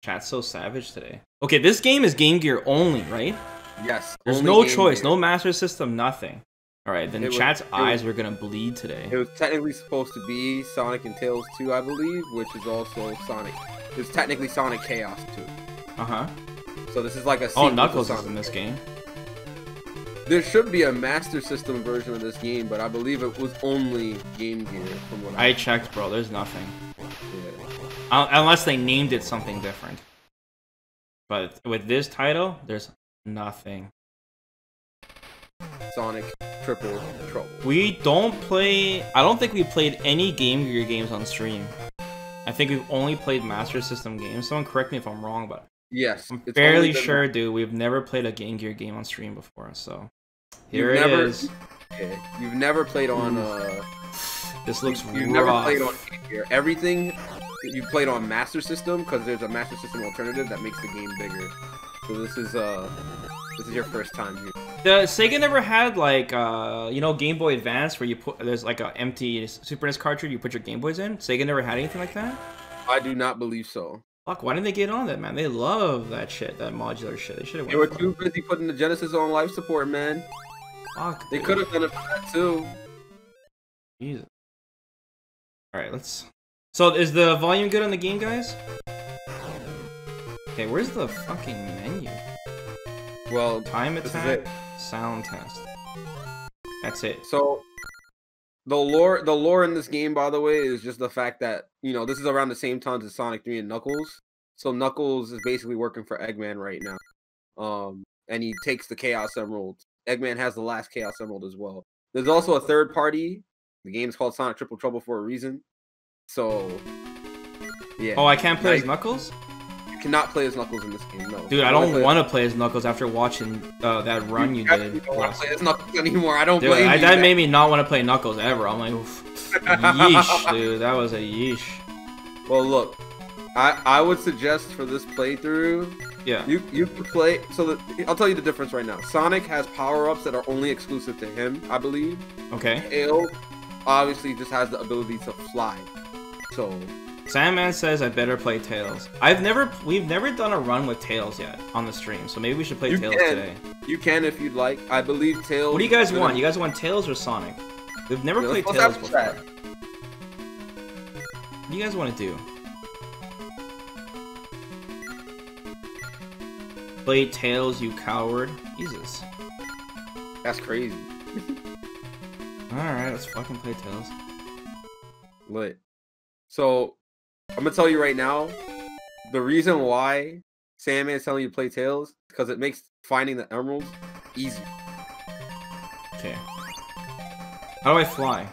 Chat's so savage today. Okay, this game is Game Gear only, right? Yes. There's no choice, no Master System, nothing. Alright, then Chat's eyes are gonna bleed today. It was technically supposed to be Sonic and Tails 2, I believe, which is also Sonic. It's technically Sonic Chaos 2. Uh-huh. So this is like a sequel Knuckles is in this game. There should be a Master System version of this game, but I believe it was only Game Gear from what I checked, bro. There's nothing. Yeah. Unless they named it something different. But with this title, there's nothing. Sonic Triple Trouble. We don't play... I don't think we played any Game Gear games on stream. I think we've only played Master System games. Someone correct me if I'm wrong, but... Yes. I'm fairly sure, dude, we've never played a Game Gear game on stream before, so... Here it is. Okay. You've never played on, This looks rough. You've never played on Game Gear. Everything you played on Master System, because there's a Master System alternative that makes the game bigger. So this is your first time here. Sega never had, like, you know, Game Boy Advance, where you put... There's, like, an empty Super NES cartridge you put your Game Boys in? Sega never had anything like that? I do not believe so. Fuck, why didn't they get on that, man? They love that shit, that modular shit. They should have. They were too busy putting the Genesis on life support, man. Fuck. They could have done it for that too. Jesus. Alright, let's... So, is the volume good on the game, guys? Okay, where's the fucking menu? Well, time attack, sound test. That's it. So, the lore in this game, by the way, is just the fact that, you know, this is around the same time as Sonic 3 and Knuckles. So Knuckles is basically working for Eggman right now. And he takes the Chaos Emerald. Eggman has the last Chaos Emerald as well. There's also a third party. The game's called Sonic Triple Trouble for a reason. So, yeah. Oh, I can't play as Knuckles? You cannot play as Knuckles in this game, no. Dude, I don't want to play as Knuckles after watching that run you did. You don't want to play as Knuckles anymore. I don't dude, blame you. That made me not want to play Knuckles ever. I'm like, yeesh, dude. That was a yeesh. Well, look. I would suggest for this playthrough, yeah, you could play. So I'll tell you the difference right now. Sonic has power-ups that are only exclusive to him, I believe. Okay. Tails obviously just has the ability to fly. So Sandman says I better play Tails. We've never done a run with Tails yet on the stream, so maybe we should play Tails today. You can if you'd like. I believe Tails. What do you guys want? You guys want Tails or Sonic? We've never played Tails before. What do you guys want to do? Play Tails, you coward. Jesus. That's crazy. Alright, let's fucking play Tails. Lit. So, I'm gonna tell you right now, the reason why Sandman's telling you to play Tails is because it makes finding the emeralds easy. Okay. How do I fly?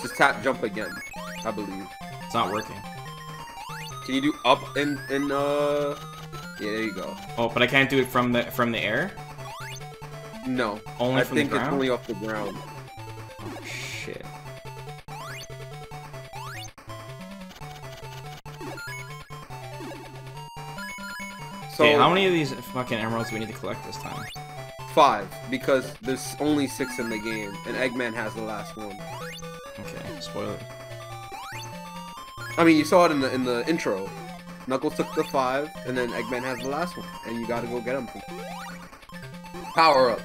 Just tap jump again, I believe. It's not working. Can you do up and yeah, there you go. Oh, but I can't do it from the air? No. Only from the ground? I think it's only off the ground. Oh, shit. So, okay, how many of these fucking emeralds do we need to collect this time? 5, because there's only 6 in the game, and Eggman has the last one. Okay, spoiler. I mean, you saw it in the intro. Knuckles took the 5, and then Eggman has the last one, and you gotta go get them. Power-ups.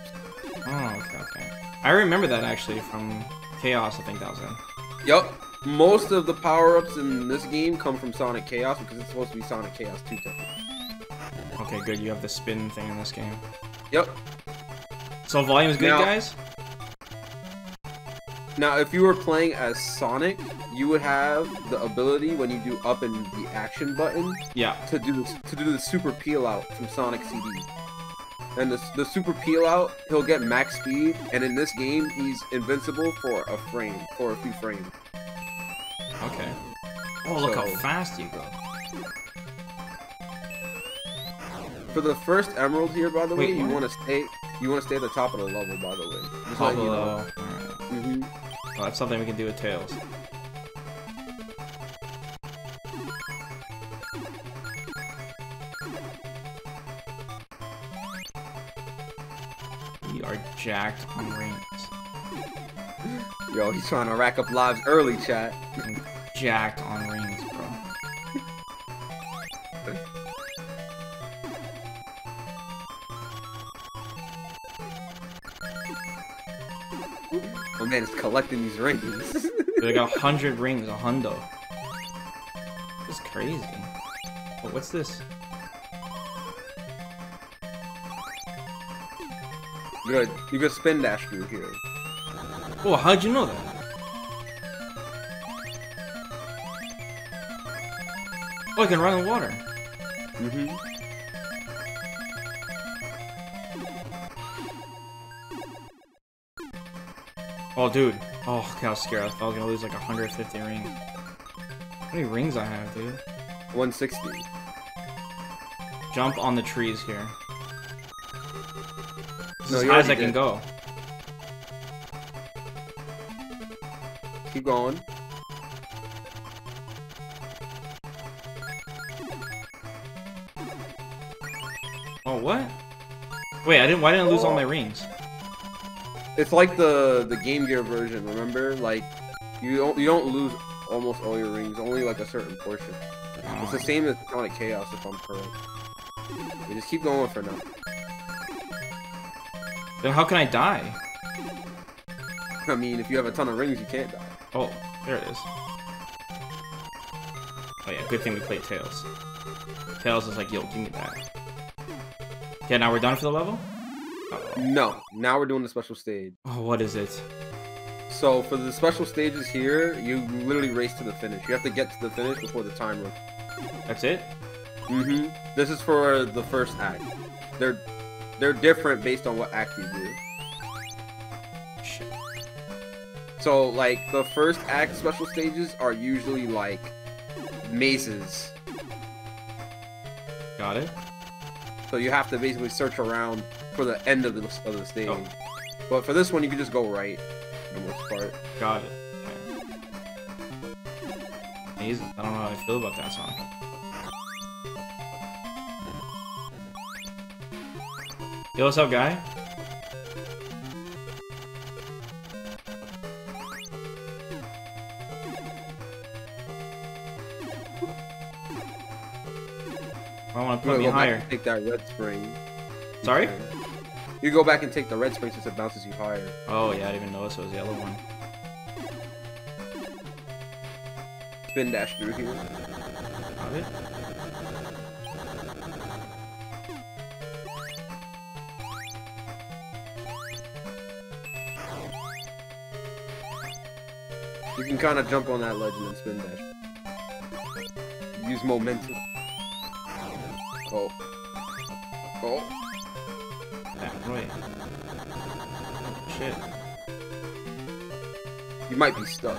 Oh, okay. I remember that, actually, from Chaos, I think that was it. Yup. Most of the power-ups in this game come from Sonic Chaos, because it's supposed to be Sonic Chaos 2 technically. Okay, good. You have the spin thing in this game. Yep. So volume's good, guys? Now, if you were playing as Sonic, you would have the ability when you do up and the action button, yeah, to do the super peel out from Sonic CD. And the super peel out, he'll get max speed, and in this game, he's invincible for a few frames. Okay. Oh, look how fast you go. For the first emerald here, by the way, you want to stay at the top of the level, by the way. Just top of the level. Alright. Oh, that's something we can do with Tails. We are jacked on rings. Yo, he's trying to rack up lives early, chat. Jacked on rings, bro. Oh man, it's collecting these rings. Dude, I got 100 rings, a hundo. This is crazy. Oh, what's this? Good. You could spin dash through here. Oh, how'd you know that? Oh, I can run in the water. Mm-hmm. Oh, dude. Oh, okay, I was scared. I thought I was gonna lose like 150 rings. How many rings I have, dude? 160. Jump on the trees here. This No, is as you high as I already can did. go. Keep going. Oh, what? Wait, why didn't I lose all my rings? It's like the Game Gear version, remember? Like, you don't lose almost all your rings, only like a certain portion. It's the same as Sonic Chaos, if I'm correct. You just keep going for now. Then how can I die? I mean, if you have a ton of rings, you can't die. Oh, there it is. Oh yeah, good thing we played Tails. Tails is like, yo, give me that. Okay, now we're done for the level? Uh-oh. No, now we're doing the special stage. Oh, what is it? So for the special stages here, you literally race to the finish. You have to get to the finish before the timer. That's it? Mm-hmm. This is for the first act. They're different based on what act you do. Shit. So like the first act special stages are usually like mazes. Got it? So you have to basically search around for the end of the stage. Oh. But for this one, you can just go right, for the most part. Got it. Okay. Amazing. I don't know how I feel about that song. Yo, what's up, guy? I want to put me Go back higher. and take that red spring. Sorry? You go back and take the red spring since it bounces you higher. Oh, yeah, I didn't even notice it was the yellow one. Spin dash through here. Got it? You can kind of jump on that ledge and then spin dash. Use momentum. Oh. Oh. Damn, wait. Shit. You might be stuck.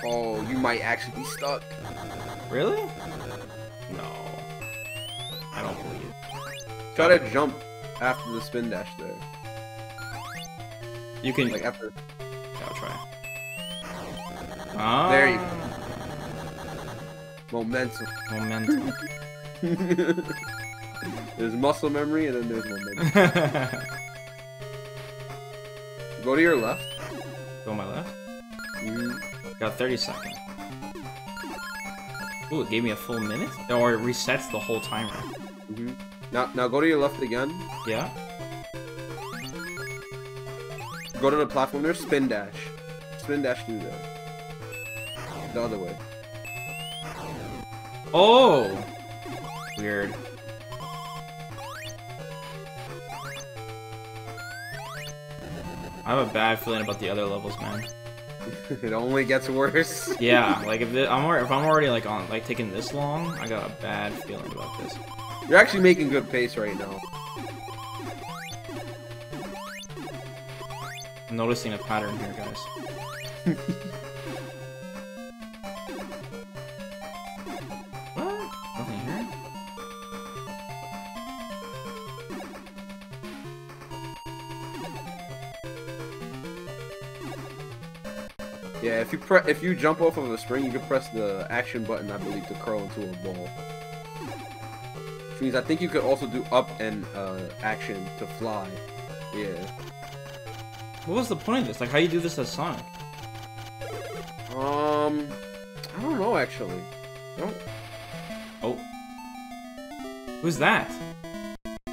Oh, you might actually be stuck. Really? No. I don't believe it. Try to jump after the spin dash there. You can... Like after... Yeah, I'll try. Ah. There you go. Momentum. Momentum. There's muscle memory and then there's momentum. Go to your left. Go on my left. Mm-hmm. Got 30 seconds. Ooh, it gave me a full minute? Or it resets the whole timer. Mm-hmm. Now go to your left again. Yeah? Go to the platform there, spin dash. Spin dash through there. The other way. Oh! Weird. I have a bad feeling about the other levels, man. It only gets worse. Yeah, like if I'm already like on like taking this long, I got a bad feeling about this. You're actually making good pace right now. I'm noticing a pattern here, guys. What? Nothing here? Yeah, if you jump off of a spring, you can press the action button, I believe, to curl into a ball. Which means I think you could also do up and action to fly. Yeah. What was the point of this? Like, how you do this as Sonic? I don't know actually. No. Oh. Who's that?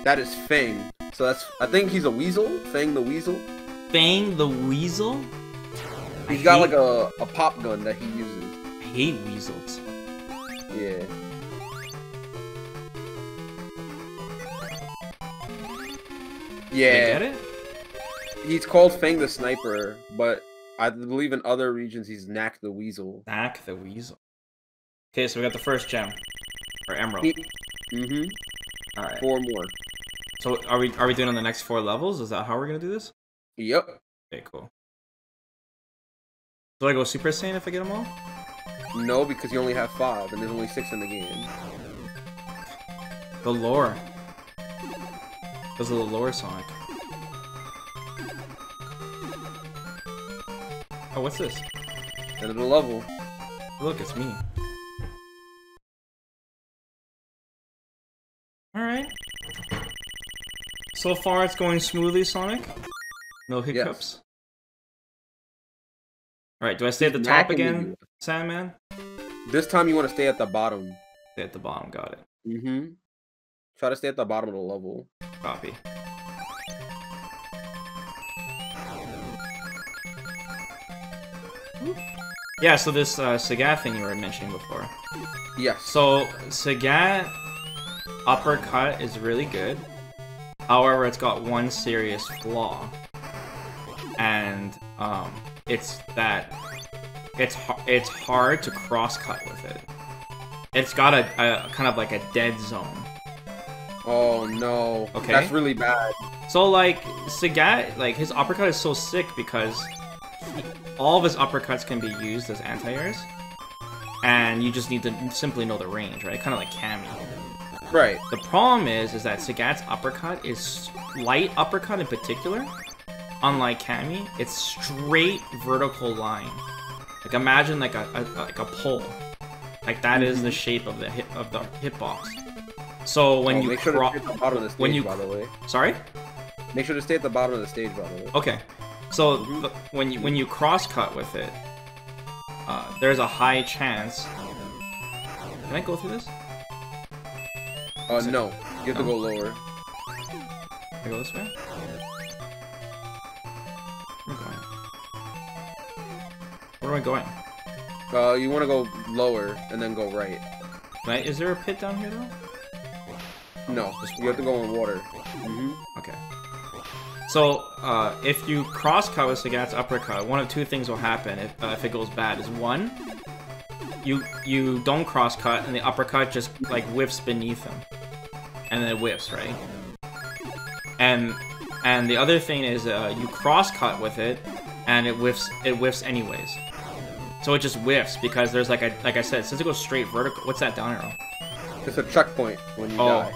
That is Fang. So that's, I think he's a weasel. Fang the weasel. Fang the weasel? He's got like a pop gun that he uses. I hate weasels. Yeah. Yeah. Did I get it? He's called Fang the Sniper, but I believe in other regions he's Knack the Weasel. Knack the weasel. Okay, so we got the first gem. Or emerald. Mm-hmm. Alright. 4 more. So are we doing on the next 4 levels? Is that how we're gonna do this? Yep. Okay, cool. Do I go Super Saiyan if I get them all? No, because you only have 5, and there's only 6 in the game. The lore. Because of the lore, Sonic. Oh, what's this? End of the level. Look, it's me. Alright. So far, it's going smoothly, Sonic. No hiccups. Yes. Alright, do I stay at the top again, Sandman? This time you want to stay at the bottom. Stay at the bottom, got it. Mm-hmm. Try to stay at the bottom of the level. Copy. Yeah, so this Sagat thing you were mentioning before. Yes. So, Sagat uppercut is really good. However, it's got one serious flaw. And, it's that it's hard to cross-cut with it. It's got a kind of like a dead zone. Oh no. Okay. That's really bad. So like Sagat, like his uppercut is so sick because all of his uppercuts can be used as anti-airs, and you just need to simply know the range, right? Kind of like Cammy. Right. The problem is that Sagat's uppercut is light uppercut in particular. Unlike Cammy, it's straight vertical line. Like imagine like a pole. Like that is the shape of the hitbox. So when you make sure to stay at the bottom of the stage, by the way. Sorry? Make sure to stay at the bottom of the stage, by the way. Okay. So when you cross cut with it, there's a high chance. Can I go through this? No. You have to go lower. Can I go this way? Where am I going? Where am I going? You want to go lower and then go right. Right? Is there a pit down here though? No, you have to go in water. Okay. So, if you cross-cut with Sagat's uppercut, one of 2 things will happen if it goes bad. Is 1, you don't cross-cut and the uppercut just like whiffs beneath him, and then it whiffs, right? And the other thing is you cross-cut with it, and it whiffs anyways. So it just whiffs because there's like I said, since it goes straight vertical. What's that down arrow? It's a checkpoint when you die.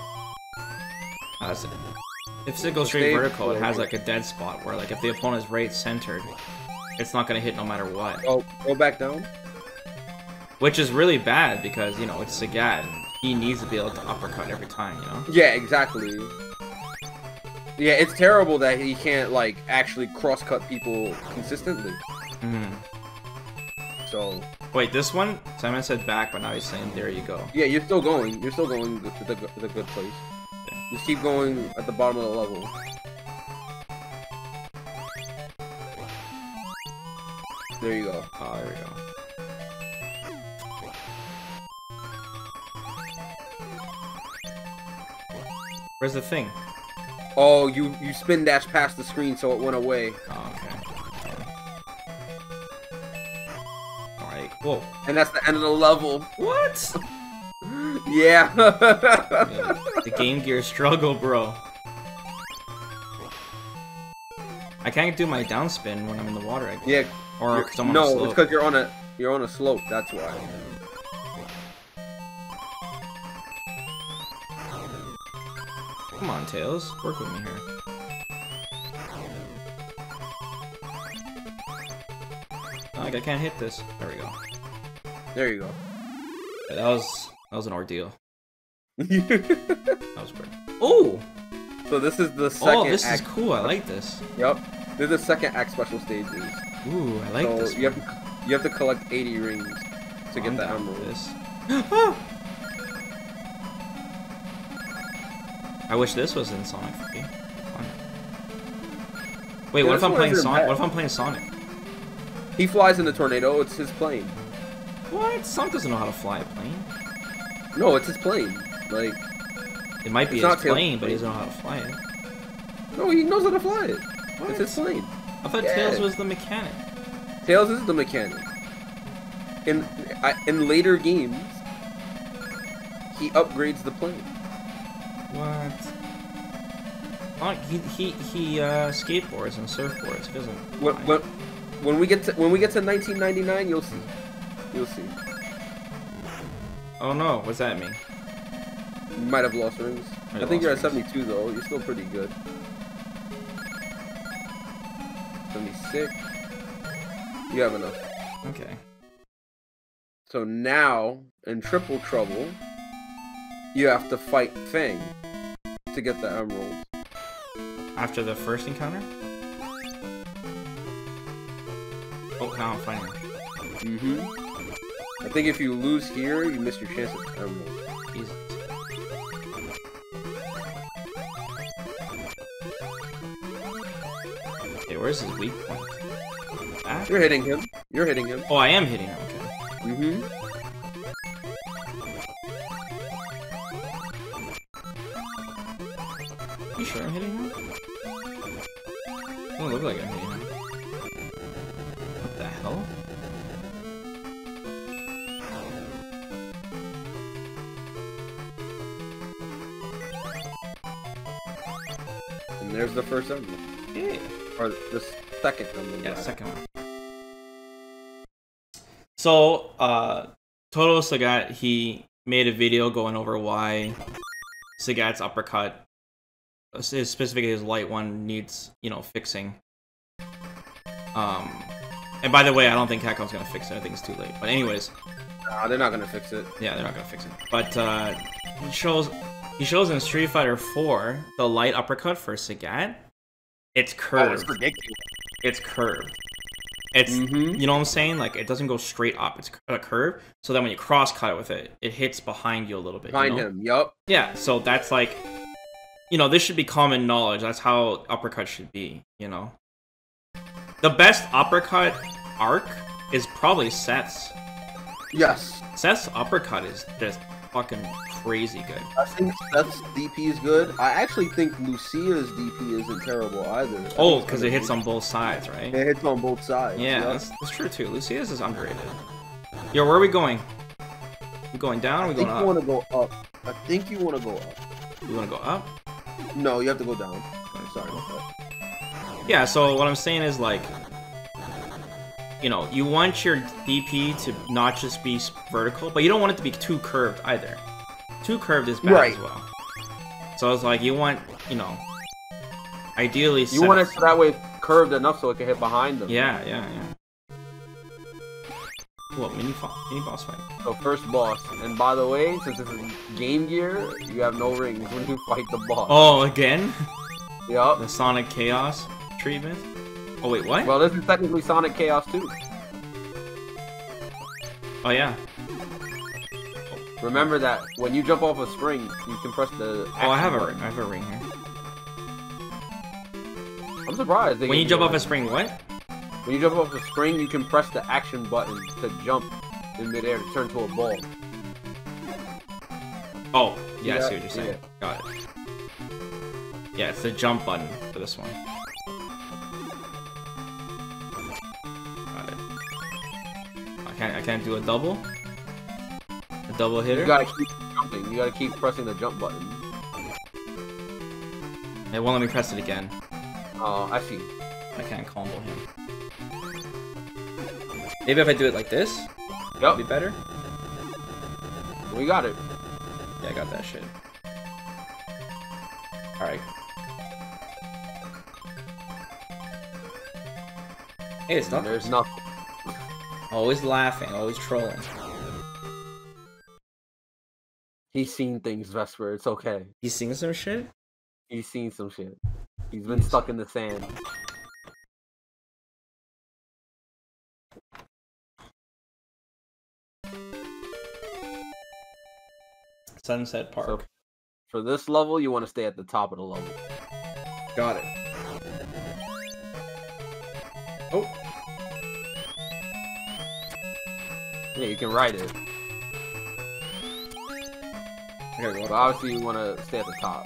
If it goes straight vertical, it has like a dead spot where like if the opponent is right centered, it's not gonna hit no matter what. Oh, go back down. Which is really bad because, you know, it's Sagat and he needs to be able to uppercut every time, you know? Yeah, exactly. Yeah, it's terrible that he can't like actually cross-cut people consistently. So. Wait, this one? Simon said back, but now he's saying there you go. Yeah, you're still going. You're still going to the good place. Okay. Just keep going at the bottom of the level. There you go. Oh, there we go. Where's the thing? Oh, you spin dash past the screen, so it went away. Oh, okay. Alright, whoa. And that's the end of the level. What? Yeah. The Game Gear struggle, bro. I can't do my downspin when I'm in the water, I guess. Yeah. Or because I'm on a no, slope. it's because you're on a slope. That's why. Come on, Tails. Work with me here. Like I can't hit this. There we go. There you go. Yeah, that was an ordeal. That was great. Oh! So this is the second. Oh, this act. is cool. I like this. Yep. This is the second act special stages. Ooh, I like this. You have to collect 80 rings to get the emerald. This. I wish this was in Sonic 3. Wait, Yeah, what if I'm playing isn't Sonic? bad. What if I'm playing Sonic? He flies in the tornado. It's his plane. What? Sonic doesn't know how to fly a plane. No, it's his plane. Like, It might be It's his not Tails' plane, but he plane. doesn't know how to fly it. no, he knows how to fly it. What? It's his plane. I thought Yeah. Tails was the mechanic. Tails is the mechanic. In later games, he upgrades the plane. What? Oh, he skateboards and surfboards. He doesn't. fly. When we get to 1999, you'll see. You'll see. Oh no, what's that mean? You might have lost rings. Might I have think you're at lost rings. 72 though. You're still pretty good. 76. You have enough. Okay. So now, in Triple Trouble, you have to fight Fang to get the emerald. After the first encounter? Oh, now I'm fighting. I think if you lose here, you miss your chance at the emerald. Jesus. Okay, where's his weak point? Back? You're hitting him. You're hitting him. Oh, I am hitting him. Okay. You sure I'm hitting him? Doesn't look like I'm hitting him. What the hell? And there's the first emerald. Yeah. Or the second emerald. Yeah, rather. second one. So, Toto Sagat, he made a video going over why Sagat's uppercut, specifically his light one, needs, you know, fixing. And by the way, I don't think Capcom's gonna fix it. I think it's too late. But anyways, Nah, they're not gonna fix it. yeah, they're not gonna fix it. But he shows in Street Fighter 4 the light uppercut for Sagat. It's curved. Oh, it's ridiculous. It's curved. It's, you know what I'm saying? Like, it doesn't go straight up. It's a curve. So that when you cross cut it with it, it hits behind you a little bit. Behind you know? him, yup. Yeah, so that's like, you know, this should be common knowledge. That's how uppercut should be, you know? The best uppercut arc is probably Seth's. Yes. Seth's uppercut is just fucking crazy good. I think Seth's DP is good. I actually think Lucia's DP isn't terrible either. Oh, because it hits on both sides, right? It hits on both sides. Yeah, yup. that's true too. Lucia's is underrated. Yo, where are we going? We going down or we going I up? think you want to go up. I think you want to go up. You want to go up? No, you have to go down. Sorry about that. Yeah, so what I'm saying is, like, you know, you want your DP to not just be vertical, but you don't want it to be too curved either. Too curved is bad Right. as well. So it's like, you want, you know, ideally You want it so that way it's curved enough so it can hit behind them. Yeah. What, mini boss fight? So first boss. And by the way, since this is Game Gear, you have no rings when you fight the boss. Oh, again? Yup. The Sonic Chaos treatment? Oh, wait, what? Well, this is technically Sonic Chaos 2. Oh, yeah. Remember that when you jump off a spring, you can press the. Oh, I have button. a ring here. I'm surprised. When you jump off a spring, what? When you jump off a spring, you can press the action button to jump in midair to turn to a ball. Oh, yeah, I see what you're Yeah. saying. Got it. Yeah, it's the jump button for this one. Got it. I can't do a double? A double hitter? You gotta keep jumping. You gotta keep pressing the jump button. It won't let me press it again. Oh, I see. I can't combo him. Maybe if I do it like this, it'll Yup. be better. We got it. Yeah, I got that shit. Alright. Hey, it's not. There's nothing. Always laughing, always trolling. He's seen things, Vesper. It's okay. He's singing some shit? He's seen some shit. He's been stuck in the sand. Sunset Park. For this level, you want to stay at the top of the level. Got it. Oh. Yeah, you can ride it. I gotta go up. But obviously, you want to stay at the top.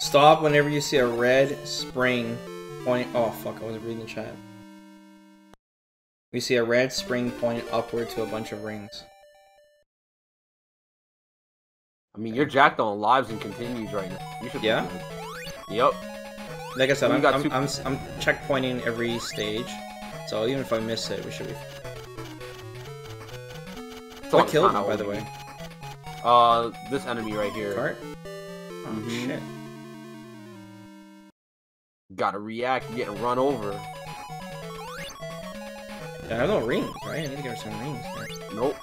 Stop whenever you see a red spring pointing. Oh fuck! I was reading the chat. We see a red spring pointing upward to a bunch of rings. I mean, you're jacked on lives and continues right now. You should. Yeah. Be good. Yep. Like I said, I'm got checkpointing every stage, so even if I miss it, we should be. What killed him, by the way? This enemy right here. Cart? Oh shit. Gotta react, you're getting run over. Yeah, there's no rings, right? I need to get her some rings, man. Nope.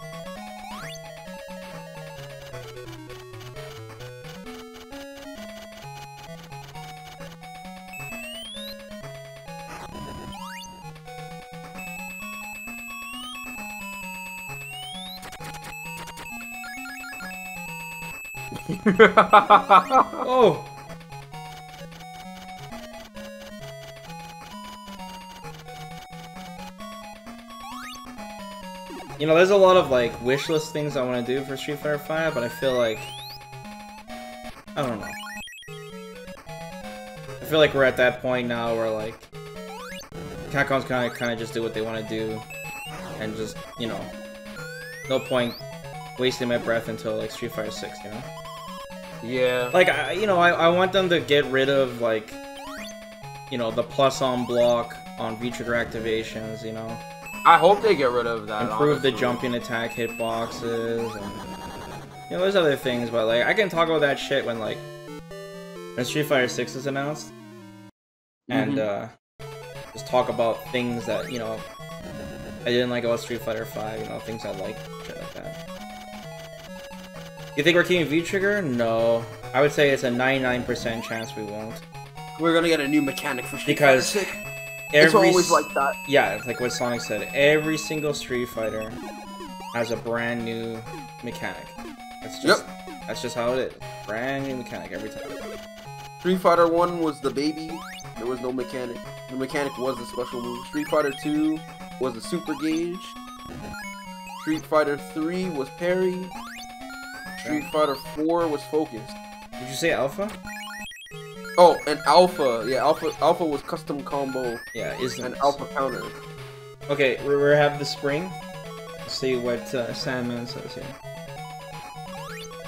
Oh! You know, there's a lot of, like, wish list things I want to do for Street Fighter V, but I feel like... I don't know. I feel like we're at that point now where, like... Capcom's kind of just do what they want to do. And just, you know... No point wasting my breath until, like, Street Fighter 6, you know? Yeah. Like, I want them to get rid of, like... You know, the plus on block on V-trigger activations, you know? I hope they get rid of that. Improve honestly. the jumping attack hitboxes, and you know, there's other things, but like I can talk about that shit when Street Fighter 6 is announced, and just talk about things that, you know, I didn't like about Street Fighter 5, you know, things I like, shit like that. You think we're keeping V-trigger? No, I would say it's a 99% chance we won't. We're gonna get a new mechanic for Street Because Fighter 6. It's always like that. Yeah, it's like what Sonic said. Every single Street Fighter has a brand new mechanic. That's just how it is. Brand new mechanic every time. Street Fighter 1 was the baby. There was no mechanic. The mechanic was the special move. Street Fighter 2 was the super gauge. Street Fighter 3 was parry. Street Fighter 4 was focus. Did you say Alpha? Oh, and Alpha. Yeah, Alpha was custom combo. Yeah, isn't and Alpha counter. Okay, we have the spring. Let's see what Sandman says here.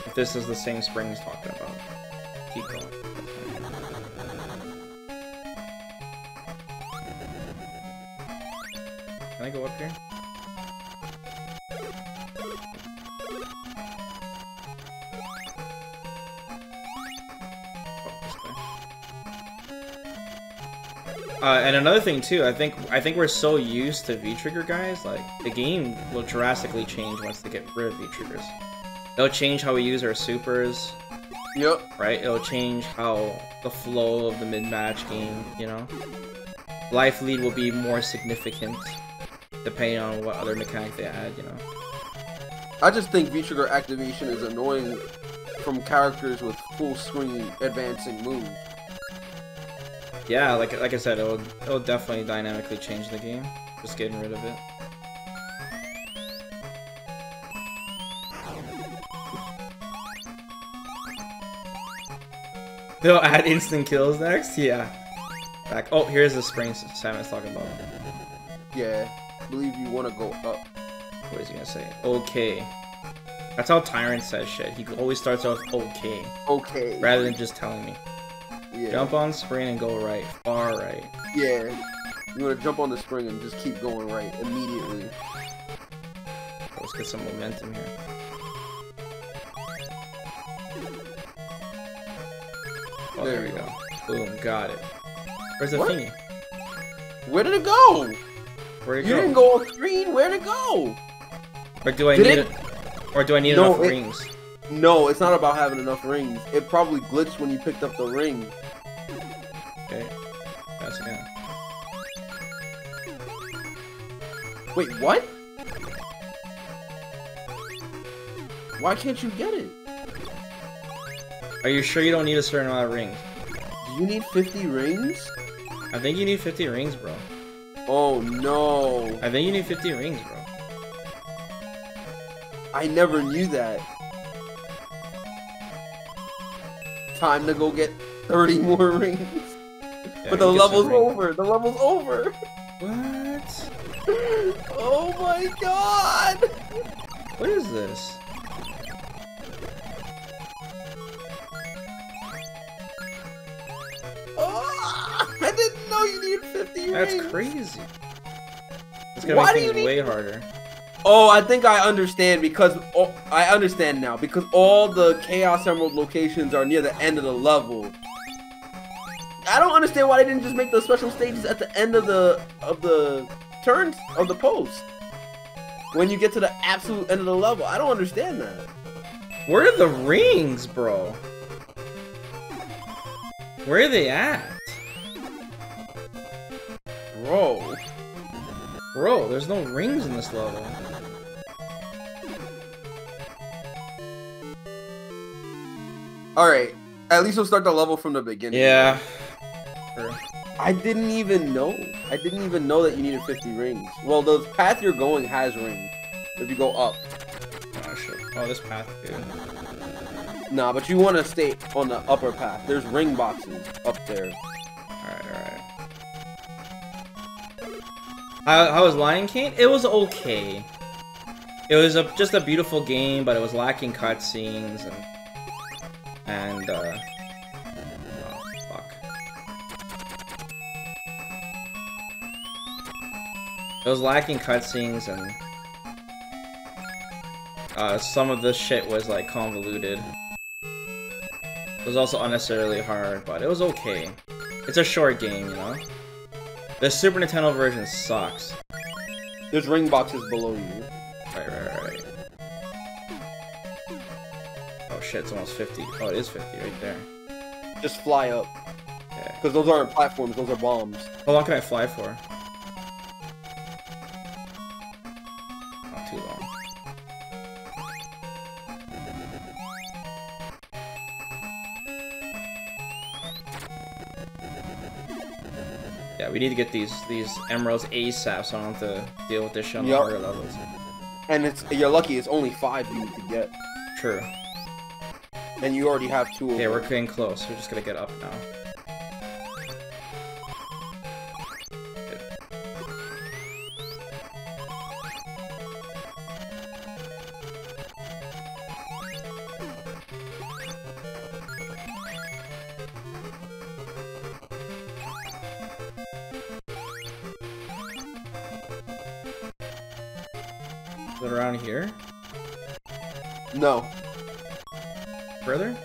If this is the same spring he's talking about. Keep going. Can I go up here? And another thing too, I think we're so used to V-trigger, guys. Like the game will drastically change once they get rid of V-triggers. It'll change how we use our supers. Yep. Right. It'll change how the flow of the mid-match game. You know, life lead will be more significant depending on what other mechanic they add. You know. I just think V-trigger activation is annoying from characters with full screen advancing moves. Yeah, like I said, it'll definitely dynamically change the game. Just getting rid of it. They'll add instant kills next? Yeah. Back. Oh, here's the spring Simon's talking about. Yeah, I believe you want to go up. What is he gonna say? Okay. That's how Tyrant says shit. He always starts off okay. Okay. Rather than just telling me. Yeah. Jump on spring and go right. Far right. Yeah. You want to jump on the spring and just keep going right immediately. Let's get some momentum here. Oh, there we go. Boom, got it. Where's the thingy? Where did it go? Where'd it go? You didn't go off screen. Where'd it go? Or do I need it? Or do I need enough rings? No, it's not about having enough rings. It probably glitched when you picked up the ring. Okay. That's again. Wait, what? Why can't you get it? Are you sure you don't need a certain amount of rings? Do you need 50 rings? I think you need 50 rings, bro. Oh no. I think you need 50 rings, bro. I never knew that. Time to go get 30 more rings. Yeah, but the level's over. The level's over. What? Oh my god. What is this? Oh, I didn't know you needed 50 That's rings. crazy. It's gonna make things way harder. Oh, I think I understand because I understand now because all the Chaos Emerald locations are near the end of the level. I don't understand why they didn't just make those special stages at the end of the turns of the post. When you get to the absolute end of the level, I don't understand that. Where are the rings, bro? Where are they at? Bro, there's no rings in this level. Alright, at least we'll start the level from the beginning. Yeah. I didn't even know. I didn't even know that you needed 50 rings. Well, the path you're going has rings. If you go up. Oh, shit. Oh, this path, dude. Nah, but you want to stay on the upper path. There's ring boxes up there. Alright. How was Lion King? It was okay. It was just a beautiful game, but it was lacking cutscenes and oh, fuck. It was lacking cutscenes and some of this shit was like convoluted. It was also unnecessarily hard, but it was okay. It's a short game, you know? The Super Nintendo version sucks. There's ring boxes below you. Right. Oh shit, it's almost 50. Oh, it is 50 right there. Just fly up. Yeah. Because those aren't platforms, those are bombs. How long can I fly for? Not too long. Yeah, we need to get these emeralds ASAP so I don't have to deal with this shit on the harder levels. And you're lucky it's only 5 you need to get. True. And you already have 2 of Okay, them. we're getting close. We're just gonna get up now. Is it around here? No. Further?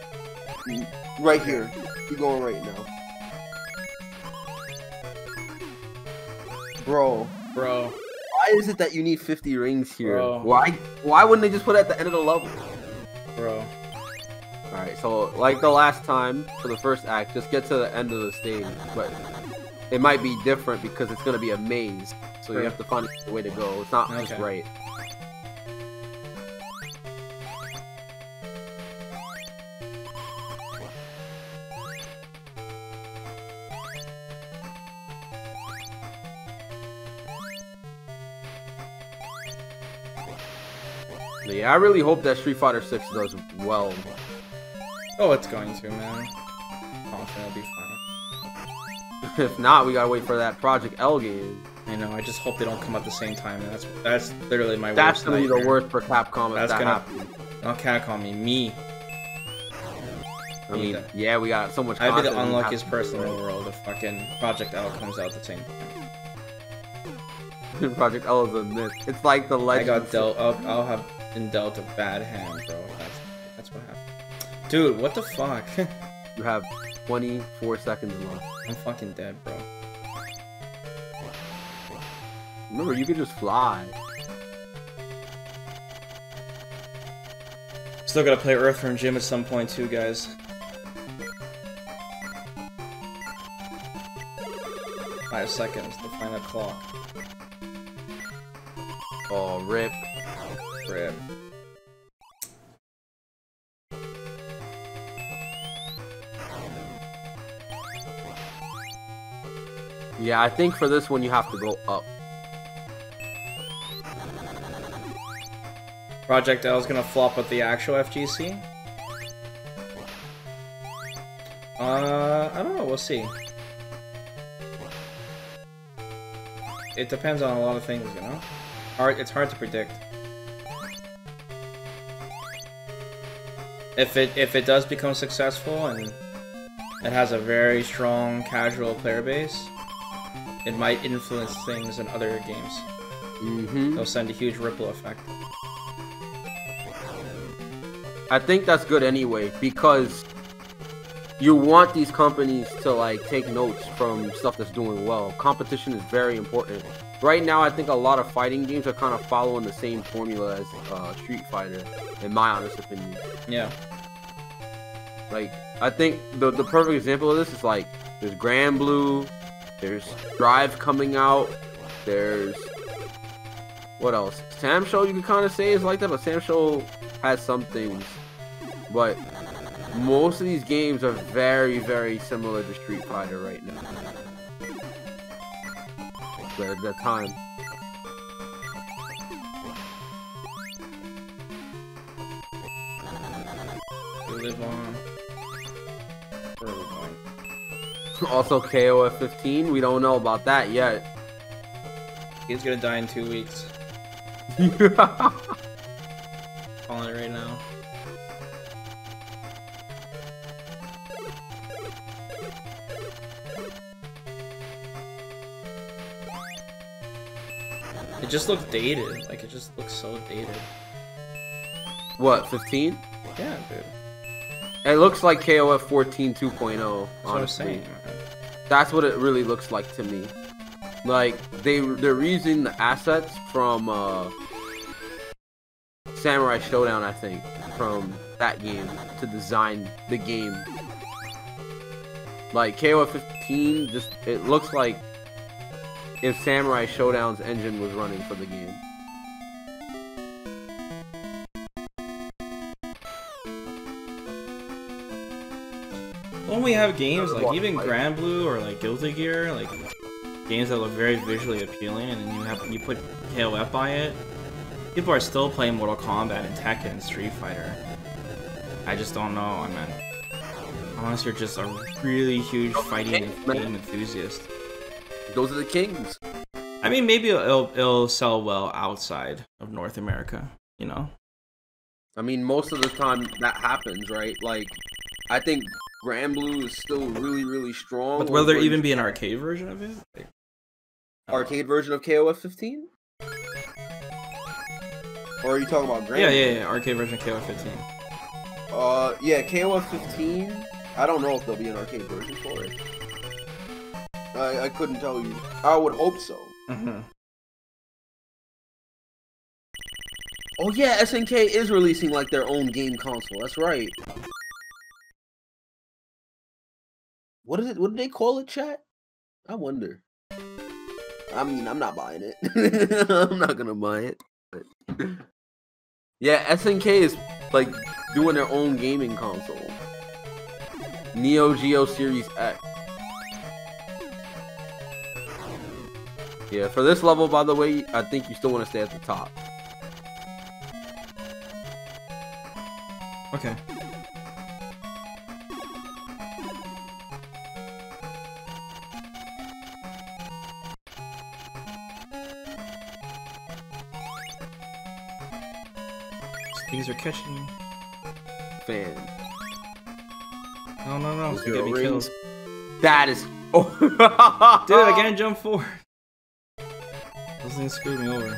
Right here. You're going right now. Bro. Why is it that you need 50 rings here? Bro. Why wouldn't they just put it at the end of the level? Bro. Alright, so like the last time for the first act, just get to the end of the stage. But it might be different because it's gonna be a maze. So you have to find a way to go. It's not just right. Yeah, I really hope that Street Fighter 6 does well. Oh, it's going to, man. Confident it'll be fine. If not, we gotta wait for that Project L game. I know. I just hope they don't come at the same time. And that's literally my worst. That's gonna be the worst for Capcom. If that happens. Not Capcom, me. I mean, yeah, we got so much. I'd be the unluckiest person in the world if fucking Project L comes out at the same time. Project L is a myth. It's like the legend. I got dealt. I'll have been dealt a bad hand, bro. That's what happened. Dude, what the fuck? You have 24 seconds left. I'm fucking dead, bro. Remember, you could just fly. Still gotta play Earthworm Jim at some point too, guys. 5 seconds to find a clock. Oh, rip. Rip. Yeah, I think for this one you have to go up. Project L is gonna flop with the actual FGC. I don't know. We'll see. It depends on a lot of things, you know. It's hard to predict. If it does become successful and it has a very strong casual player base, it might influence things in other games. It'll send a huge ripple effect. I think that's good anyway, because you want these companies to like take notes from stuff that's doing well. Competition is very important. Right now, I think a lot of fighting games are kind of following the same formula as Street Fighter, in my honest opinion. Yeah. Like, I think the perfect example of this is like, there's Grand Blue, there's Drive coming out, there's... what else? Sam Show you could kind of say is like that, but Sam Show has some things. But most of these games are very, very similar to Street Fighter right now. But at that time. We live on. Where are we going? Also KOF 15, we don't know about that yet. He's gonna die in 2 weeks. Calling it right now. It just looks dated. Like, it just looks so dated. What, 15? Yeah, dude. It looks like KOF 14 2.0, That's honestly. what I'm saying. That's what it really looks like to me. Like, they're using the assets from Samurai Showdown, I think, from that game to design the game. Like, KOF 15, just, it looks like if Samurai Showdown's engine was running for the game. When we have games like even Grand Blue or like Guilty Gear, like games that look very visually appealing, and then you put KOF by it, people are still playing Mortal Kombat and Tekken and Street Fighter. I just don't know, I mean, unless you're just a really huge fighting game enthusiast. Those are the kings. I mean, maybe it'll sell well outside of North America, you know? I mean, most of the time that happens, right? Like, I think Grand Blue is still really, really strong. But will there even be an arcade version of it? Like, arcade version of KOF 15? Or are you talking about Grand Blue? Yeah, arcade version of KOF 15. Yeah, KOF 15. I don't know if there'll be an arcade version for it. I couldn't tell you. I would hope so. Oh yeah, SNK is releasing like their own game console. That's right. What is it? What did they call it, chat? I wonder. I mean, I'm not buying it. I'm not gonna buy it. But... yeah, SNK is like doing their own gaming console. Neo Geo Series X. Yeah, for this level, by the way, I think you still want to stay at the top. Okay. These are catching me. Fan. No. So get me killed. That is... oh. Dude, I can't jump forward. Those things screwed me over.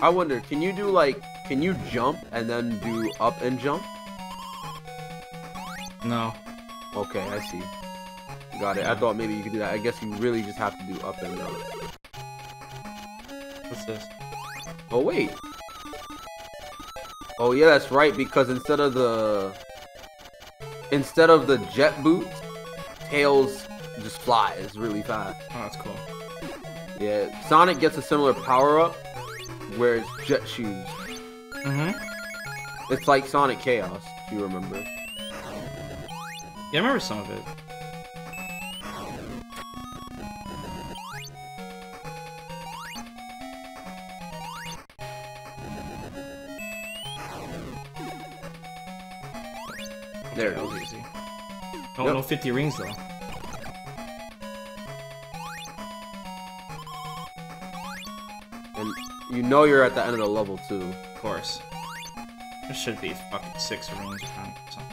I wonder, can you do like... can you jump and then do up and jump? No. Okay, I see. Got it. I thought maybe you could do that. I guess you really just have to do up and down. What's this? Oh, wait. Oh, yeah, that's right, because instead of the... instead of the jet boots, Tails just flies really fast. Oh, that's cool. Yeah, Sonic gets a similar power-up where it's jet shoes. It's like Sonic Chaos, if you remember. Yeah, I remember some of it. There that it was is. easy. Oh, no 50 rings though. And you know you're at the end of the level too. Of course. There should be fucking 6 rings around or something.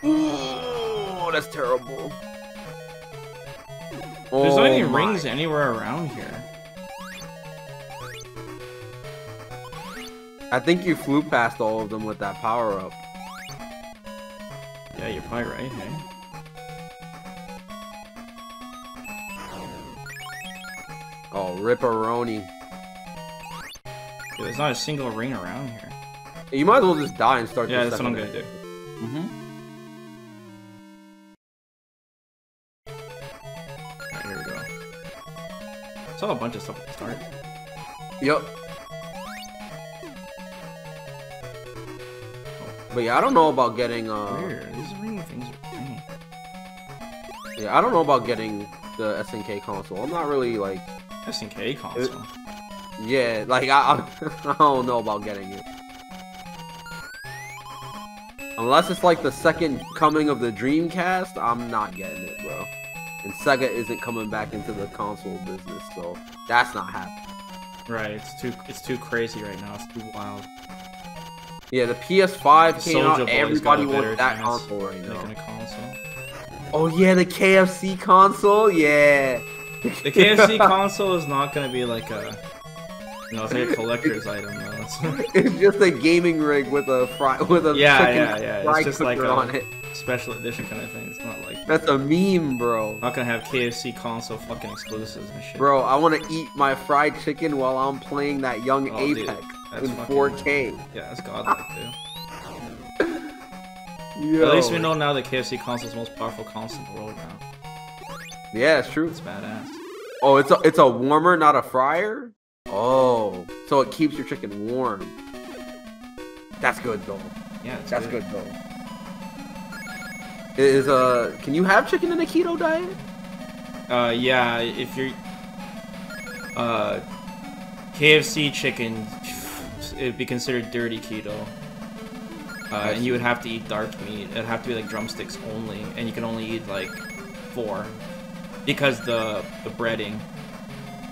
Oh, that's terrible. There's not any rings anywhere around here. I think you flew past all of them with that power up. Yeah, you're probably right, hey? Oh, ripperoni. Yeah, there's not a single ring around here. You might as well just die and start. Yeah, the that's what I'm second gonna do. Alright, here we go. Saw a bunch of stuff at the start. Yep. But yeah, I don't know about getting Weird. These ring things are funny. Yeah, I don't know about getting the SNK console. I'm not really like SNK console. Yeah, like I I don't know about getting it. Unless it's like the second coming of the Dreamcast, I'm not getting it, bro. And Sega isn't coming back into the console business, so that's not happening. Right, it's too crazy right now. It's too wild. Yeah, the PS5 came Soulja out. Boy's Everybody got a better wants that chance console right now. making a console. Oh yeah, the KFC console. Yeah. The KFC console is not gonna be like a, you know, it's like a collector's item though. It's just a gaming rig with a chicken fry It's just like cooker on it. Special edition kind of thing. It's not like That's a meme, bro. not gonna have KFC console fucking exclusives and shit. Bro, I want to eat my fried chicken while I'm playing that young Oh, dude, Apex that's in fucking- 4K. Yeah, that's godlike, dude. Yo. At least we know now the KFC console is the most powerful console in the world now. Yeah, it's true. It's badass. Oh, it's a warmer, not a fryer? Oh, so it keeps your chicken warm. That's good though. Yeah, it's That's good though. Can you have chicken in a keto diet? Yeah, if you're KFC chicken, it'd be considered dirty keto. And you would have to eat dark meat. It'd have to be like drumsticks only, and you can only eat like 4 because the breading.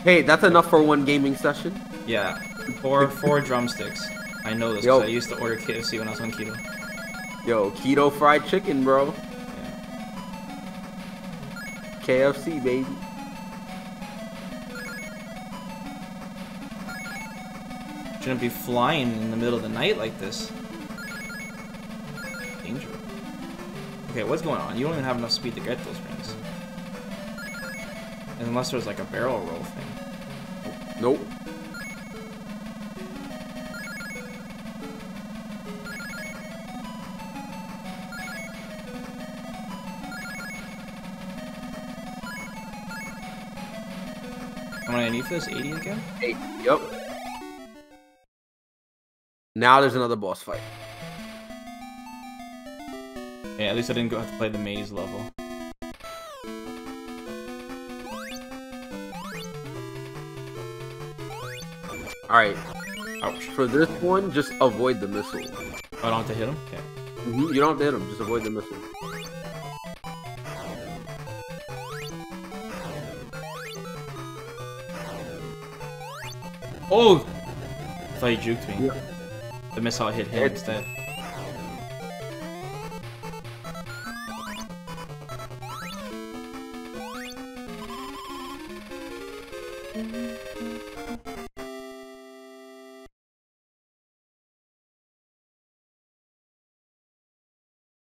Hey, that's enough for one gaming session. Yeah, 4 drumsticks. I know this because I used to order KFC when I was on keto. Yo, keto fried chicken, bro. Yeah. KFC, baby. Shouldn't be flying in the middle of the night like this. Danger. Okay, what's going on? You don't even have enough speed to get those rings. Unless there's like a barrel roll thing. Nope. How many I need for this? 80 again? 8. Yep. Now there's another boss fight. Yeah, at least I didn't have to play the maze level. Alright. Ouch. For this one, just avoid the missile. Oh, I don't have to hit him? Okay. You don't have to hit him, just avoid the missile. Oh! I thought he juked me. Yeah. The missile hit him instead.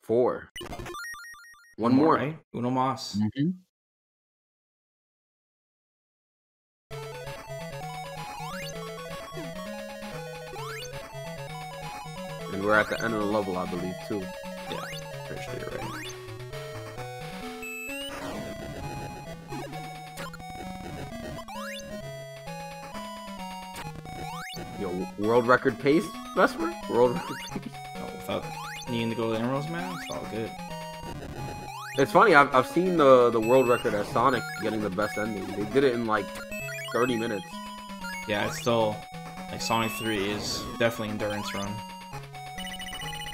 Four. One more. Right? Uno mas. we're at the end of the level, I believe, too. Yeah, pretty sure you're right. Yo, world record pace, Vesper? World record pace? Oh, without needing to go to the Emeralds, man, it's all good. It's funny, I've seen the world record as Sonic getting the best ending. They did it in like 30 minutes. Yeah, it's still, like, Sonic 3 is definitely endurance run.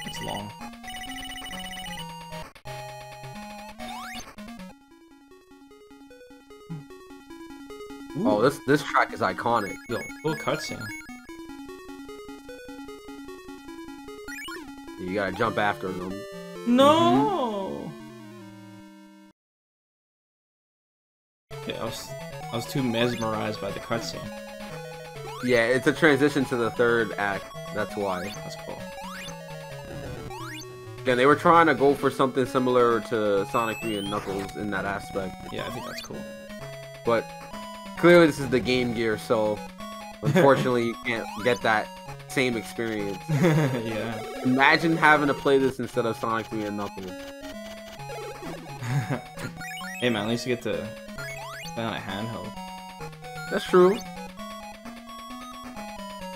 It's long. Ooh. Oh, this track is iconic. Yo, cool cutscene. You gotta jump after them. No! Okay, I was too mesmerized by the cutscene. Yeah, it's a transition to the third act. That's why. That's cool. Again, they were trying to go for something similar to Sonic 3 and Knuckles in that aspect. Yeah, I think that's cool. But clearly this is the Game Gear, so unfortunately you can't get that same experience. Yeah. Imagine having to play this instead of Sonic 3 and Knuckles. Hey man, at least you get to play on a handheld. That's true.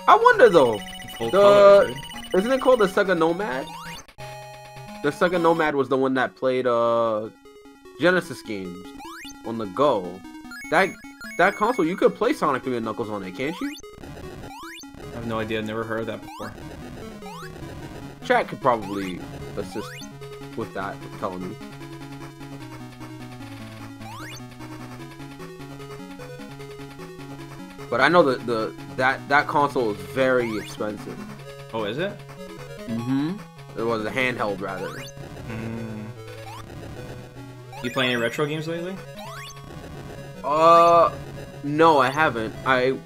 I wonder though, Full color, dude. isn't it called the Sega Nomad? The Sega Nomad was the one that played Genesis games on the go. That console, you could play Sonic 3 and Knuckles on it, can't you? I have no idea, I've never heard of that before. Chat could probably assist with that, telling me. But I know that console is very expensive. Oh, is it? Mm-hmm. It was a handheld, rather. You play any retro games lately? No, I haven't. I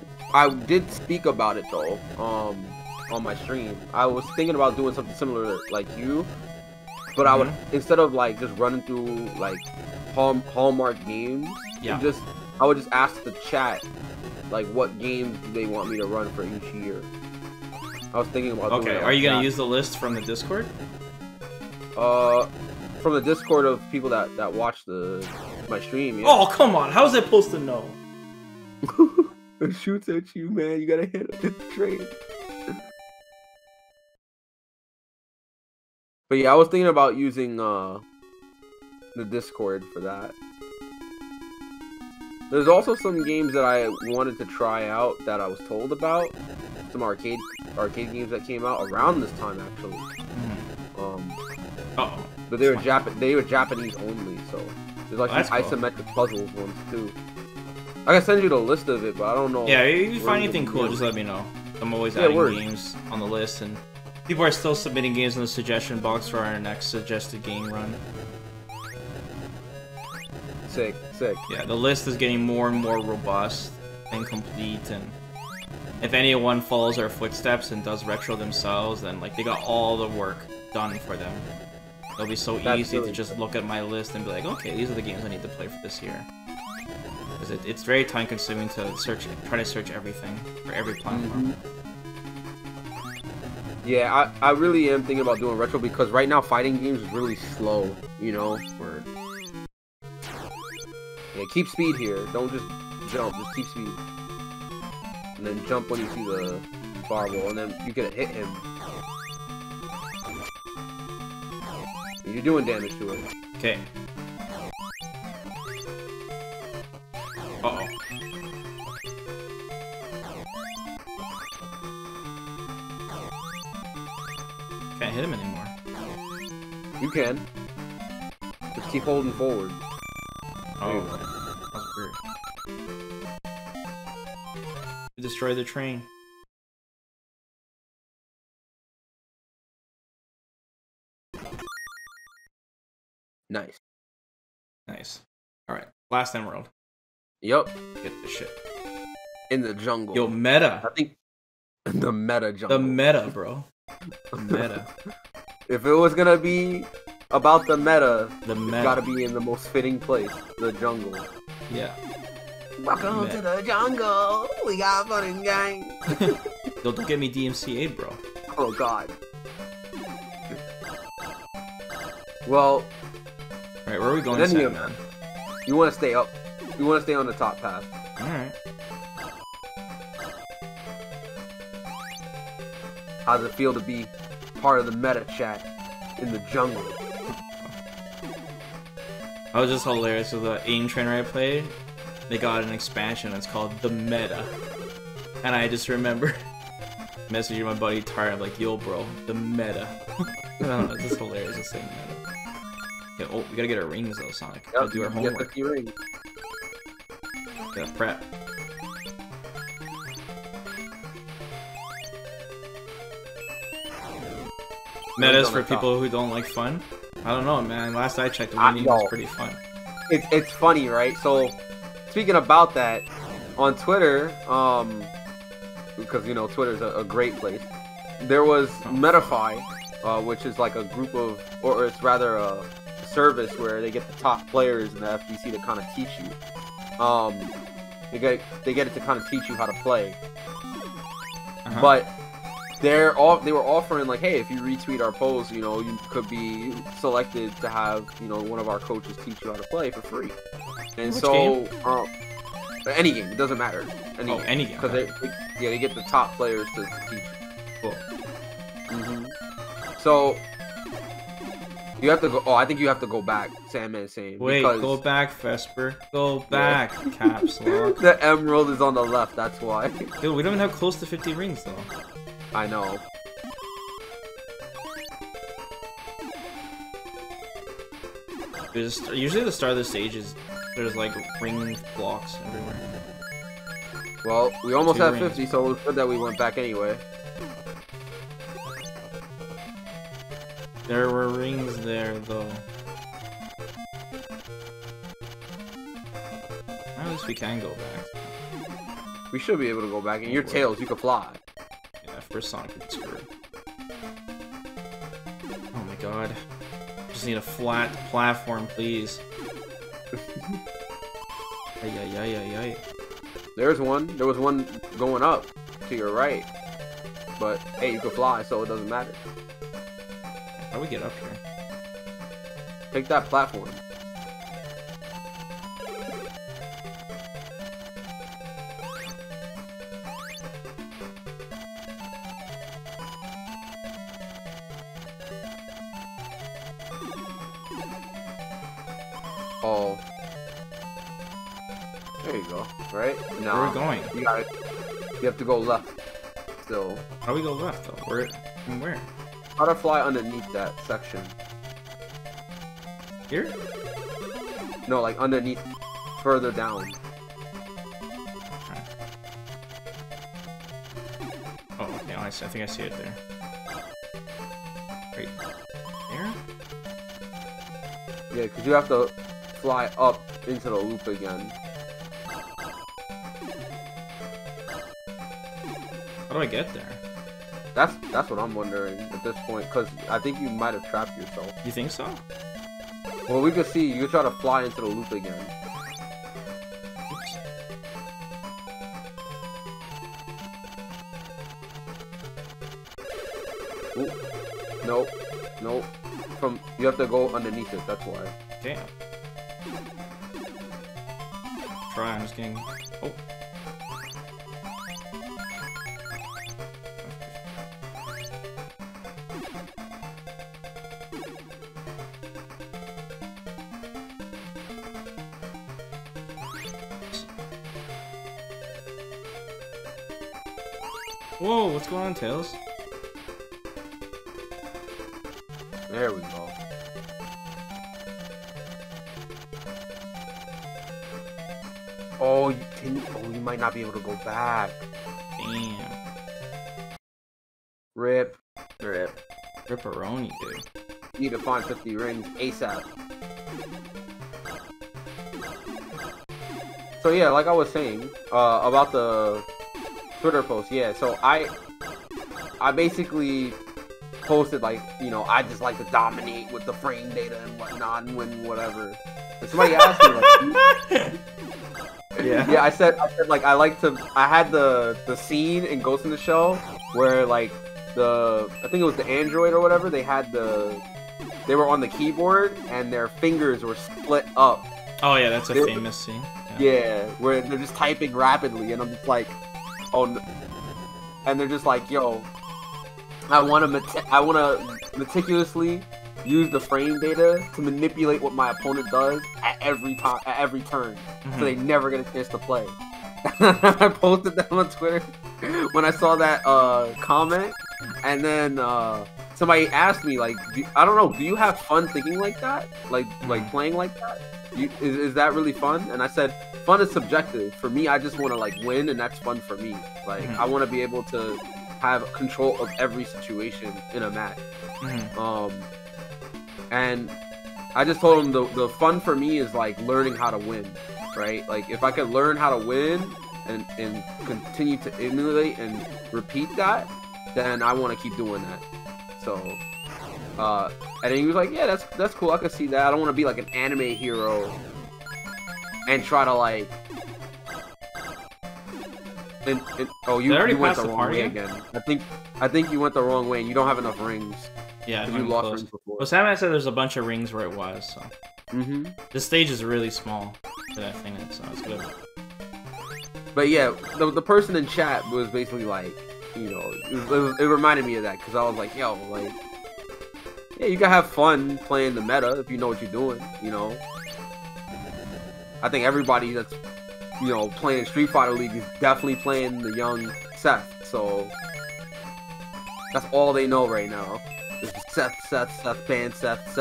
did speak about it though. On my stream, I was thinking about doing something similar like you, but I would, instead of like just running through like Hallmark games, yeah, I would just ask the chat like what games do they want me to run for each year. I was thinking about doing it are you gonna that. use the list from the Discord? From the Discord of people that watch my stream. Yeah. Oh, come on! How's it supposed to know? It shoots at you, man. You gotta hit it straight. But yeah, I was thinking about using the Discord for that. There's also some games that I wanted to try out that I was told about. Some arcade games that came out around this time, actually. But they were Japanese only, so there's like some isometric puzzles ones too. I can send you the list of it, but I don't know. Yeah, if you find anything cool, just let me know. I'm always adding games on the list, and people are still submitting games in the suggestion box for our next suggested game run. Sick. Yeah, the list is getting more and more robust and complete, and if anyone follows our footsteps and does retro themselves, then like they got all the work done for them. It'll be so easy to just look at my list and be like, okay, these are the games I need to play for this year. Because it's very time consuming to try to search everything for every platform. Yeah, I really am thinking about doing retro because right now fighting games is really slow, you know? Yeah, keep speed here. Don't just jump, just keep speed. And then jump when you see the fireball, and then you can hit him. You're doing damage to it. Okay. Uh-oh. Can't hit him anymore. You can. Just keep holding forward. Oh, that's weird. You destroy the train. Nice. Alright, last emerald. Yup. Get this shit. In the jungle. Yo, meta. I think the meta jungle. The meta, bro. The meta. If it was gonna be about the meta, it's gotta be in the most fitting place, the jungle. Yeah. Welcome to the jungle. We got fun and games. Don't get me DMCA'd, bro. Oh god. Well, Alright, where are we going, then Sandman? you want to stay up. You want to stay on the top path. Alright. How does it feel to be part of the meta chat in the jungle? That was just hilarious. So the aim trainer I played, they got an expansion. It's called the Meta, and I just remember messaging my buddy Tara like, "Yo, bro, the Meta." I don't know. It's just hilarious to say Meta. Okay, oh, we gotta get our rings though, Sonic. Yep, Gotta do our homework. Get 50 rings. Gotta prep. Metas for people who don't like fun. I don't know, man. Last I checked, winning was pretty fun. It's funny, right? So, speaking about that, on Twitter, because you know Twitter's a great place. There was Metafy, which is like a group of, or it's rather a service where they get the top players in the FGC to kind of teach you. They get it to kind of teach you how to play. But they were offering like, hey, if you retweet our post, you know, you could be selected to have, you know, one of our coaches teach you how to play for free. And Which so, game? Any game, it doesn't matter. Any game. Because they get the top players to teach you. Cool. So you have to go. Oh, I think you have to go back. Sandman saying. Wait, go back, Vesper. Go back, Caps Lock. The emerald is on the left. That's why. Dude, we don't even have close to 50 rings though. I know. Usually the start of the stage is there's like ring blocks everywhere. Well, we almost have 50, rings. so it was good that we went back anyway. There were rings there though. At least we can go back. We should be able to go back. And your tails, you can fly. Yeah, first Sonic gets screwed. Oh my god. Just need a flat platform, please. Ay. There's one. There was one going up to your right. But hey, you can fly, so it doesn't matter. How do we get up here? Take that platform. Oh. There you go. Right? No. Where are we going? You have to go left. Still. How do we go left though? Where? From where? How to fly underneath that section? Here? No, like underneath, further down. Oh, okay. I think I see it there. Right there? Yeah, because you have to fly up into the loop again. How do I get there? That's what I'm wondering at this point, because I think you might have trapped yourself. You think so? Well, we could see you try to fly into the loop again. Oops. Ooh. Nope. Nope. You have to go underneath it, that's why. Damn. Try, I'm just getting... Oh. Whoa, what's going on, Tails? There we go. Oh, you might not be able to go back. Damn. Rip. Ripperoni, dude. You need to find 50 rings ASAP. So yeah, like I was saying, about the Twitter post, yeah, so I basically posted like, you know, I just like to dominate with the frame data and whatnot and win whatever. And somebody asked me like, yeah, I said like I had the scene in Ghost in the Shell where like I think it was the android or whatever, they had the they were on the keyboard and their fingers were split up. Oh yeah, that's a famous scene. Yeah, where they're just typing rapidly, and I'm just like, oh, no. And they're just like, yo, I want to meticulously use the frame data to manipulate what my opponent does at every turn, so they never get a chance to play. I posted that on Twitter when I saw that comment, and then somebody asked me like, I don't know, do you have fun thinking like that, like playing like that? Is that really fun? And I said, fun is subjective. For me, I just want to like win, and that's fun for me. Like I want to be able to have control of every situation in a match. And I just told him the fun for me is like learning how to win, right? Like if I could learn how to win and continue to emulate and repeat that, then I want to keep doing that. So, and then he was like, yeah, that's cool. I can see that. I don't want to be like an anime hero and try to like. Oh, you went the wrong way again. I think you went the wrong way, and you don't have enough rings. Yeah, you lost rings before. Well, Sam said there's a bunch of rings where it was. So. This stage is really small for that thing, so it's good. But yeah, the person in chat was basically like, you know, it reminded me of that because I was like, yo, like, yeah, you can have fun playing the meta if you know what you're doing, you know. I think everybody that's, you know, playing Street Fighter League is definitely playing the young Seth, so that's all they know right now. It's Seth, ban Seth.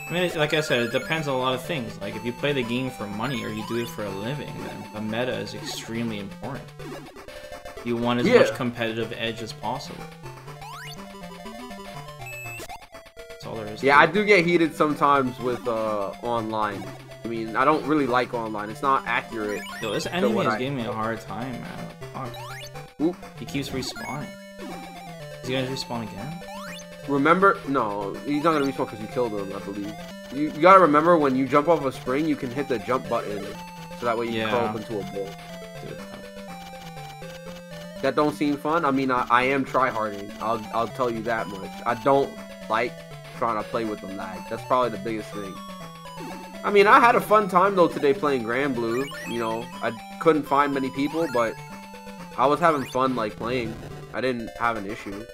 I mean, like I said, it depends on a lot of things. Like, if you play the game for money or you do it for a living, then the meta is extremely important. You want as much competitive edge as possible. That's all there is. Yeah, I do get heated sometimes with online. I mean, I don't really like online. It's not accurate. Yo, this enemy is giving me a hard time, man. What the fuck? Oop. He keeps respawning. Is he gonna respawn again? Remember, no, he's not gonna respawn because you killed him, I believe. You gotta remember, when you jump off a spring, you can hit the jump button, so that way you curl up into a ball. Dude. That don't seem fun. I mean, I am tryharding. I'll tell you that much. I don't like trying to play with the lag. That's probably the biggest thing. I mean, I had a fun time though today playing Grand Blue. You know, I couldn't find many people, but I was having fun like playing. I didn't have an issue.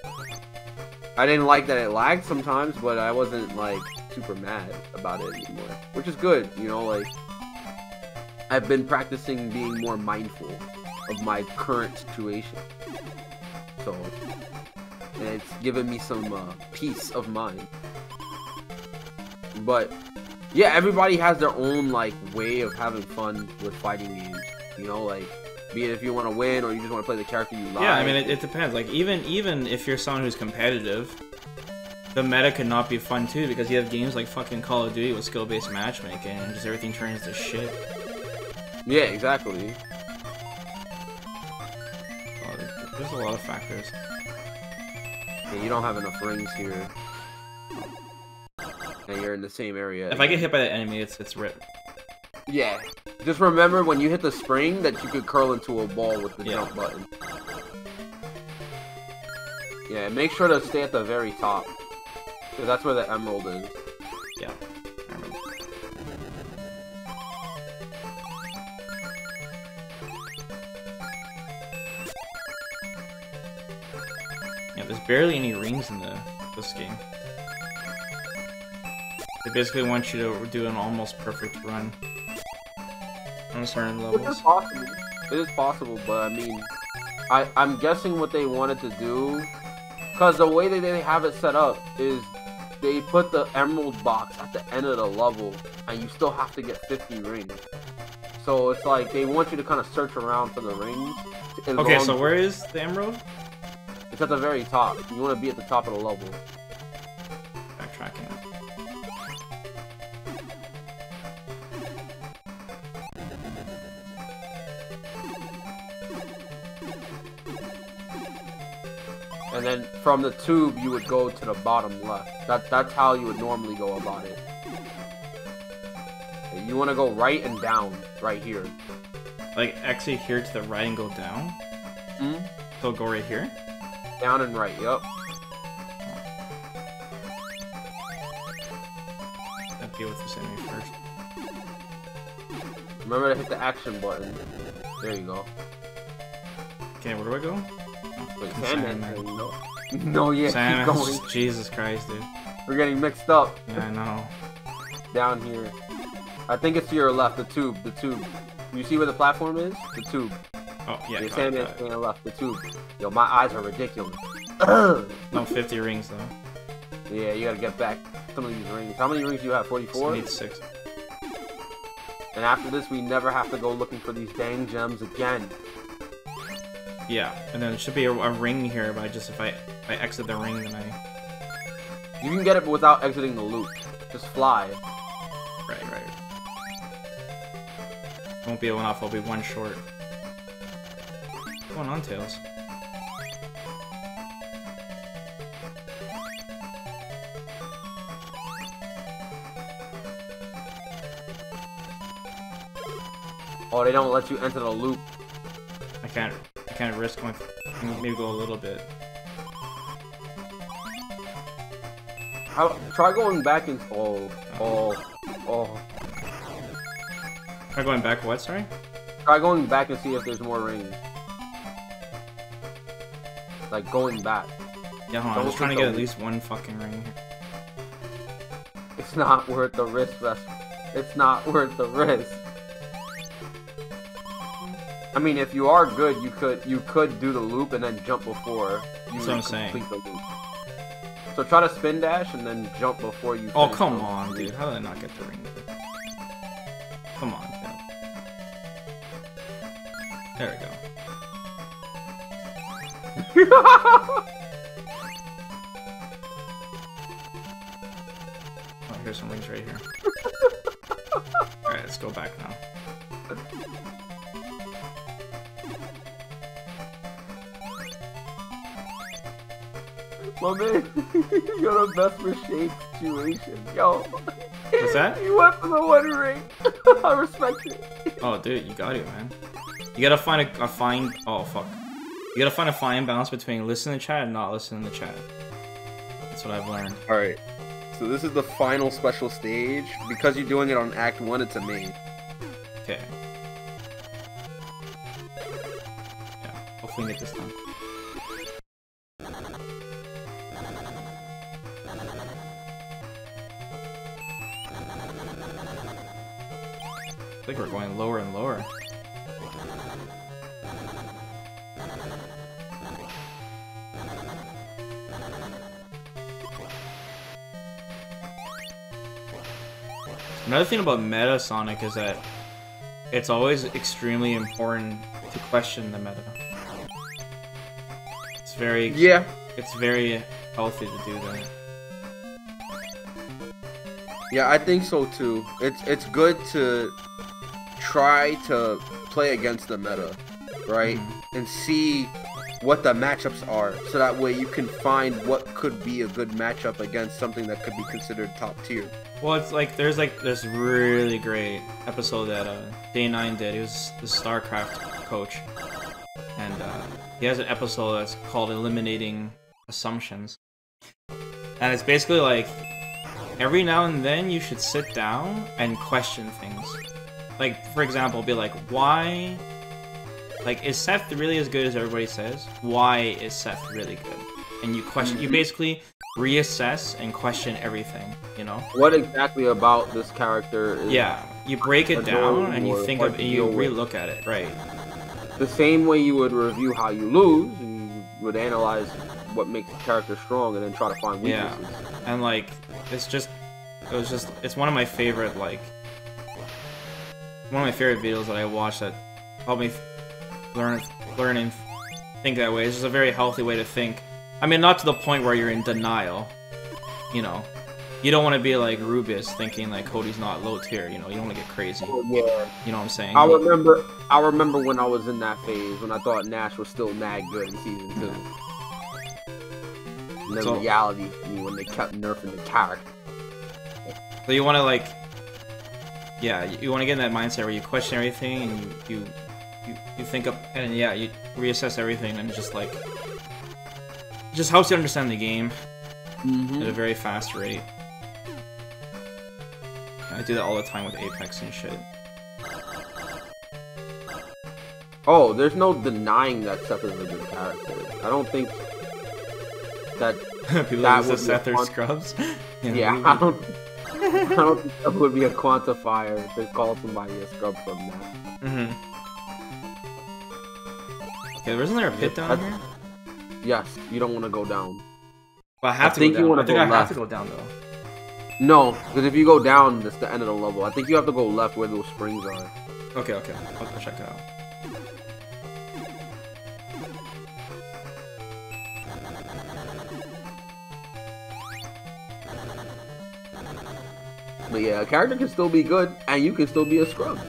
I didn't like that it lagged sometimes, but I wasn't like super mad about it anymore, which is good. You know, like I've been practicing being more mindful of my current situation, so and it's given me some peace of mind. But yeah, everybody has their own like way of having fun with fighting games. You know, like be it if you want to win or you just want to play the character you like. Yeah, I mean it depends. Like even if you're someone who's competitive, the meta could not be fun too, because you have games like fucking Call of Duty with skill-based matchmaking and just everything turns to shit. Yeah, exactly. Oh, there's a lot of factors. Yeah, you don't have enough rings here. And you're in the same area. If I get hit by that enemy, it's rip. Yeah. Just remember when you hit the spring that you could curl into a ball with the jump button. Yeah, make sure to stay at the very top. Because that's where the emerald is. Yeah, I remember. Yeah, there's barely any rings in this game. They basically want you to do an almost perfect run on certain levels. It is possible. It is possible, but I mean, I'm guessing what they wanted to do, because the way that they have it set up is they put the emerald box at the end of the level, and you still have to get 50 rings. So it's like they want you to kind of search around for the rings. Okay, so where is the emerald? It's at the very top. You want to be at the top of the level. Backtracking. And then from the tube, you would go to the bottom left. That's how you would normally go about it. You want to go right and down, right here. Like, exit here to the right and go down? Hmm? So go right here? Down and right, yep. I'll deal with this enemy first. Remember to hit the action button. There you go. Okay, where do I go? Wait, Sandman. Sandman. No. No, yeah, keep going. Jesus Christ, dude. We're getting mixed up. Yeah, I know. Down here. I think it's to your left, the tube. You see where the platform is? The tube. Oh, yeah, The Sandman's to your left, the tube. Yo, my eyes are ridiculous. No, 50 rings, though. Yeah, you gotta get back some of these rings. How many rings do you have? 44? I need 6. And after this, we never have to go looking for these dang gems again. Yeah, and then it should be a ring here, but if I exit the ring, then You can get it without exiting the loop. Just fly. Right. Won't be enough, I'll be one short. What's going on, Tails? Oh, they don't let you enter the loop. I can't risk going. Maybe go a little bit. Try going back and oh. Try going back. What? Sorry. Try going back and see if there's more rings. Like going back. Yeah, hold on. I'm just trying to get at least one fucking ring here. It's not worth the risk, Vesper. It's not worth the risk. I mean, if you are good, you could do the loop and then jump before you complete the loop. So try to spin dash and then jump before you. Oh come on, dude! How did I not get the ring? Come on, dude. There we go. Oh, here's some rings right here. All right, let's go back now. My man, you're the Vesper shake situation. Yo. What's that? You went for the one ring. I respect it. Oh, dude, you got it, man. You gotta find a fine. Oh, fuck. You gotta find a fine balance between listening to chat and not listening to chat. That's what I've learned. Alright. So this is the final special stage. Because you're doing it on Act 1, it's a main. Okay. Yeah, hopefully we get this done. I think we're going lower and lower. Another thing about Meta Sonic is that it's always extremely important to question the meta. It's very it's very healthy to do that. Yeah, I think so too. It's good to try to play against the meta, right? And see what the matchups are, so that way you can find what could be a good matchup against something that could be considered top tier. Well, it's like there's like this really great episode that Day 9 did. He was the StarCraft coach, and he has an episode that's called Eliminating Assumptions, and it's basically like every now and then you should sit down and question things. Like, for example, be like, why? Like, is Seth really as good as everybody says? Why is Seth really good? And you question, you basically reassess and question everything, you know? What exactly about this character is... Yeah, you break it down and you think of it, you re-look at it, right? The same way you would review how you lose, you would analyze what makes the character strong and then try to find weaknesses. Yeah, and like, it's one of my favorite, like, one of my favorite videos that I watched that helped me learn and think that way. It's just a very healthy way to think. I mean, not to the point where you're in denial, you know. You don't want to be like Rubius thinking like Cody's not low tier, you know. You don't want to get crazy. Yeah. You know what I'm saying? I remember when I was in that phase, when I thought Nash was still mad good in Season 2. And then reality for me when they kept nerfing the character. So you want to like... Yeah, you want to get in that mindset where you question everything and you you think up, and yeah, you reassess everything, and just like, it just helps you understand the game at a very fast rate. I do that all the time with Apex and shit. Oh, there's no denying that Seth is a good character. I don't think that people that use would Seth be or Scrubs. Yeah, I don't think that would be a quantifier to call somebody a scrub from that. Okay, wasn't there a pit down here? Yes, you don't want to go down. Well, I have to go down. I think I have to go down though. No, because if you go down, that's the end of the level. I think you have to go left where those springs are. Okay, I'll check it out. But yeah, a character can still be good, and you can still be a scrub.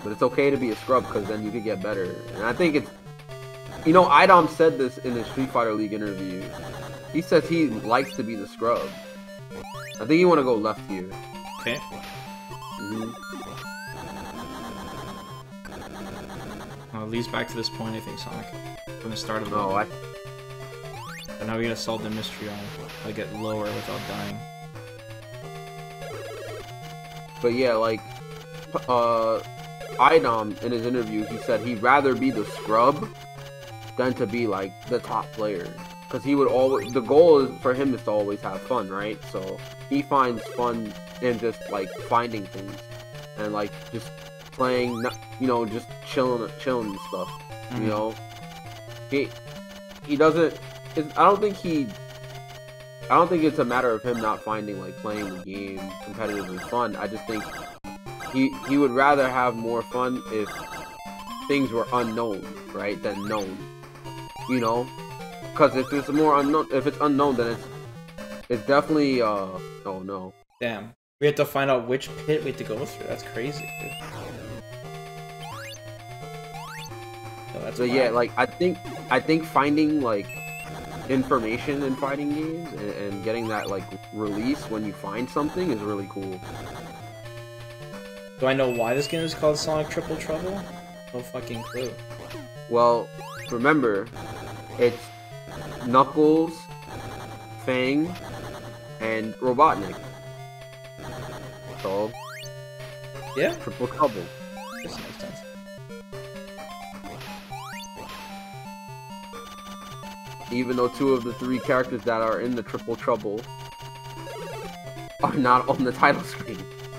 But it's okay to be a scrub, because then you can get better. And I think it's... You know, Idom said this in his Street Fighter League interview. He says he likes to be the scrub. I think you want to go left here. Okay. Well, it leads back to this point, I think, Sonic. From the start of the level. And now we gotta solve the mystery on how to get lower without dying. But yeah, like, Idom, in his interview, he said he'd rather be the scrub than to be, like, the top player. Because he would always, the goal is for him is to always have fun, right? So he finds fun in just, like, finding things. And, like, just playing, you know, just chilling and stuff. You know? He doesn't... I don't think it's a matter of him not finding, like, playing the game competitively fun. I just think he would rather have more fun if things were unknown, right, than known. You know? Because if it's more unknown, if it's unknown, then it's definitely, oh no. Damn. We have to find out which pit we have to go through. That's crazy, dude. Oh, that's yeah, like, I think finding, like, information in fighting games and getting that, like, release when you find something is really cool. Do I know why this game is called Sonic Triple Trouble? No fucking clue. Well, remember, it's Knuckles, Fang, and Robotnik. So, yeah, Triple Trouble. This makes sense. Even though 2 of the 3 characters that are in the Triple Trouble are not on the title screen.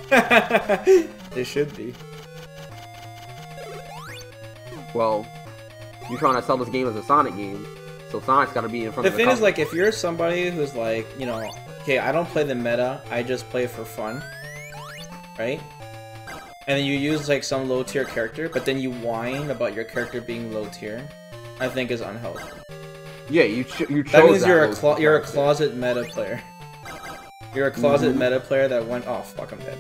They should be. Well, you're trying to sell this game as a Sonic game, so Sonic's got to be in front of the thing cover. is, like, if you're somebody who's like, you know, okay, I don't play the meta, I just play for fun, right? And then you use, like, some low-tier character, but then you whine about your character being low-tier, I think is unhealthy. Yeah, you chose that means you're a closet meta player. You're a closet meta player that went, oh fuck, I'm dead.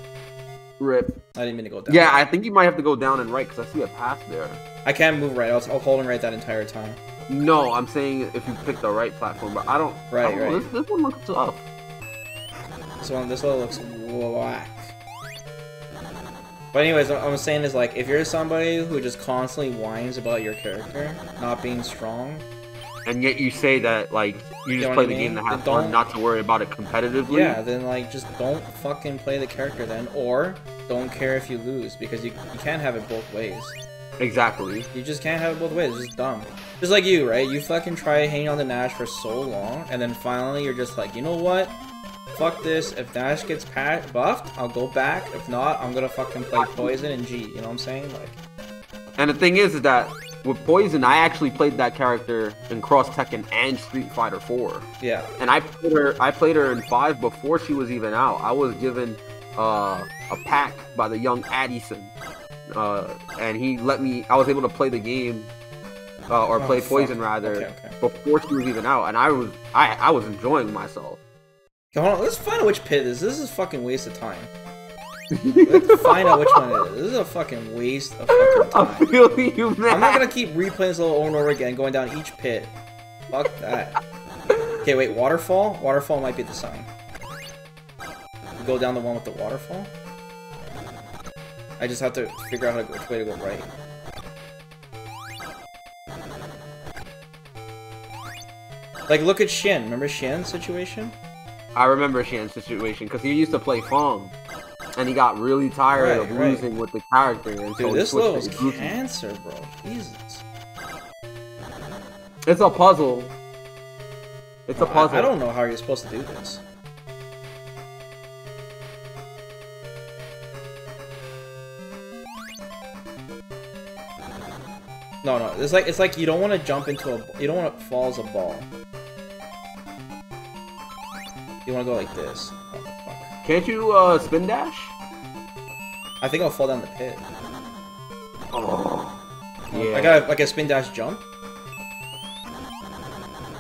Rip. I didn't mean to go down. Yeah, I think you might have to go down and right, because I see a path there. I can't move right, I'll hold and right that entire time. No, I'm saying if you pick the right platform, but I don't... Right. This one looks tough. This one looks whack. But anyways, what I'm saying is, like, if you're somebody who just constantly whines about your character not being strong, and yet you say that, like, you just play the game to have fun, not to worry about it competitively. Yeah, then, like, just don't fucking play the character then, or don't care if you lose, because you can't have it both ways. Exactly. You just can't have it both ways, it's just dumb. Just like you, right? You fucking try hanging on to Nash for so long, and then finally you're just like, you know what? Fuck this, if Nash gets buffed, I'll go back, if not, I'm gonna fucking play Poison and G, you know what I'm saying? Like. And the thing is that, with Poison, I actually played that character in Cross Tekken and Street Fighter 4. Yeah. And I played her in 5 before she was even out. I was given a pack by the young Addison. And he let me, I was able to play the game, or play Poison rather, before she was even out. And I was enjoying myself. Okay, hold on, let's find out which pit this is. This is a fucking waste of time. Let's find out which one it is. This is a fucking waste of fucking time. I'm feeling you, man. I'm not gonna keep replaying this level over and over again, going down each pit. Fuck that. Okay, wait, waterfall? Waterfall might be the sign. We go down the one with the waterfall? I just have to figure out which way to go right. Like, look at Shin. Remember Shin's situation? I remember Shin's situation because he used to play Fong, and he got really tired of losing with the character. And dude, so this level's cancer, bro. Jesus. It's a puzzle. It's a puzzle. I don't know how you're supposed to do this. No, no. It's like you don't want to jump into a. You don't want to fall as a ball. You want to go like this. Oh, fuck. Can't you spin dash? I think I'll fall down the pit. Oh. Yeah. I got like a spin dash jump.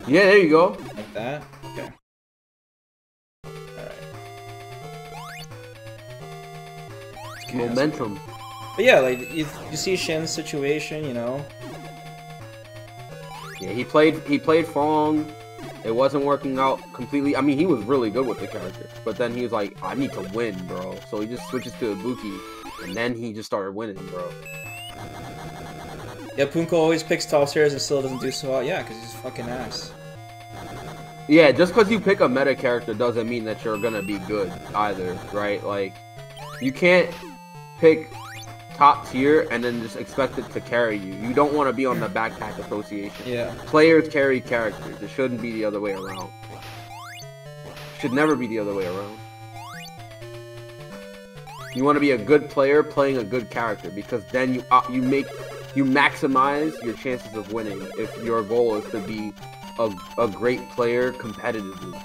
Yeah, there you go. Like that. Okay. Alright. Momentum. But yeah, like you see Shin's situation, you know. Yeah, he played Fong. It wasn't working out completely. I mean, he was really good with the character, but then he was like, I need to win, bro. So he just switches to Ibuki, and then he just started winning, bro. Yeah, Punko always picks top tiers and still doesn't do so well. Yeah, because he's fucking ass. Yeah, just because you pick a meta character doesn't mean that you're gonna be good either, right? Like, you can't pick top tier and then just expect it to carry you. You don't want to be on the backpack association. Yeah. Players carry characters. It shouldn't be the other way around. Should never be the other way around. You want to be a good player playing a good character because then you maximize your chances of winning if your goal is to be a great player competitively.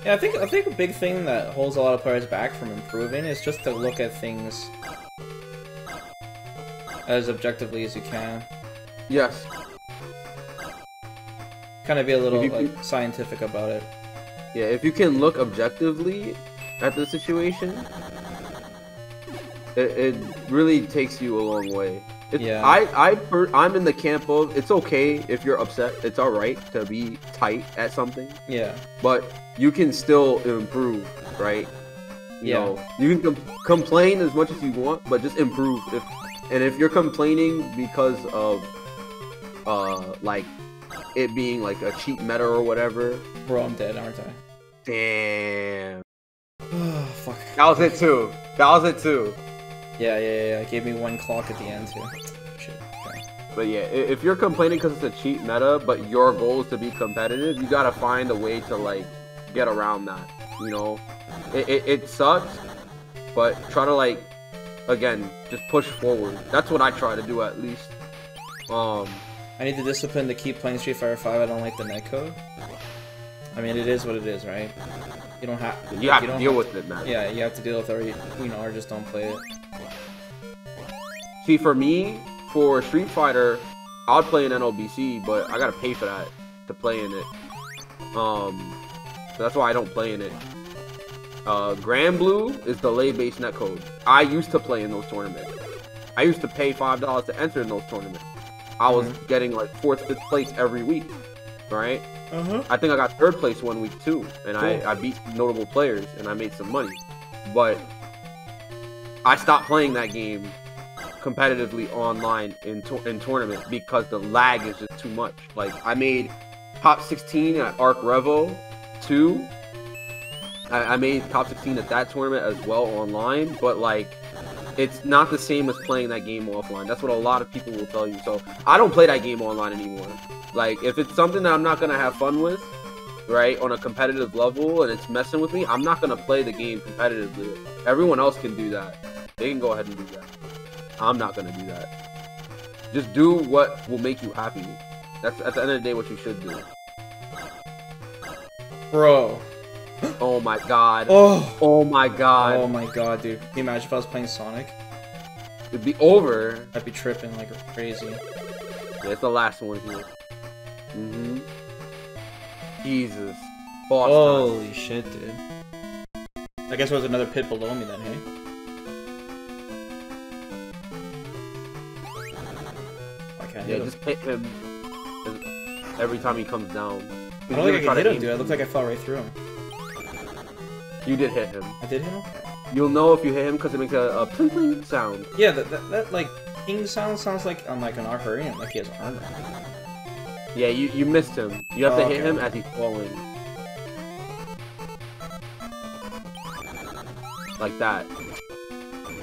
Yeah, I think a big thing that holds a lot of players back from improving is just to look at things as objectively as you can. Yes. Kind of be a little like scientific about it. Yeah, if you can look objectively at the situation, it really takes you a long way. Yeah. I'm in the camp of it's okay if you're upset. It's all right to be tight at something. Yeah. But you can still improve, right? You know, you can complain as much as you want, but just improve. If you're complaining because of like it being like a cheap meta or whatever, bro, I'm dead, aren't I? Damn. Oh, fuck. That was it too. Yeah. It gave me one clock at the end too. Shit. Okay. But yeah, if you're complaining because it's a cheap meta, but your goal is to be competitive, you gotta find a way to like get around that. You know, it sucks, but try to like, again, just push forward. That's what I try to do at least. I need the discipline to keep playing Street Fighter 5. I don't like the netcode. I mean, it is what it is, right? You don't have. You have to deal with it, man. Yeah, you have to deal with it, or just don't play it. See, for me, for Street Fighter, I'd play an NLBC, but I gotta pay for that to play in it. So that's why I don't play in it. Grand Blue is delay-based netcode. I used to play in those tournaments. I used to pay $5 to enter in those tournaments. I was getting like 4th, 5th place every week, right? I think I got 3rd place one week too, and I beat some notable players and I made some money. But I stopped playing that game competitively online in tournament because the lag is just too much. Like, I made top 16 at Arc Revo 2. I made top 16 at that tournament as well online, but like, it's not the same as playing that game offline. That's what a lot of people will tell you. So I don't play that game online anymore. Like, if it's something that I'm not gonna have fun with, right, on a competitive level, and it's messing with me, I'm not gonna play the game competitively. Everyone else can do that. They can go ahead and do that. I'm not gonna do that. Just do what will make you happy. That's at the end of the day what you should do. Bro. Oh my god. Oh my god. Oh my god, dude. Can you imagine if I was playing Sonic? It'd be over. I'd be tripping like crazy. Yeah, it's the last one here. Jesus. Boss Holy shit, dude. I guess there was another pit below me then, hey? I can't hit him. Just hit him. every time he comes down. I don't think I can hit him, dude. It looked like I fell right through him. You did hit him. I did hit him? Okay. You'll know if you hit him because it makes a pling pling sound. Yeah, that like ping sounds like I'm like an Arthurian, like he has armor. Yeah, you missed him. You have to hit him as he's falling. Like that.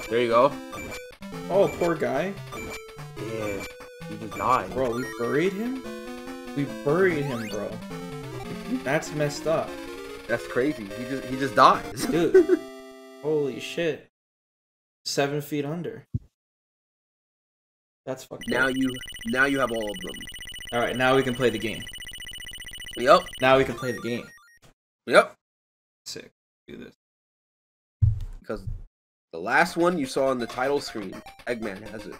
There you go. Oh, poor guy. Yeah, he just died. Bro, we buried him? We buried him, bro. That's messed up. That's crazy. He just dies. Dude. Holy shit. 7 feet under. That's fucking now you have all of them. Alright, now we can play the game. Yep. Now we can play the game. Yep. Sick. Do this. Because the last one you saw on the title screen, Eggman has it.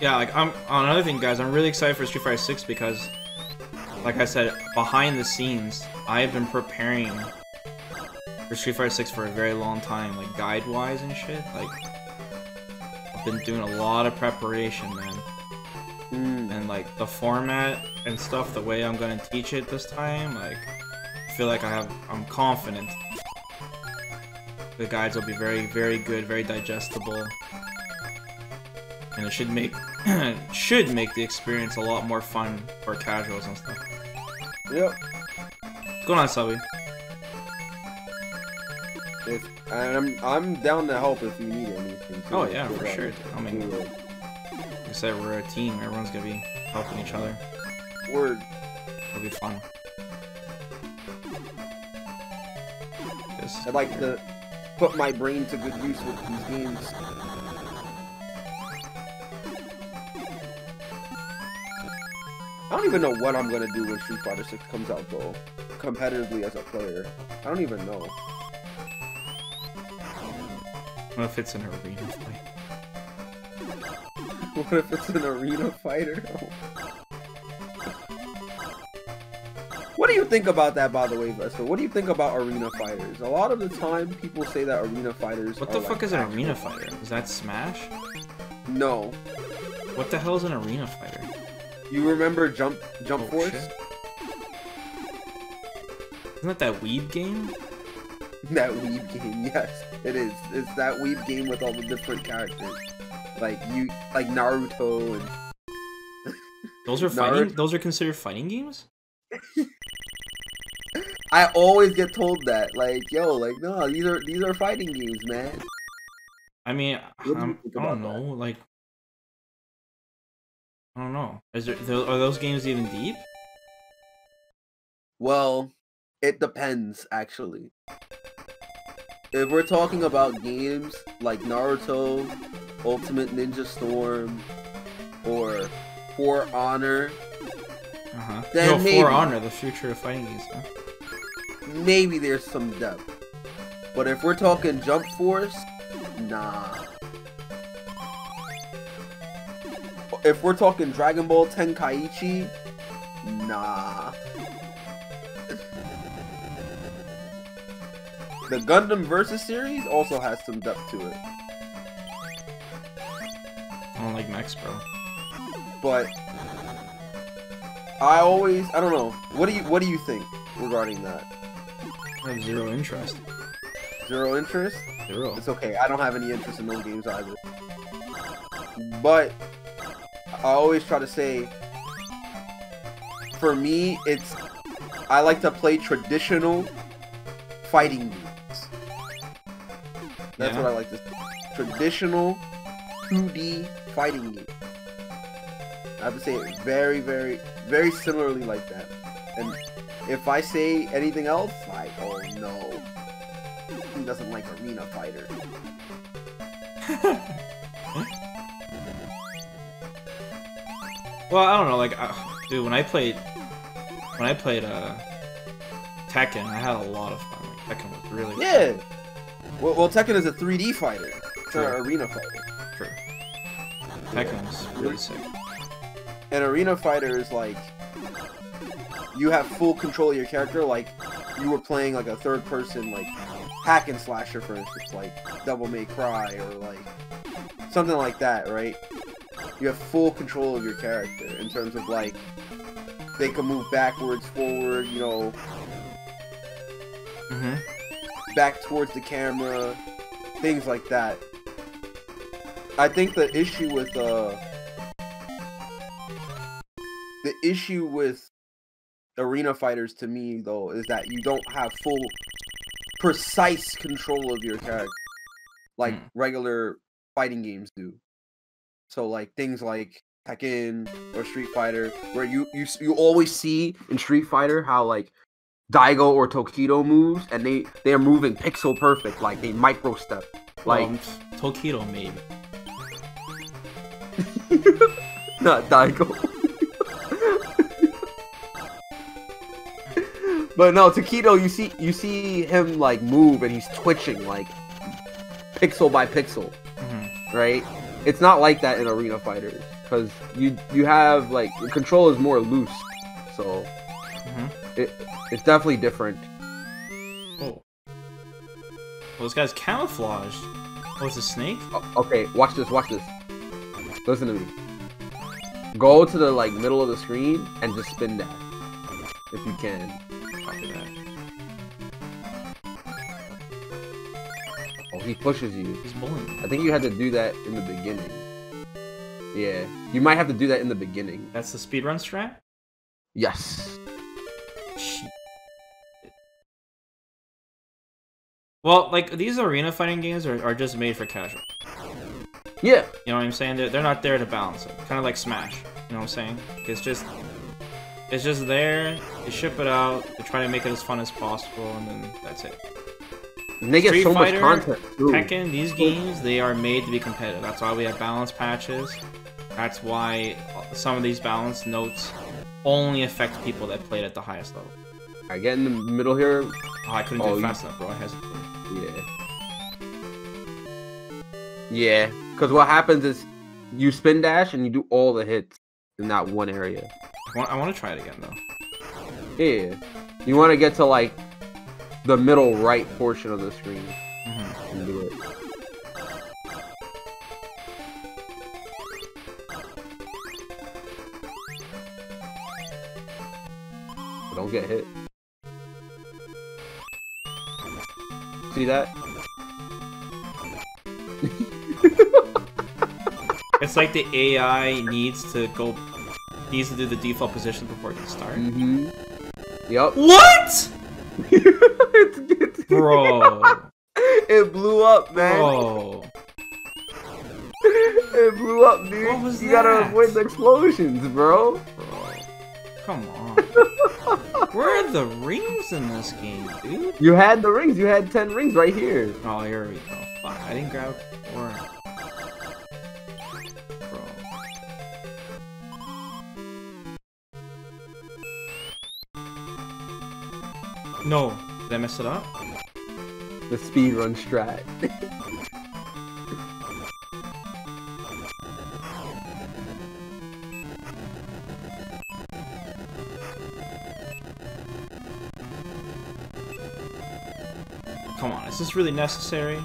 Yeah, like on another thing, guys, I'm really excited for Street Fighter 6 because, like I said, behind the scenes, I have been preparing for Street Fighter 6 for a very long time, like guide-wise and shit. Like, I've been doing a lot of preparation, man. And like the format and stuff, the way I'm gonna teach it this time, like, I feel like I'm confident. The guides will be very, very good, very digestible. And it should make the experience a lot more fun for casuals and stuff. Yep. What's going on, Subby? I'm down to help if you need anything. Too. Oh yeah, for sure. I mean, like I said, we're a team. Everyone's gonna be helping each other. Word. It'll be fun. I'd like to put my brain to good use with these games. I don't even know what I'm gonna do when Street Fighter 6 comes out, though. Competitively as a player, I don't even know. What if it's an arena fight? What if it's an arena fighter? What do you think about that, by the way, Vesper? What do you think about arena fighters? A lot of the time, people say that arena fighters. What the fuck is an arena fighter? Is that Smash? No. What the hell is an arena fighter? You remember Jump Force? Shit. Isn't that Weeb game? That Weeb game, yes, it is. It's that Weeb game with all the different characters, like Naruto and. Those are fighting. Those are considered fighting games. I always get told that, like, yo, like, no, these are fighting games, man. I mean, I don't know, like. I don't know. Are those games even deep? Well, it depends, actually. If we're talking about games like Naruto, Ultimate Ninja Storm, or For Honor, then maybe, For Honor, the future of fighting games, huh? Maybe there's some depth. But if we're talking Jump Force, nah. If we're talking Dragon Ball Tenkaichi, nah. The Gundam Versus series also has some depth to it. I don't like mechs, bro. But I don't know. What do you think regarding that? I have zero interest. Zero interest? Zero. It's okay. I don't have any interest in those games either. But I always try to say, for me, I like to play traditional fighting games. That's what I like to say. Traditional 2D fighting game. I have to say it very, very, very similarly like that. And if I say anything else, like, oh no, he doesn't like arena fighter. Well, I don't know, like, dude, when I played Tekken, I had a lot of fun. Like, Tekken was really fun. Well, Tekken is a 3D fighter. It's an arena fighter. True. Tekken's really sick. An arena fighter is like you have full control of your character, like you were playing like a third person like hack and slasher, for instance, like Devil May Cry or like something like that, right? You have full control of your character in terms of like they can move backwards, forward, you know, back towards the camera, things like that. I think the issue with arena fighters to me though is that you don't have full precise control of your character like regular fighting games do. So like things like Tekken or Street Fighter, where you always see in Street Fighter how like Daigo or Tokido moves and they are moving pixel perfect, like they micro step. Like Tokido maybe. Not Daigo. But no, Tokido, you see him like move and he's twitching like pixel by pixel, right? It's not like that in arena fighters because you have like the control is more loose, so it's definitely different. Oh, well, this guy's camouflaged. Oh, it's a snake? Okay, watch this. Listen to me. Go to the like middle of the screen and just spin dash if you can. Copy that. Oh, he pushes you. He's bullying me. I think you had to do that in the beginning. Yeah, you might have to do that in the beginning. That's the speedrun strat? Yes. Shit. Well, like, these arena fighting games are just made for casual. Yeah. You know what I'm saying? They're not there to balance it. Kind of like Smash. You know what I'm saying? It's just there, they ship it out, they try to make it as fun as possible, and then that's it. And they get so much content too. Tekken, these games, they are made to be competitive. That's why we have balance patches. That's why some of these balance notes only affect people that played at the highest level. I get in the middle here. Oh, I couldn't do it fast enough, bro. I hesitated. Yeah, because what happens is you spin dash and you do all the hits in that one area. I want to try it again, though. Yeah. You want to get to, like, the middle right portion of the screen and do it. But don't get hit. See that? It's like the AI needs to do the default position before it can start. Yep. What? Bro. It blew up, man. Bro. It blew up, dude. What was you that? gotta avoid the explosions, bro. Come on. Where are the rings in this game, dude? You had the rings. You had 10 rings right here. Oh, here we go. Fuck, I didn't grab 4. Bro. No. Did I mess it up? The speedrun strat. Come on, is this really necessary?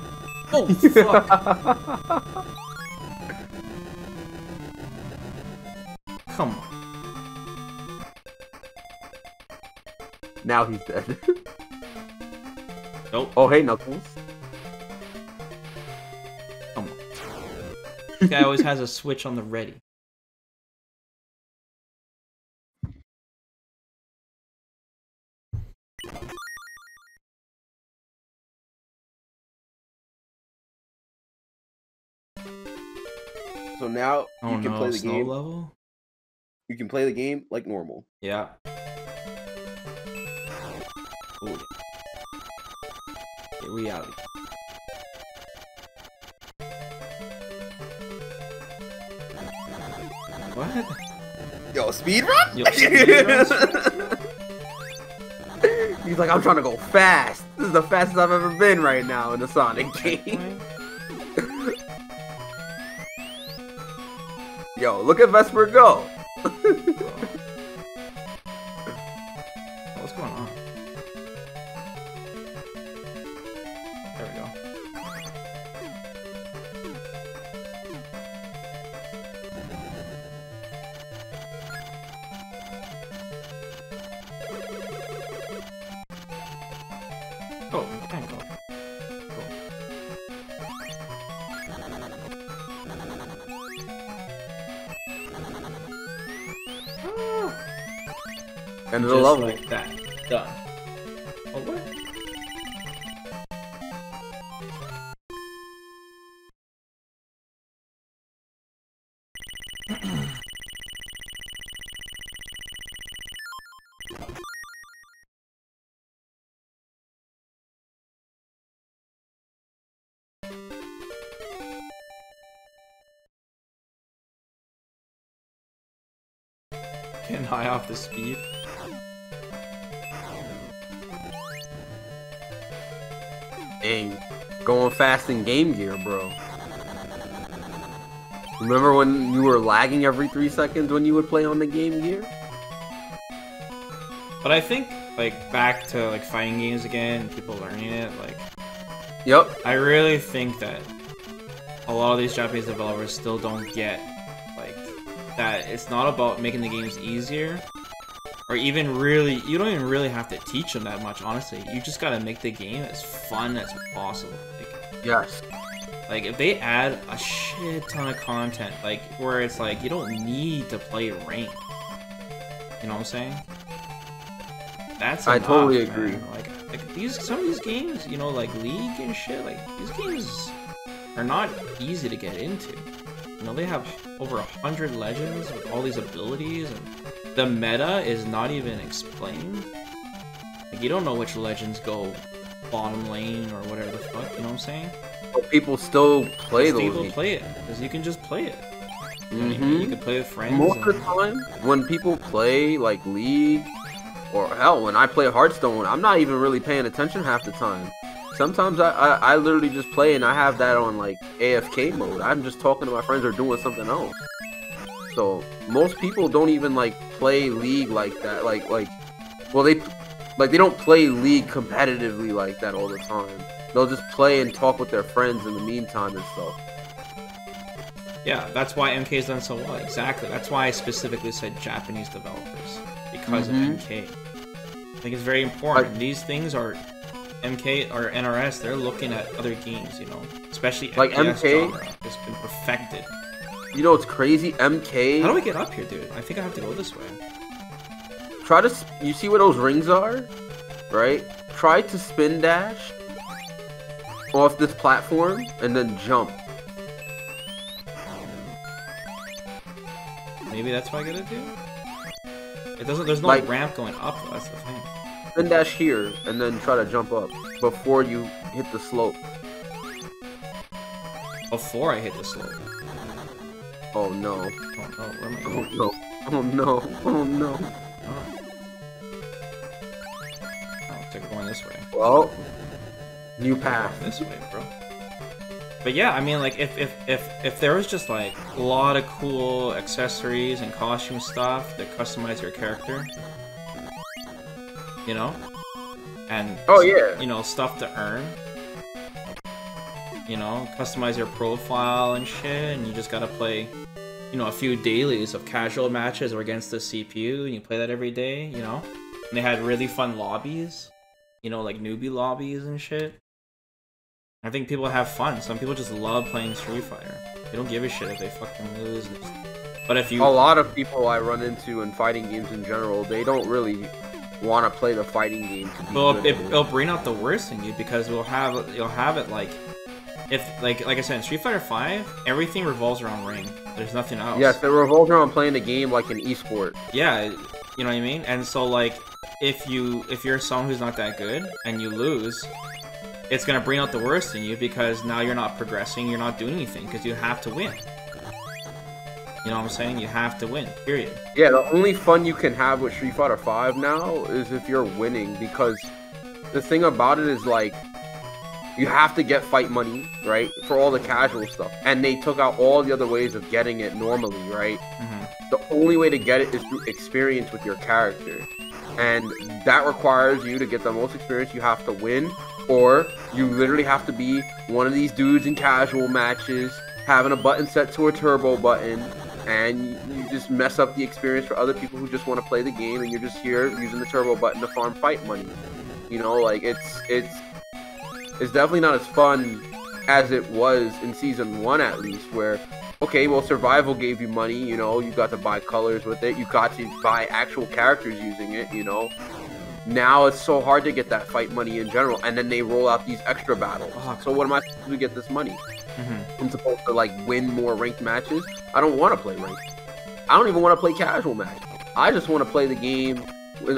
Oh, fuck! Come on. Now he's dead. Nope. Oh, hey, Knuckles. Come on. This guy always has a switch on the ready. So now you can play the snow game. Level? You can play the game like normal. Yeah. Ooh. Reality. What? Yo, speedrun? Yo, speedrun? He's like, I'm trying to go fast. This is the fastest I've ever been right now in the Sonic game. Yo, look at Vesper go. What's going on? There we go. Oh, you can't go. Cool. And the Just level. like that. Done. Oh, what? Getting high off the speed. Dang, going fast in Game Gear, bro. Remember when you were lagging every 3 seconds when you would play on the Game Gear? But I think, like, back to, like, fighting games again, people learning it, like... Yep. I really think that a lot of these Japanese developers still don't get, like, that it's not about making the games easier, or even really, you don't even really have to teach them that much, honestly. You just gotta make the game as fun as possible. Like, Yes. Like, if they add a shit ton of content, like, where it's like, you don't need to play rank. You know what I'm saying? That's enough, I totally man. agree. Like some of these games, you know, like League and shit, like, these games are not easy to get into. You know, they have over 100 legends with all these abilities, and the meta is not even explained. Like, you don't know which legends go bottom lane or whatever the fuck, you know what I'm saying? But people still play those People games. play it, because you can just play it. You know what I Mm-hmm. mean? You can play with friends. Most and... of the time, when people play, like, League, or hell, when I play Hearthstone, I'm not even really paying attention half the time. Sometimes I literally just play and I have that on, like, AFK mode. I'm just talking to my friends or doing something else. So, most people don't even, like, play League like that. Well, they don't play League competitively like that all the time. They'll just play and talk with their friends in the meantime and stuff. Yeah, that's why MK's done so well. Exactly. That's why I specifically said Japanese developers. Because of MK. I think it's very important. These things are... MK or NRS, they're looking at other games, you know? Especially like FPS MK genre. It's been perfected. You know what's crazy? MK... How do I get up here, dude? I think I have to go this way. Try to... You see where those rings are? Right? Try to spin dash off this platform and then jump. Maybe that's what I gotta do? It doesn't... There's no Like, ramp going up, though. That's the thing. Spin dash here and then try to jump up before you hit the slope. Before I hit the slope. Oh no. Oh no, where am I Oh going? no. Oh no. Oh no. Oh, looks like we're going this way. Well, new Going path. this way, bro. But yeah, I mean, like, if there was just, like, a lot of cool accessories and costume stuff that customize your character, you know? And, Oh yeah. you know, stuff to earn. You know, customize your profile and shit, and you just gotta play, you know, a few dailies of casual matches or against the CPU, and you play that every day, you know? And they had really fun lobbies, you know, like newbie lobbies and shit. I think people have fun. Some people just love playing Street Fighter. They don't give a shit if they fucking lose. But if you... A lot of people I run into in fighting games in general, they don't really want to play the fighting game to be Well, good at it. it'll bring out the worst in you, because you'll have it like... If, like I said, in Street Fighter 5, everything revolves around ring. There's nothing else. Yes, it revolves around playing the game like an esport. Yeah, you know what I mean? And so, like, if you're someone who's not that good, and you lose, it's gonna bring out the worst in you, because now you're not progressing, you're not doing anything, because you have to win. You know what I'm saying? You have to win, period. Yeah, the only fun you can have with Street Fighter 5 now is if you're winning, because the thing about it is like you have to get fight money, right, for all the casual stuff, and they took out all the other ways of getting it normally, right? The only way to get it is through experience with your character, and that requires you to get the most experience. You have to win, or you literally have to be one of these dudes in casual matches having a button set to a turbo button, and you just mess up the experience for other people who just want to play the game, and you're just here using the turbo button to farm fight money. You know, like it's definitely not as fun as it was in season 1, at least, where, okay, well, survival gave you money, you know, you got to buy colors with it, you got to buy actual characters using it, you know. Now it's so hard to get that fight money in general, and then they roll out these extra battles. So what am I supposed to get this money? I'm supposed to, like, win more ranked matches? I don't want to play ranked. I don't even want to play casual match. I just want to play the game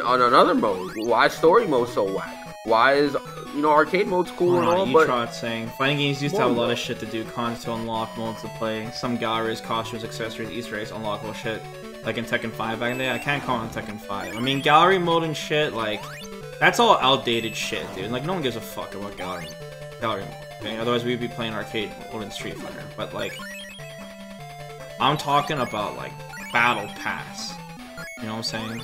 on another mode. Why is story mode so whack? Why is, you know, arcade mode's cool and all, but... E-Trot saying, fighting games used to have a lot of shit to do, cons to unlock, modes to play, some galleries, costumes, accessories, Easter eggs, unlockable shit, like in Tekken 5 back in the day. I can't call it on Tekken 5. I mean, gallery mode and shit, like, that's all outdated shit, dude. Like, no one gives a fuck about gallery mode, okay? Otherwise, we'd be playing arcade mode in Street Fighter. But, like, I'm talking about, like, Battle Pass. You know what I'm saying?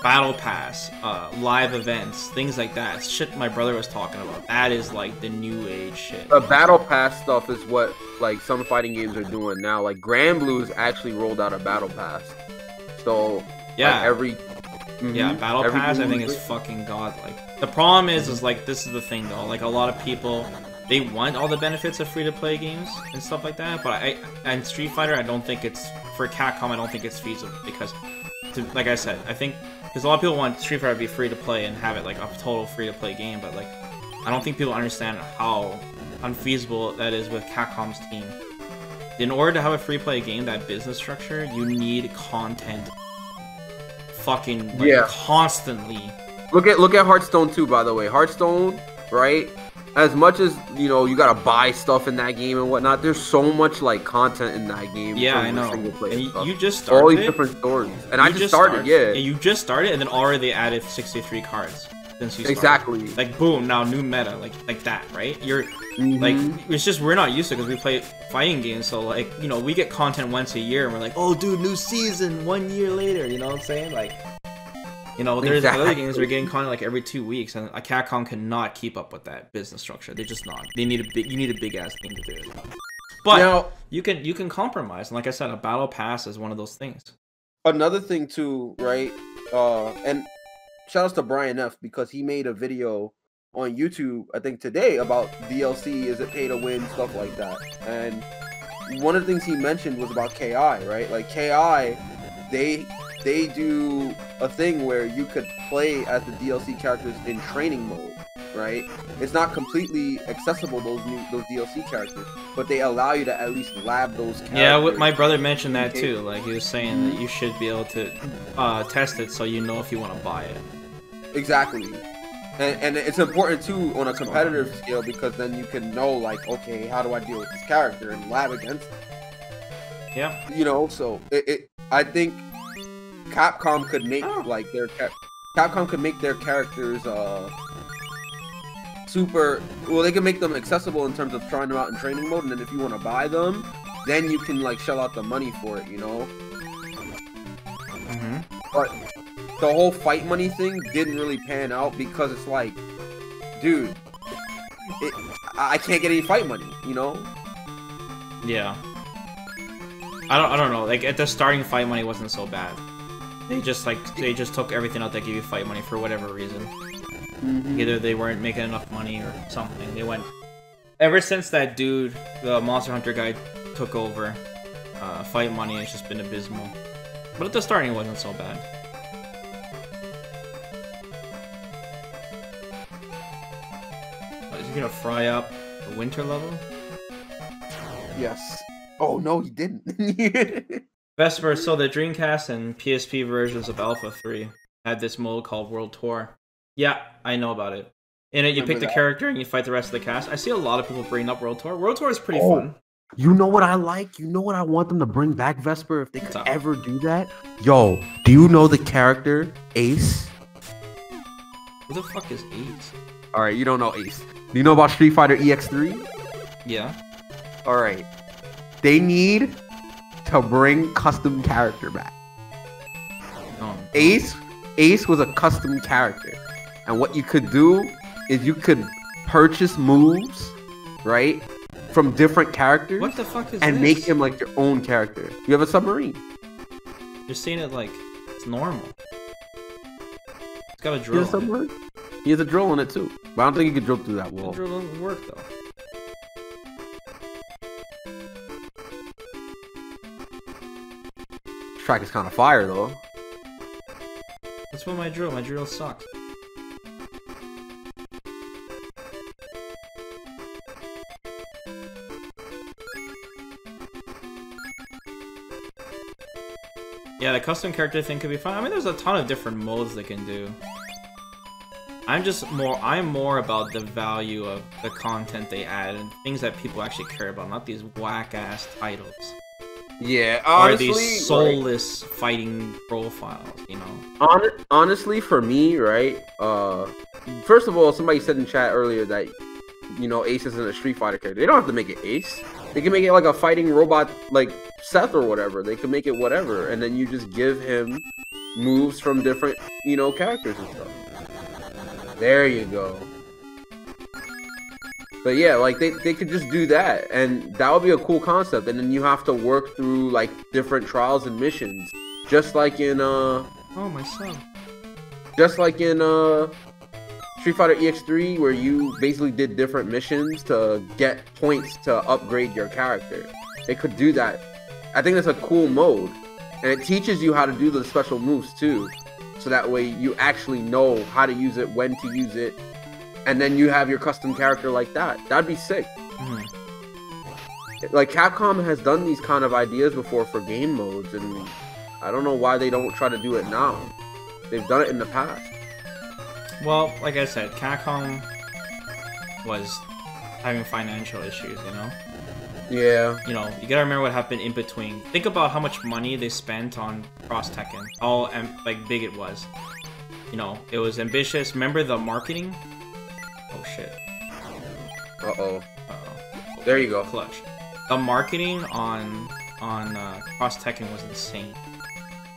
Battle Pass, live events, things like that. Shit my brother was talking about. That is like the new age shit. The Battle Pass stuff is what like some fighting games are doing now. Like Grand Blues actually rolled out a Battle Pass. So yeah, like Battle Pass I think is fucking godlike. The problem is like this is the thing though. Like a lot of people, they want all the benefits of free-to-play games and stuff like that. But and Street Fighter, I don't think it's for Capcom. I don't think it's feasible because, like I said, I think. Because a lot of people want Street Fighter to be free to play and have it like a total free to play game, but like I don't think people understand how unfeasible that is with Capcom's team. In order to have a free play game, that business structure, you need content fucking like, constantly. Look at Hearthstone 2, by the way. Hearthstone, right? As much as, you know, you gotta buy stuff in that game and whatnot, there's so much, like, content in that game. Yeah, I know. And you just started all these different stories. And I just started, yeah. You just started, and then already they added 63 cards since you started. Exactly. Like, boom, now new meta, like that, right? You're, like, it's just we're not used to it because we play fighting games, so, like, you know, we get content once a year, and we're like, oh, dude, new season, 1 year later, you know what I'm saying? Like... You know, there's other games we're getting content like every 2 weeks, and a Capcom cannot keep up with that business structure. They're just not. They need you need a big ass team to do it. But now, you can compromise, and like I said, a battle pass is one of those things. Another thing too, right? And shout outs to Brian F because he made a video on YouTube, I think today, about DLC, is it pay to win, stuff like that. And one of the things he mentioned was about KI, right? Like KI, they do a thing where you could play as the DLC characters in training mode, right? It's not completely accessible, those DLC characters, but they allow you to at least lab those characters. Yeah, my brother mentioned that too. Like he was saying that you should be able to test it so you know if you want to buy it. Exactly. And it's important too on a competitive scale because then you can know like, okay, how do I deal with this character and lab against it? Yeah. You know, so I think Capcom could make like Capcom could make their characters super well. They can make them accessible in terms of trying them out in training mode, and then if you want to buy them, then you can like shell out the money for it, you know. But the whole fight money thing didn't really pan out because it's like, dude, I can't get any fight money, you know. Yeah. I don't know. Like at the starting, fight money wasn't so bad. They just took everything out that gave you fight money for whatever reason. Either they weren't making enough money or something. They went ever since that dude, the Monster Hunter guy, took over. Fight money has just been abysmal. But at the starting, it wasn't so bad. Is he gonna fry up the winter level? Yes. Oh no, he didn't. Vesper, so the Dreamcast and PSP versions of Alpha 3 had this mode called World Tour. Yeah, I know about it. In it, you pick the character and you fight the rest of the cast. I see a lot of people bring up World Tour. World Tour is pretty fun. You know what I like? You know what I want them to bring back, Vesper, if they could ever do that? Yo, do you know the character Ace? Who the fuck is Ace? All right, you don't know Ace. Do you know about Street Fighter EX3? Yeah. All right. They need to bring custom character back. Oh. Ace was a custom character. And what you could do is you could purchase moves, right? From different characters. What the fuck is and this? make him like your own character. You have a submarine. You're saying it like it's normal. It's got a He drill. has a submarine. He has a drill on it too. But I don't think he could drill through that The wall. drill doesn't work though. This track is kind of fire though. That's what my drill. My drill sucks. Yeah, the custom character thing could be fun. I mean, there's a ton of different modes they can do. I'm more about the value of the content they add and things that people actually care about, not these whack-ass titles. Yeah, honestly, or these soulless fighting profiles, you know? Honestly, for me, right? First of all, somebody said in chat earlier that, you know, Ace isn't a Street Fighter character. They don't have to make it Ace. They can make it like a fighting robot, like Seth or whatever. They can make it whatever, and then you just give him moves from different, you know, characters and stuff. There you go. But yeah, like they could just do that, and that would be a cool concept. And then you have to work through like different trials and missions, just like in Oh, my son. just like in Street Fighter EX3, where you basically did different missions to get points to upgrade your character. They could do that. I think that's a cool mode, and it teaches you how to do the special moves too, so that way you actually know how to use it, when to use it, and then you have your custom character like that. That'd be sick. Like Capcom has done these kind of ideas before for game modes, and I don't know why they don't try to do it now. They've done it in the past. Well, like I said, Capcom was having financial issues, you know? Yeah. You know, you gotta remember what happened in between. Think about how much money they spent on Cross Tekken. How, like, big it was. You know, it was ambitious. Remember the marketing? Oh, shit. Uh-oh. Uh-oh. There you go. Clutch. The marketing on Cross Tekken was insane.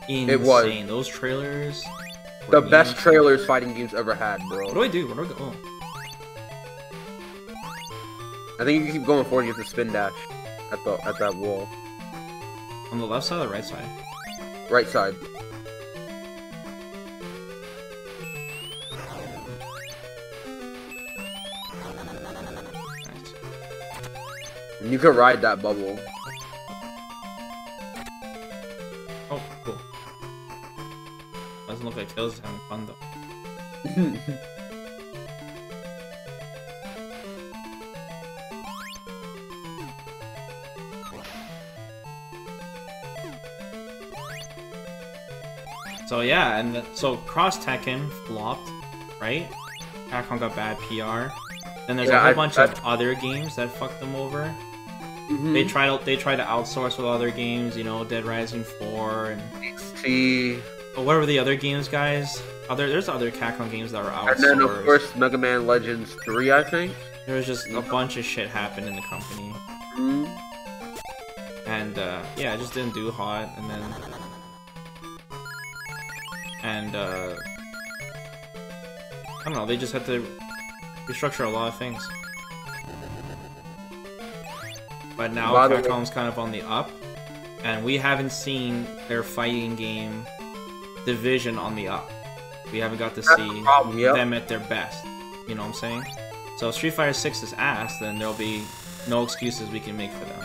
Insane. It was. Those trailers... The best trailers fighting games ever had, bro. What do I do? Where do I go? Oh. I think you keep going forward, you have to spin dash at that wall. On the left side or the right side? Right side. Nice. And you can ride that bubble. Oh, cool. Doesn't look like Tails is having fun though. So yeah, and so Cross Tekken flopped, right? Capcom got bad PR. Then there's a whole bunch of other games that fucked them over. They tried to outsource with other games, you know, Dead Rising 4 and XT. But what were the other games, guys? There's other Capcom games that were outsourced. And then of course Mega Man Legends 3, I think. There was just a bunch of shit happened in the company. And yeah, it just didn't do hot, and then I don't know, they just had to restructure a lot of things. But now Capcom's kind of on the up, and we haven't seen their fighting game division on the up. We haven't got to see them at their best. You know what I'm saying? So if Street Fighter 6 is ass, then there'll be no excuses we can make for them.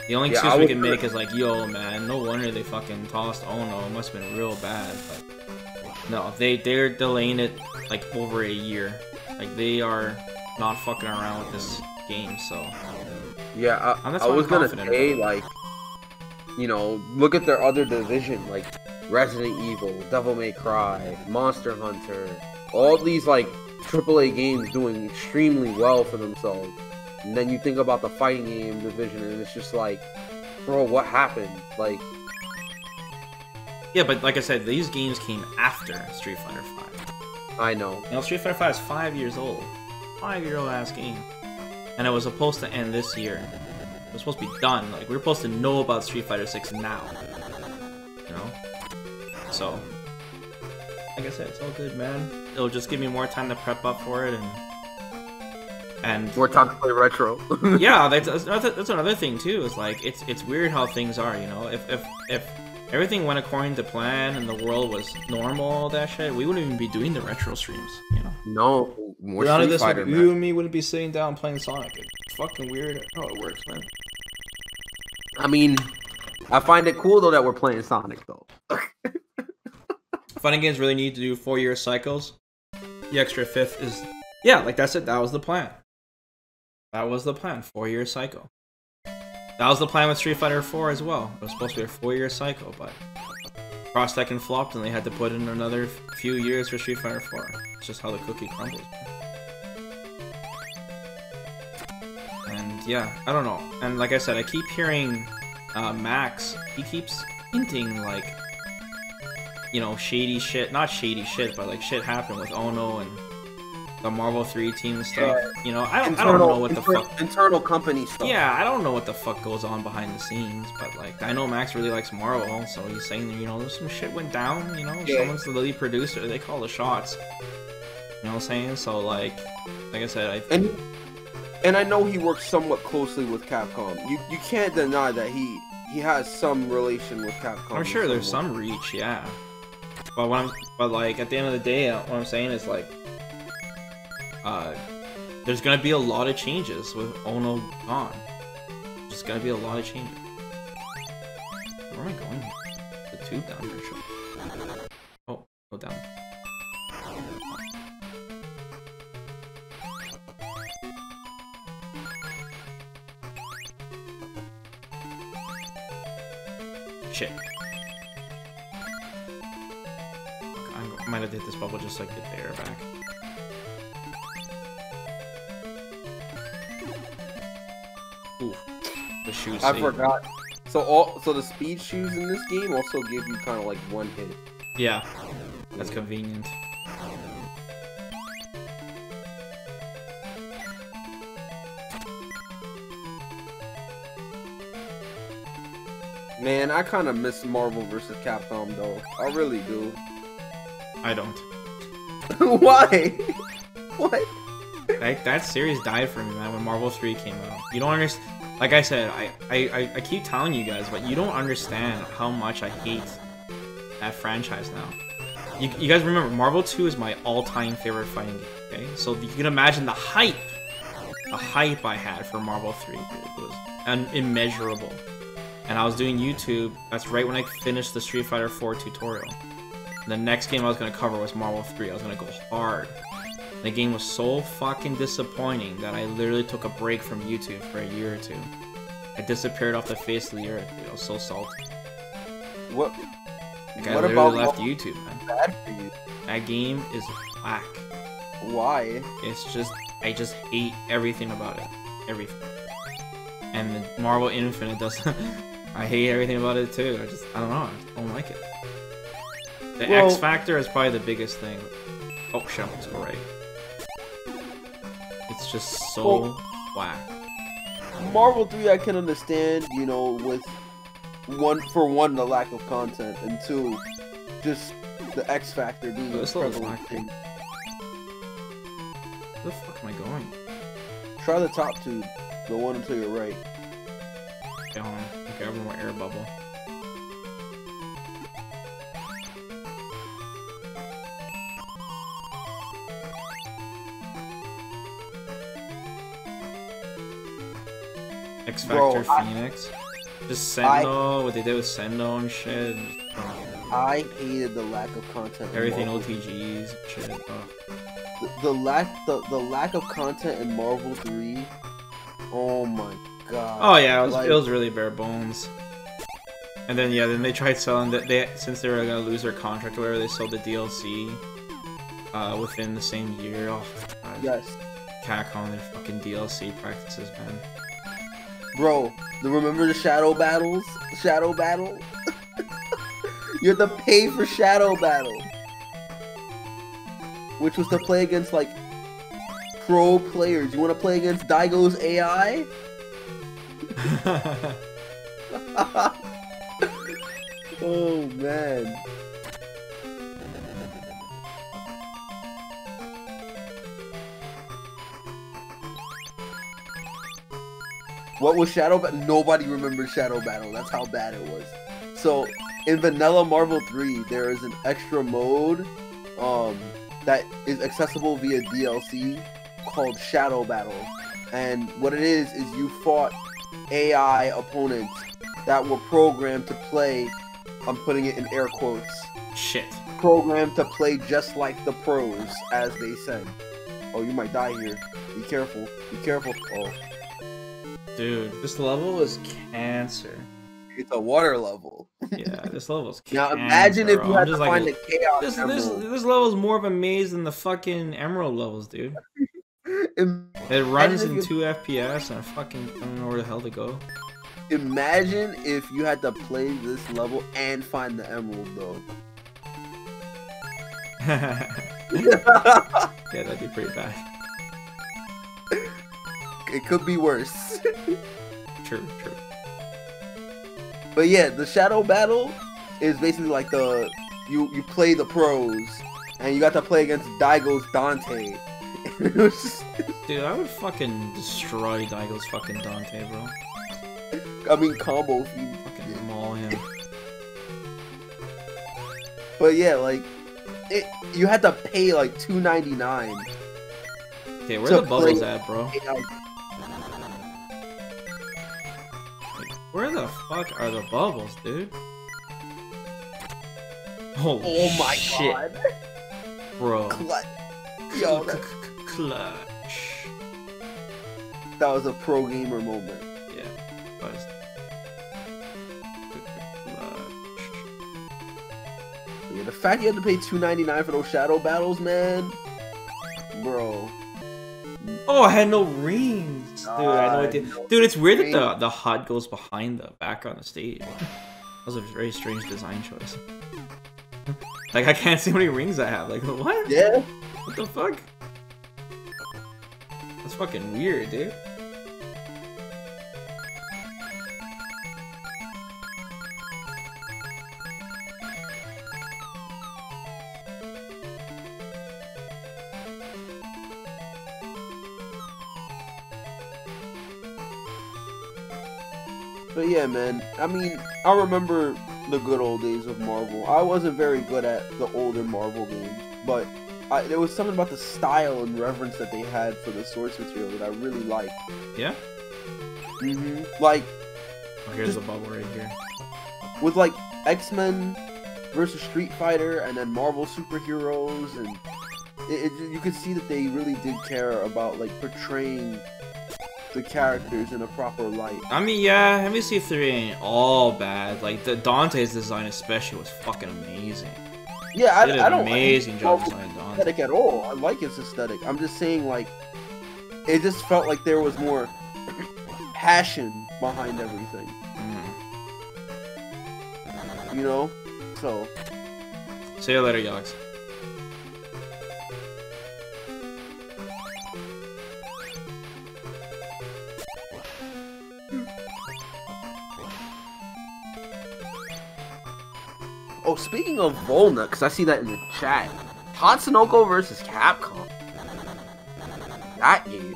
The only excuse we can make is like, yo, man, no wonder they fucking tossed Ono. It must have been real bad. But no, they're delaying it like over a year. Like they are not fucking around with this game. So yeah, I was gonna say like, you know, look at their other division like Resident Evil, Devil May Cry, Monster Hunter, all these like AAA games doing extremely well for themselves. And then you think about the fighting game division, and it's just like, bro, what happened? Like, yeah, but like I said, these games came after Street Fighter 5. I know. You know, Street Fighter 5 is 5 years old. 5-year-old ass game. And it was supposed to end this year. It was supposed to be done. Like, we were supposed to know about Street Fighter 6 now. You know? So, like I said, it's all good, man. It'll just give me more time to prep up for it and More time to play retro. yeah, that's another thing too. Is like it's weird how things are. You know, if everything went according to plan and the world was normal, all that shit, we wouldn't even be doing the retro streams. You know. No, more None of Street this, Fighter, you man. and me wouldn't be sitting down playing Sonic. It's fucking weird how it works, man. I mean, I find it cool though that we're playing Sonic though. Fighting games really need to do 4-year cycles. The extra fifth is, yeah, like that's it. That was the plan. That was the plan. 4-year cycle. That was the plan with Street Fighter 4 as well. It was supposed to be a 4-year cycle, but cross-Tekken flopped and they had to put in another few years for Street Fighter 4. It's just how the cookie crumbles. And yeah, I don't know. And like I said, I keep hearing Max, he keeps hinting like, you know, shady shit. Not shady shit, but like shit happened with Ono and the Marvel 3 team and stuff. Yeah. You know, I don't know what the fuck. Internal company stuff. Yeah, I don't know what the fuck goes on behind the scenes, but like I know Max really likes Marvel, so he's saying, you know, some shit went down. You know, Yeah. someone's the lead producer. They call the shots. You know what I'm saying? So like I said, And I know he works somewhat closely with Capcom. You can't deny that he has some relation with Capcom. I'm sure there's some reach, yeah. But like at the end of the day, what I'm saying is like, there's gonna be a lot of changes with Ono gone. There's gonna be a lot of changes. Where am I going here? The tube down here, sure. Oh, go down. Shit. I might have hit this bubble just like get the air back. Ooh, the shoes. I forgot. So the speed shoes in this game also give you kind of like one hit. Yeah, that's convenient. Man, I kind of miss Marvel vs. Capcom though. I really do. I don't. Why? What? That series died for me, man, when Marvel 3 came out. You don't understand. Like I said, I keep telling you guys, but you don't understand how much I hate that franchise now. You guys remember, Marvel 2 is my all-time favorite fighting game, okay? So you can imagine the hype I had for Marvel 3. It was immeasurable. And I was doing YouTube, that's right when I finished the Street Fighter 4 tutorial. The next game I was going to cover was Marvel 3. I was going to go hard. The game was so fucking disappointing that I literally took a break from YouTube for a year or two. I disappeared off the face of the earth, dude. I was so salty. What? Like, I What literally about left Marvel YouTube, man. Bad for you. That game is whack. Why? It's just, I just hate everything about it. Everything. And the Marvel Infinite doesn't... I hate everything about it too. I don't know. I just don't like it. The X Factor is probably the biggest thing. Oh shit, I'm supposed to go right. It's just so whack. Marvel 3 I can understand, you know, with for one the lack of content, and two, just the X Factor being a prevalent thing. Where the fuck am I going? Try the top tube, the one until your right. Okay, hold on. Okay, I have one more air bubble. X Factor Phoenix. Just Sendo, what they did with Sendo and shit. I hated the lack of content. Everything OTGs and shit. The lack of content in Marvel 3. Oh my god. Oh yeah, it was really bare bones. And then then they tried selling that since they were gonna lose their contract or whatever, they sold the DLC within the same year. Oh god. Yes. Capcom, their fucking DLC practices, man. Bro, remember the Shadow Battles? Shadow Battle? You have to pay for Shadow Battle. which was to play against like pro players. You want to play against Daigo's AI? Oh man. What was Shadow Battle? Nobody remembers Shadow Battle. That's how bad it was. So in Vanilla Marvel 3, there is an extra mode that is accessible via DLC called Shadow Battle. And what it is you fought AI opponents that were programmed to play, I'm putting it in air quotes, Shit. programmed to play just like the pros, as they said. Oh, you might die here. Be careful. Be careful. Oh. Dude, this level is cancer. It's a water level. Yeah, this level is cancer. Now imagine if you had to like, find the chaos this emerald. this level is more of a maze than the fucking emerald levels, dude. Im- It runs Imagine in if 2 FPS and I fucking don't know where the hell to go. Imagine if you had to play this level and find the emerald, though. Yeah, that'd be pretty bad. It could be worse. True, true. But yeah, the Shadow Battle is basically like the you play the pros, and you got to play against Daigo's Dante. It was just, Dude, I would fucking destroy Daigo's fucking Dante, bro. I mean, combo feed. Fucking maul him. But yeah, like you had to pay like $2.99. Okay, where To the bubbles play at, bro? AI. Like, where the fuck are the bubbles, dude? Holy Oh my shit, god. bro. Clutch. Yo, Clutch. that was a pro gamer moment. Yeah, was. Clutch. Yeah, the fact you had to pay $2.99 for those shadow battles, man, bro. Oh, I had no rings, dude. I had no idea. no Dude, it's weird rings. that the HUD goes behind the background of the stage. That was a very strange design choice. Like, I can't see how many rings I have. Like, what? Yeah. What the fuck? That's fucking weird, dude. But yeah, man. I mean, I remember the good old days of Marvel. I wasn't very good at the older Marvel games, but there was something about the style and reverence that they had for the source material that I really liked. Yeah? Like, Oh, here's the bubble right here. with like X-Men versus Street Fighter and then Marvel superheroes, and you could see that they really did care about like portraying the characters in a proper light. I mean, yeah, MVC3 ain't all bad. Like, the Dante's design especially was fucking amazing. Yeah, Did I an don't amazing job Marvel designing Dante. aesthetic at all. I like its aesthetic. I'm just saying, like, it just felt like there was more passion behind everything. You know? So. See you later, Yogs. Oh, speaking of Volna, because I see that in the chat. Tatsunoko versus Capcom. That game.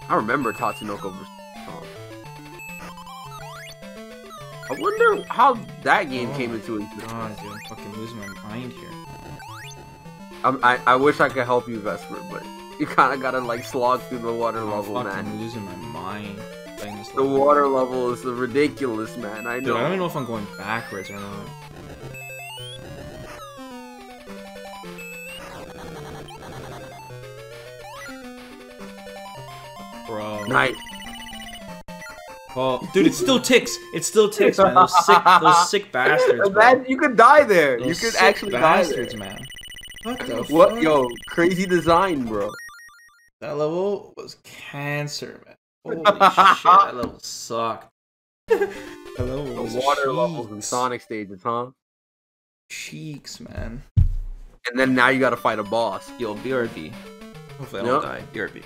I remember Tatsunoko versus Capcom. I wonder how that game came into existence. God, dude, I'm fucking losing my mind here. I wish I could help you, Vesper, but you kind of gotta like slog through the water I'm level, fucking man. losing my mind playing this The level. water level is ridiculous, man. I know. Dude, I don't even know if I'm going backwards or not. Bro. Nice. Oh, dude, it still ticks. It still ticks, man. Those sick bastards, bro. Man, you could die there. Those You could sick actually die there. bastards, man. What the What, fuck? yo, crazy design, bro. That level was cancer, man. Holy shit, that level sucked. That level The was water levels and cheeks. Sonic stages, huh? Cheeks, man. and then now you gotta fight a boss. Yo, BRB. Hopefully I don't die. BRB.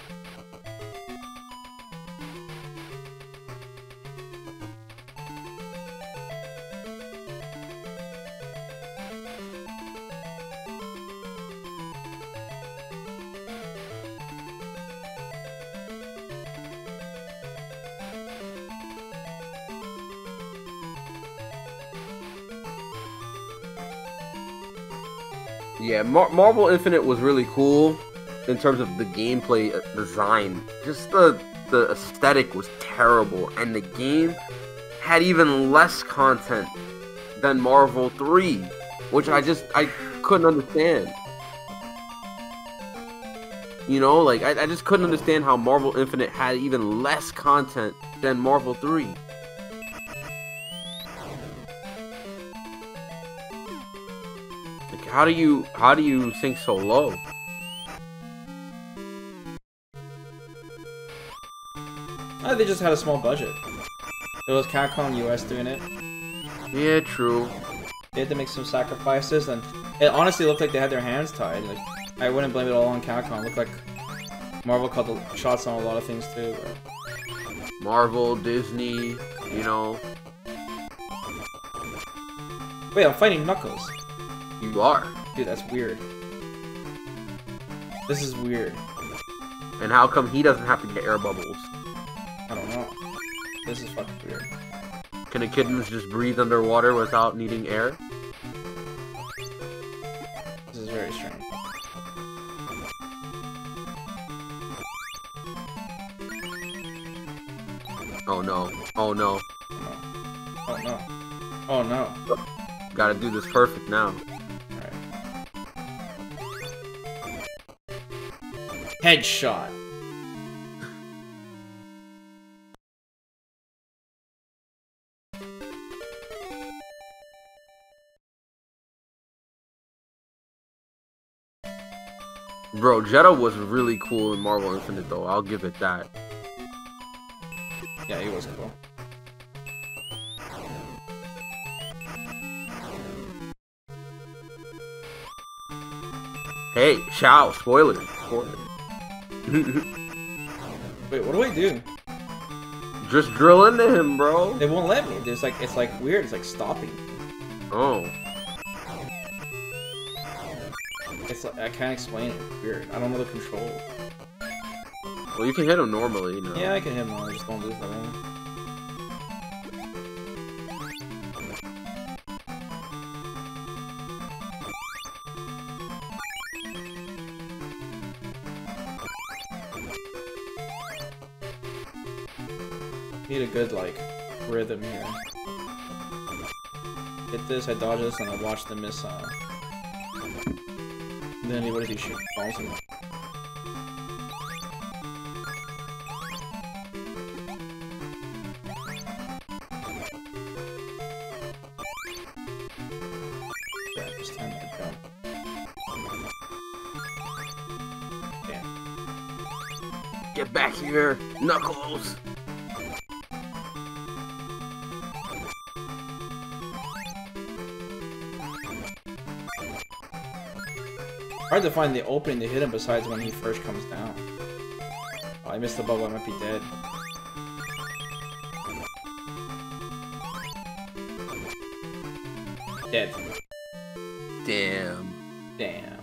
Yeah, Marvel Infinite was really cool in terms of the gameplay design. Just the aesthetic was terrible, and the game had even less content than Marvel 3, which I couldn't understand. You know, like I just couldn't understand how Marvel Infinite had even less content than Marvel 3. How do you sink so low? They just had a small budget. It was Capcom US doing it. Yeah, true. They had to make some sacrifices, and it honestly looked like they had their hands tied. Like, I wouldn't blame it all on Capcom. It looked like Marvel called the shots on a lot of things too. But... Marvel, Disney, you know. Wait, I'm fighting Knuckles. You are. Dude, that's weird. This is weird. And how come he doesn't have to get air bubbles? I don't know. This is fucking weird. Can echidnas just breathe underwater without needing air? This is very strange. Oh no. Oh no. Oh no. Oh no. Gotta do this perfect now. Headshot. Bro, Jeddah was really cool in Marvel Infinite though, I'll give it that. Yeah, he was cool. Hey, Shao, spoilers. Spoilers. Wait, what do I do? Just drill into him, bro. They won't let me. There's like, it's like weird. It's like stopping. Oh. It's like, I can't explain it. It's weird. I don't know the control. Well, you can hit him normally, you know. Yeah, I can hit him. I just don't lose the lane. Need a good, like, rhythm here. Hit this, I dodge this, and I watch the missile. Then what does he shoot? Balls him. Yeah, just time to jump. Damn. Get back here, Knuckles. Hard to find the opening to hit him besides when he first comes down. Oh, I missed the bubble, I might be dead. Dead. Damn. Damn.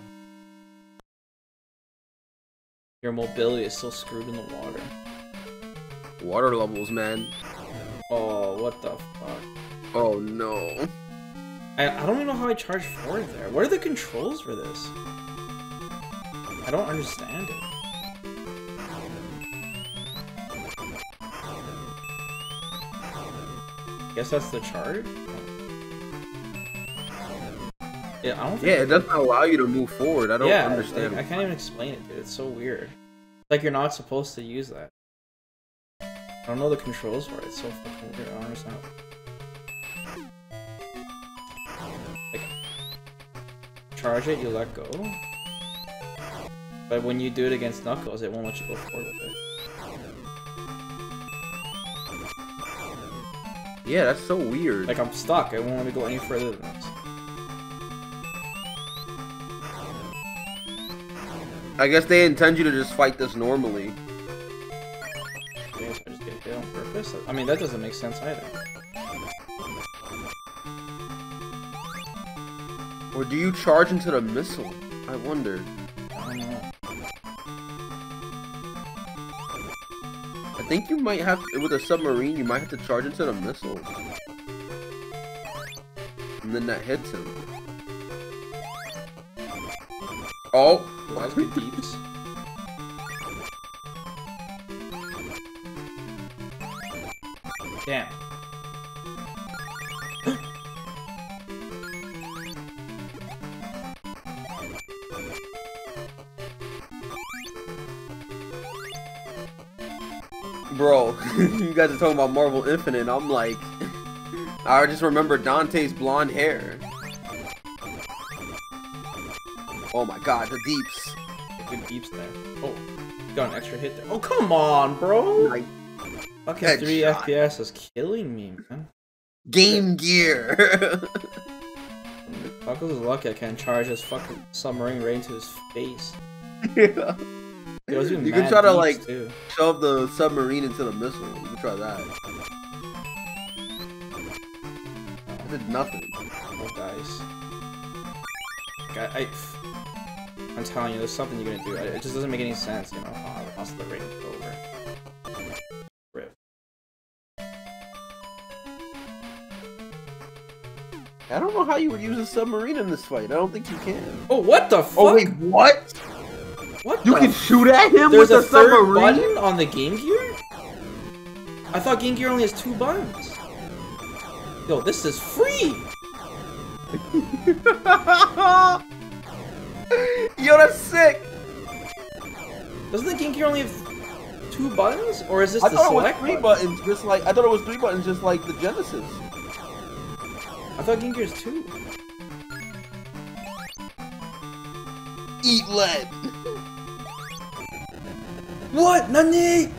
Your mobility is still screwed in the water. Water levels, man. Oh, what the fuck? Oh no. I don't even know how I charge forward there. What are the controls for this? I don't understand it. Guess that's the chart? Yeah, I don't think Yeah, it doesn't allow you to move forward. I don't understand. Like, I can't even explain it, dude. It's so weird. Like, you're not supposed to use that. I don't know the controls for it. It's so fucking weird. I don't understand. Like, charge it, you let go. But when you do it against Knuckles, it won't let you go forward with it. Yeah, that's so weird. Like, I'm stuck. It won't let me go any further than this. I guess they intend you to just fight this normally. I guess I just get hit on purpose? I mean, that doesn't make sense either. Or do you charge into the missile? I wonder. I don't know. I think you might have, with a submarine, you might have to charge into the missile. And then that hits him. Oh! Well, that's good deeps. Damn. Bro, you guys are talking about Marvel Infinite, and I'm like... I just remember Dante's blonde hair. Oh my god, the deeps. Good deeps there. Oh, got an extra hit there. Oh, come on, bro! Like, fucking 3 FPS is killing me, man. Game Gear! Buckles is lucky I can't charge his fucking submarine right into his face. Yeah. You can try to like shove the submarine into the missile. You can try that. I did nothing. Oh, guys. I'm telling you, there's something you're gonna do. It just doesn't make any sense, you know. Oh, I lost the ring. Over. Rip. I don't know how you would use a submarine in this fight. I don't think you can. Oh, what the fuck? Oh wait, what? What? You can shoot at him with a third submarine? button on the Game Gear? I thought Game Gear only has 2 buttons. Yo, this is free! Yo, that's sick! Doesn't the Game Gear only have 2 buttons? Or is this I the thought it was select 3 button? buttons, just like I thought it was 3 buttons, just like the Genesis. I thought Game Gear's 2. Eat lead. What? Nani?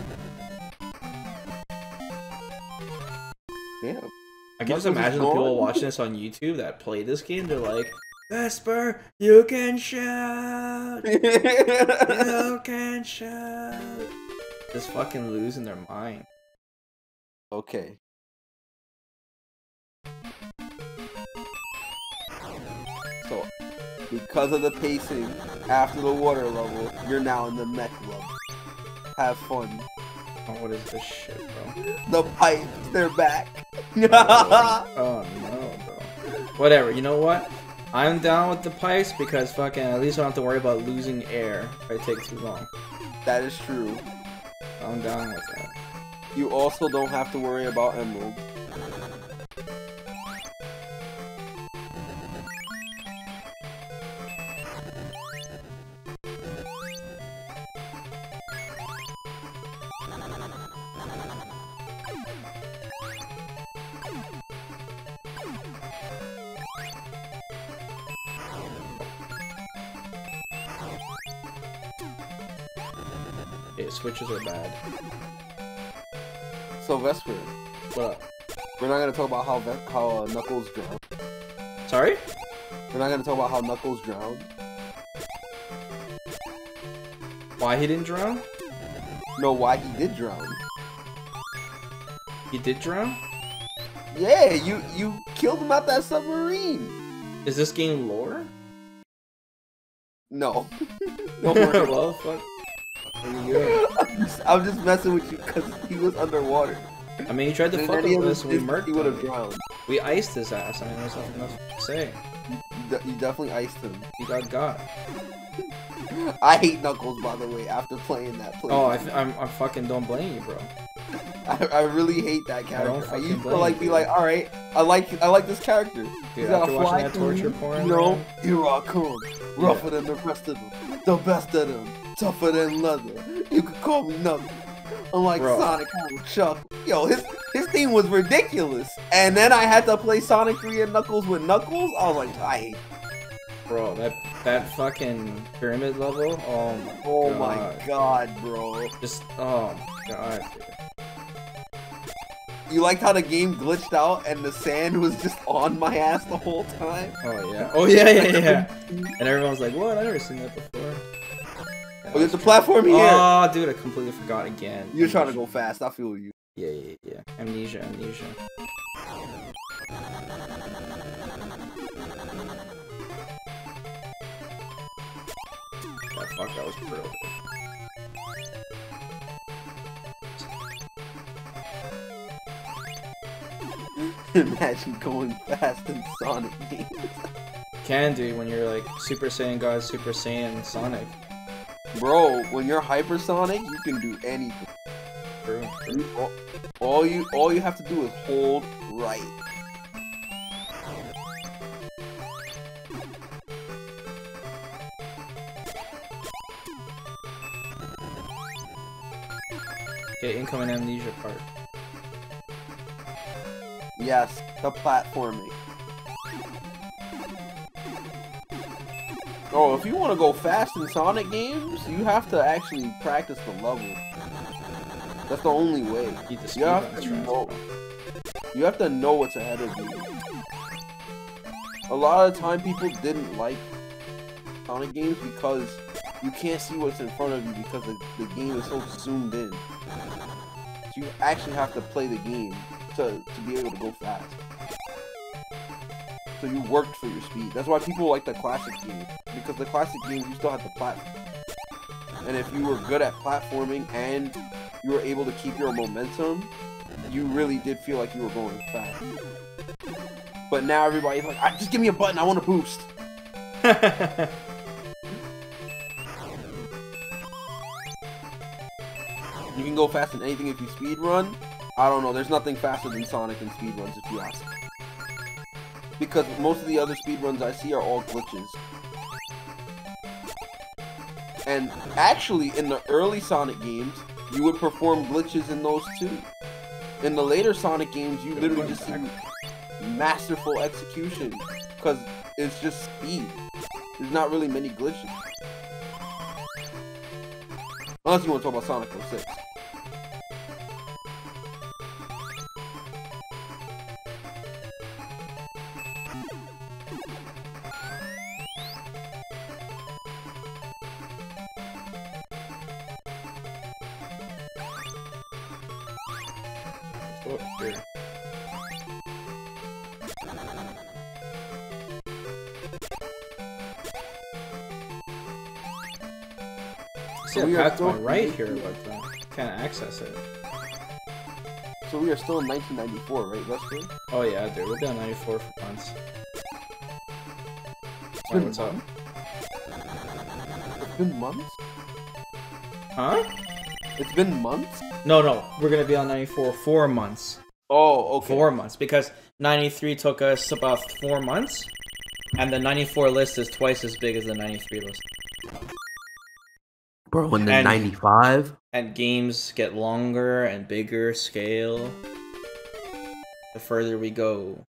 Damn. I can just imagine the people watching this on YouTube that play this game, they're like, Vesper, you can shout! You can shout! Just fucking losing their mind. Okay. So, because of the pacing after the water level, you're now in the mech level. Have fun. Oh, what is this shit, bro? The pipes, they're back. Oh no, bro. Whatever, you know what? I'm down with the pipes because fucking at least I don't have to worry about losing air if I take too long. That is true. I'm down with that. You also don't have to worry about emerald. Switches are bad. So Vesper, What up? we're not gonna talk about how Knuckles drowned. Sorry? We're not gonna talk about how Knuckles drowned. Why he didn't drown? No, why he did drown. He did drown? Yeah, you killed him at that submarine. Is this game lore? No. No more. Well, fuck. There you go. I'm just messing with you because he was underwater. I mean, he tried to And fuck any with other us and we distance, murked he would have him. drowned. We iced his ass. I mean, there's nothing else to say. You definitely iced him. He got. I hate Knuckles, by the way, after playing that play. Oh, I fucking don't blame you, bro. I really hate that character. I fucking used to blame like you. be like, all right, I like this character. Dude, He's got after a watching fly that torture thing, porn, you know, man. here I come, rougher than the rest of them, the best of them, tougher than leather. You could call me Knuckles. Unlike Bro. Sonic, I would Chuck. Yo, his theme was ridiculous. And then I had to play Sonic 3 and Knuckles with Knuckles. I was like, I hate. Bro, that fucking pyramid level. Oh my god. My god, bro. Just oh my god, dude. You liked how the game glitched out and the sand was just on my ass the whole time? Oh yeah. Oh yeah. And everyone was like, "What? I never seen that before." Oh, there's a platform here. Oh, dude, I completely forgot again. You're trying to go fast. I feel you. Yeah. Amnesia. Oh, fuck, that was brutal. Imagine going fast in Sonic games. Can do when you're like Super Saiyan God, Super Saiyan Sonic. Bro, when you're hypersonic, you can do anything. True. All you have to do is hold right. Okay, incoming amnesia part. Yes, the platforming. Oh, if you want to go fast in Sonic games, you have to actually practice the level. That's the only way. You have to know what's ahead of you. A lot of the time, people didn't like Sonic games because you can't see what's in front of you because the game is so zoomed in. So you actually have to play the game to be able to go fast. So you worked for your speed. That's why people like the classic games, because the classic games you still have to platform. And if you were good at platforming and you were able to keep your momentum, you really did feel like you were going fast. But now everybody's like, just give me a button, I want to boost. You can go fast in anything if you speed run. I don't know, there's nothing faster than Sonic in speed runs if you ask. Because most of the other speedruns I see are all glitches. And actually, in the early Sonic games, you would perform glitches in those too. In the later Sonic games, you literally just see masterful execution. Because it's just speed. There's not really many glitches. Unless you want to talk about Sonic 06. See a path to my right here, but can't access it. So we are still in 1994, right, Vesper? Oh yeah, dude, we'll be on 94 for months. Wait, what's up? It's been months? Huh? It's been months? No, we're gonna be on 94 4 months. Oh, okay. 4 months, because 93 took us about 4 months, and the 94 list is twice as big as the 93 list. Bro, and then 95? And games get longer and bigger scale the further we go.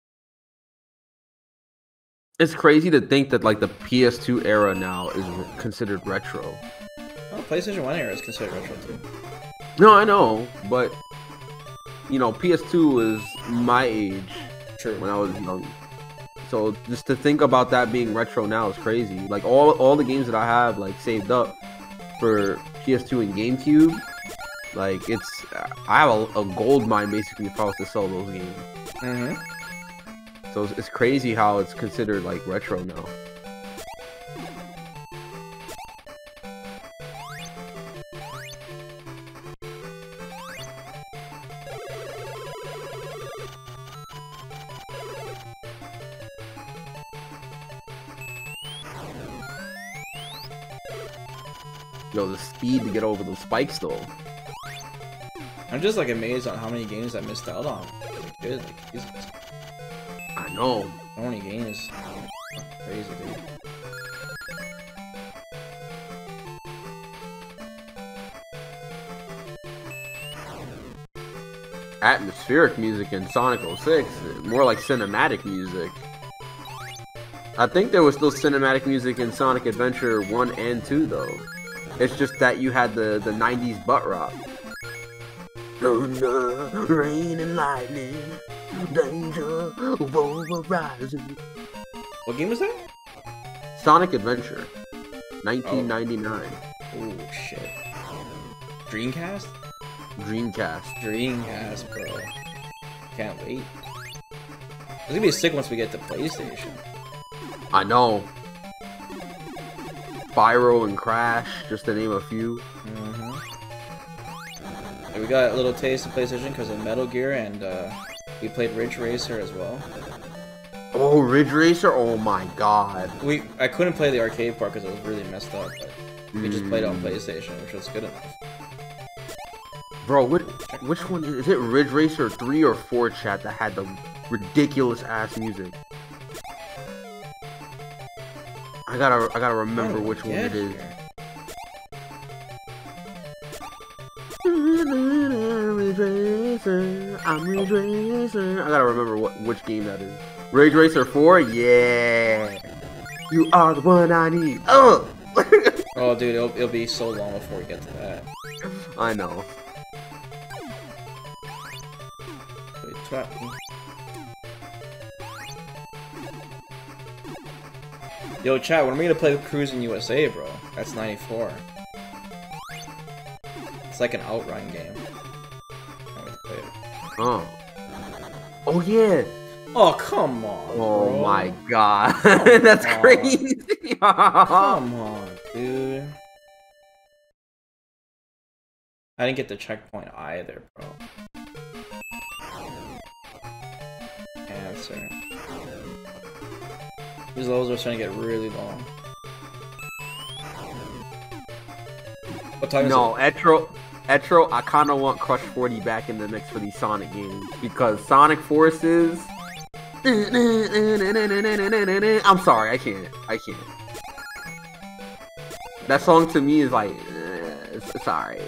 It's crazy to think that like the PS2 era now is considered retro. Well, PlayStation 1 era is considered retro too. No, I know, but you know, PS2 was my age. True. When I was young. So just to think about that being retro now is crazy. Like all the games that I have like saved up for PS2 and GameCube, like I have a gold mine basically if I was to sell those games. Mm-hmm. So it's crazy how it's considered like retro now. Yo, the speed to get over those spikes though. I'm just like amazed on how many games I missed out on. Like, dude, like, Jesus. I know. So many games. Crazy, dude. Atmospheric music in Sonic 06, more like cinematic music. I think there was still cinematic music in Sonic Adventure 1 and 2 though. It's just that you had the 90s butt rock. Thunder, rain and lightning, danger over horizon. What game was that? Sonic Adventure, 1999. Oh shit. Dreamcast? Dreamcast, bro. Can't wait. It's gonna be sick once we get to PlayStation. I know. Spyro and Crash, just to name a few. And we got a little taste of PlayStation because of Metal Gear, and we played Ridge Racer as well. Oh, Ridge Racer! Oh my god. I couldn't play the arcade part because it was really messed up, but we just played it on PlayStation, which was good enough. Bro, which one is it? Ridge Racer 3 or 4, chat, that had the ridiculous ass music? I gotta remember which one it is. Ridge Racer, I'm Ridge Racer. I gotta remember which game that is. Ridge Racer 4? Yeah. You are the one I need. Oh! Oh, dude, it'll be so long before we get to that. I know. Wait, trap me. Yo, chat, when are we gonna play Cruising USA, bro? That's 94. It's like an outrun game. Can't wait to play it. Oh. Oh, yeah. Oh, come on, Oh bro. my god. That's crazy. Come on, dude. I didn't get the checkpoint either, bro. Answer. These levels are starting to get really long. What time is it? Etro, I kind of want Crush 40 back in the mix for these Sonic games because Sonic Forces. I'm sorry, I can't. That song to me is like, it's alright.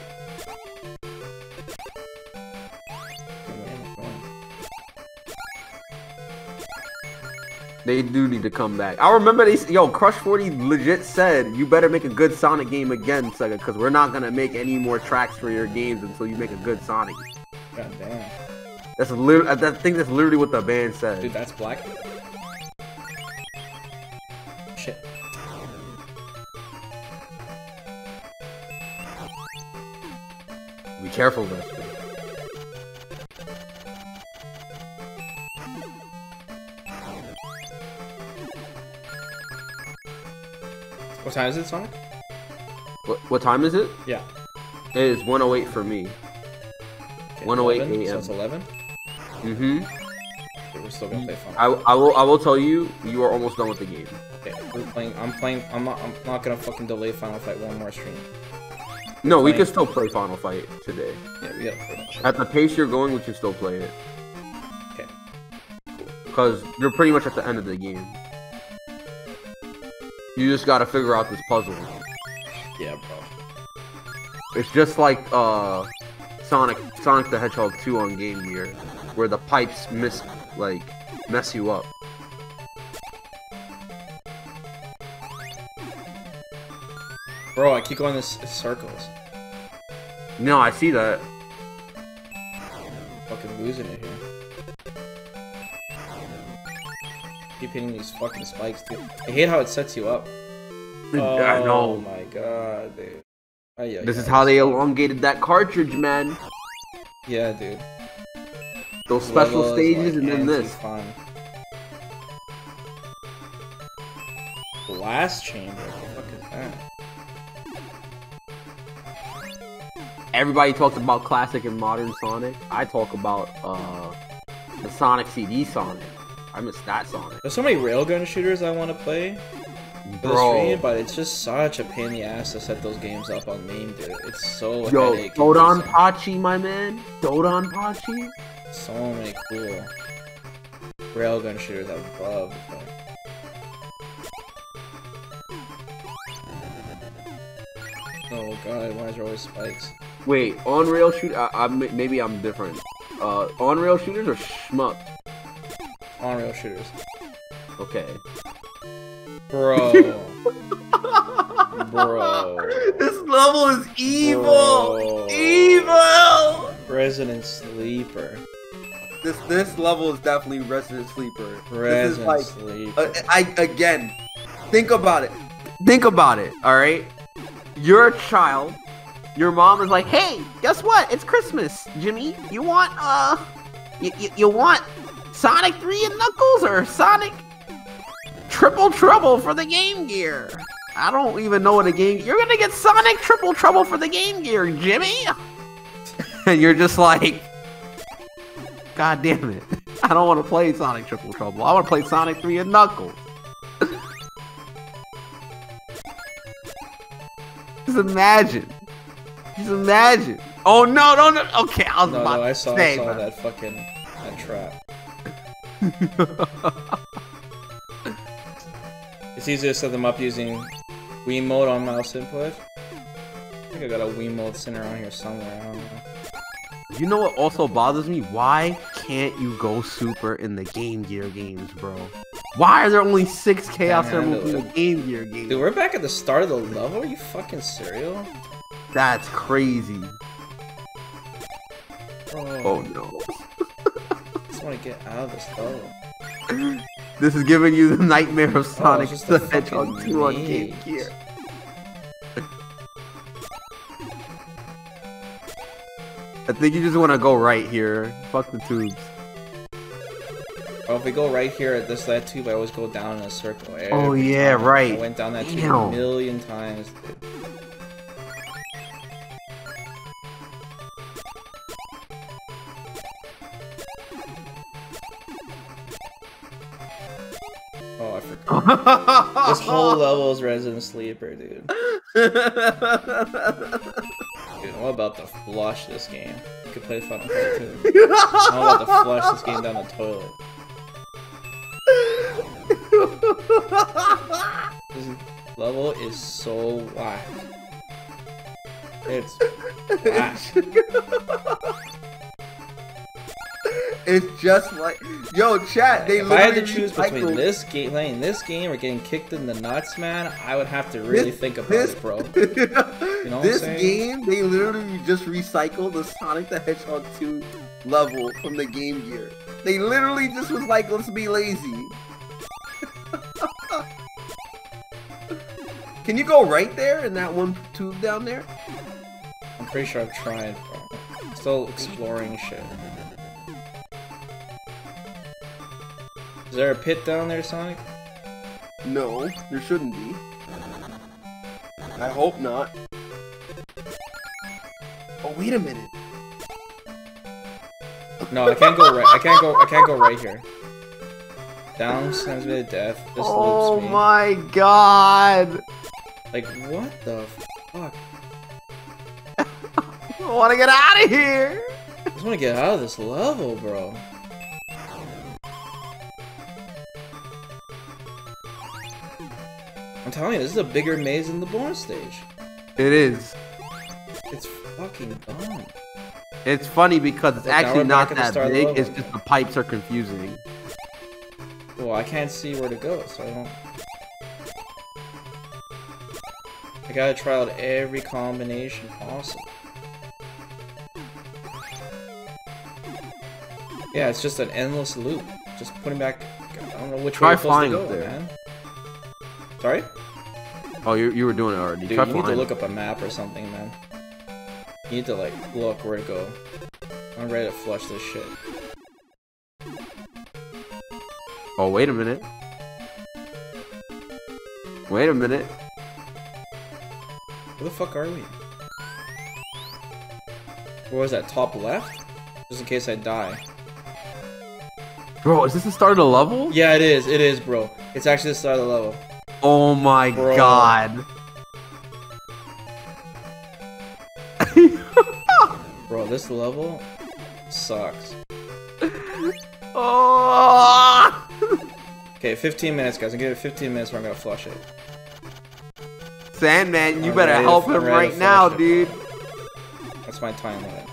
They do need to come back. I remember Crush 40 legit said, you better make a good Sonic game again, Sega, because we're not gonna make any more tracks for your games until you make a good Sonic. God damn. That's literally, I think that's literally what the band said. Dude, that's black. Shit. Be careful, Vesper. What time is it, Sonic? What time is it? Yeah. It is 1:08 for me. Okay, 1:08 11, a.m. So it's 11? Mm-hmm. Okay, we're still gonna play fun. I will tell you, you are almost done with the game. Okay, I'm not gonna fucking delay Final Fight one more stream. No, we can still play Final Fight today. Yeah, we gotta play that shit. At the pace you're going, we can still play it. Okay. Because you're pretty much at the end of the game. You just gotta figure out this puzzle. Yeah, bro. It's just like Sonic the Hedgehog 2 on Game Gear, where the pipes mess you up. Bro, I keep going in circles. No, I see that. Fucking losing it here. Keep hitting these fucking spikes, dude. I hate how it sets you up. I know. Oh my god, dude. This is how they elongated that cartridge, man. Yeah, dude. Those special stages and then this. Fun. Blast chamber? What the fuck is that? Everybody talks about classic and modern Sonic. I talk about the Sonic CD Sonic. I miss that Sonic. There's so many railgun shooters I want to play for the stream, but it's just such a pain in the ass to set those games up on main, dude. It's so headache. Dodon Pachi, my man. Dodon Pachi. So many cool railgun shooters I would love to play. Oh god, why is there always spikes? Wait, on-rail shoot? Maybe I'm different. On-rail shooters or shmup? On-rail shooters. Okay. Bro. Bro. This level is evil! Bro. Evil! Resident Sleeper. This level is definitely Resident Sleeper. Resident Sleeper. Again, think about it. Think about it, alright? you're a child. Your mom is like, hey, guess what? It's Christmas, Jimmy. You want you want Sonic 3 and Knuckles or Sonic Triple Trouble for the Game Gear? I don't even know what a game. You're gonna get Sonic Triple Trouble for the Game Gear, Jimmy. And you're just like, God damn it! I don't want to play Sonic Triple Trouble. I want to play Sonic 3 and Knuckles. Just imagine. Just imagine. Oh no, no, no. Okay, I was about to say, I saw that fucking trap. It's easier to set them up using Wiimote on mouse input. I think I got a Wiimote sitting around here somewhere. I don't know. You know what also bothers me? Why can't you go super in the Game Gear games, bro? Why are there only 6 Chaos Emeralds in the Game Gear games? Dude, we're back at the start of the level? Are you fucking serial? That's crazy. Bro. Oh no. I just want to get out of this level. This is giving you the nightmare of Sonic just the the Hedgehog fucking 2 on maze. Game Gear. I think you just want to go right here. Fuck the tubes. Oh, if we go right here at that tube, I always go down in a circle. Oh Every yeah, time. right. I went down that tube Damn. a million times, dude. Oh, I forgot. This whole level is Resident Sleeper, dude. Dude, I'm about to flush this game. You could play Final Fight too. I'm about to flush this game down the toilet. This level is so whack. It's whack. It's just like, yo, chat. They If I had to literally choose between recycled- this game, playing this game, or getting kicked in the nuts, man, I would have to really think about it, bro. You know what This I'm saying? game, they literally just recycled the Sonic the Hedgehog 2 level from the Game Gear. They literally just was like, let's be lazy. Can you go right there in that one tube down there? I'm pretty sure I've tried, bro. Still exploring shit. Is there a pit down there, Sonic? No, there shouldn't be. I hope not. Oh, wait a minute. No, I can't go right. I can't go right here. Down sends me to death. This loops me. My god! Like, what the fuck? I want to get out of here! I just want to get out of this level, bro. I'm telling you, this is a bigger maze than the bonus stage. It is. It's fucking dumb. It's funny because it's Like, now actually we're not back at the that start of the big, level. it's just the pipes are confusing. Well, I can't see where to go, so I don't... I gotta try out every combination possible. Yeah, it's just an endless loop. Just putting back... I don't know which way Try you're supposed to flying go, up there. man. Sorry? Oh, you were doing it already. Dude, Try you need to flying. look up a map or something, man. You need to, like, look where to go. I'm ready to flush this shit. Oh, wait a minute. Wait a minute. Where the fuck are we? Where was that, top left? Just in case I die. Bro, is this the start of the level? Yeah, it is, bro. It's actually the start of the level. Oh my Bro. god. Bro, this level sucks. Oh! Okay, 15 minutes, guys. I'm gonna give it 15 minutes where I'm gonna flush it. Sandman, you I'm better ready to- help I'm him ready to right now, flush it, dude. bro. That's my time limit.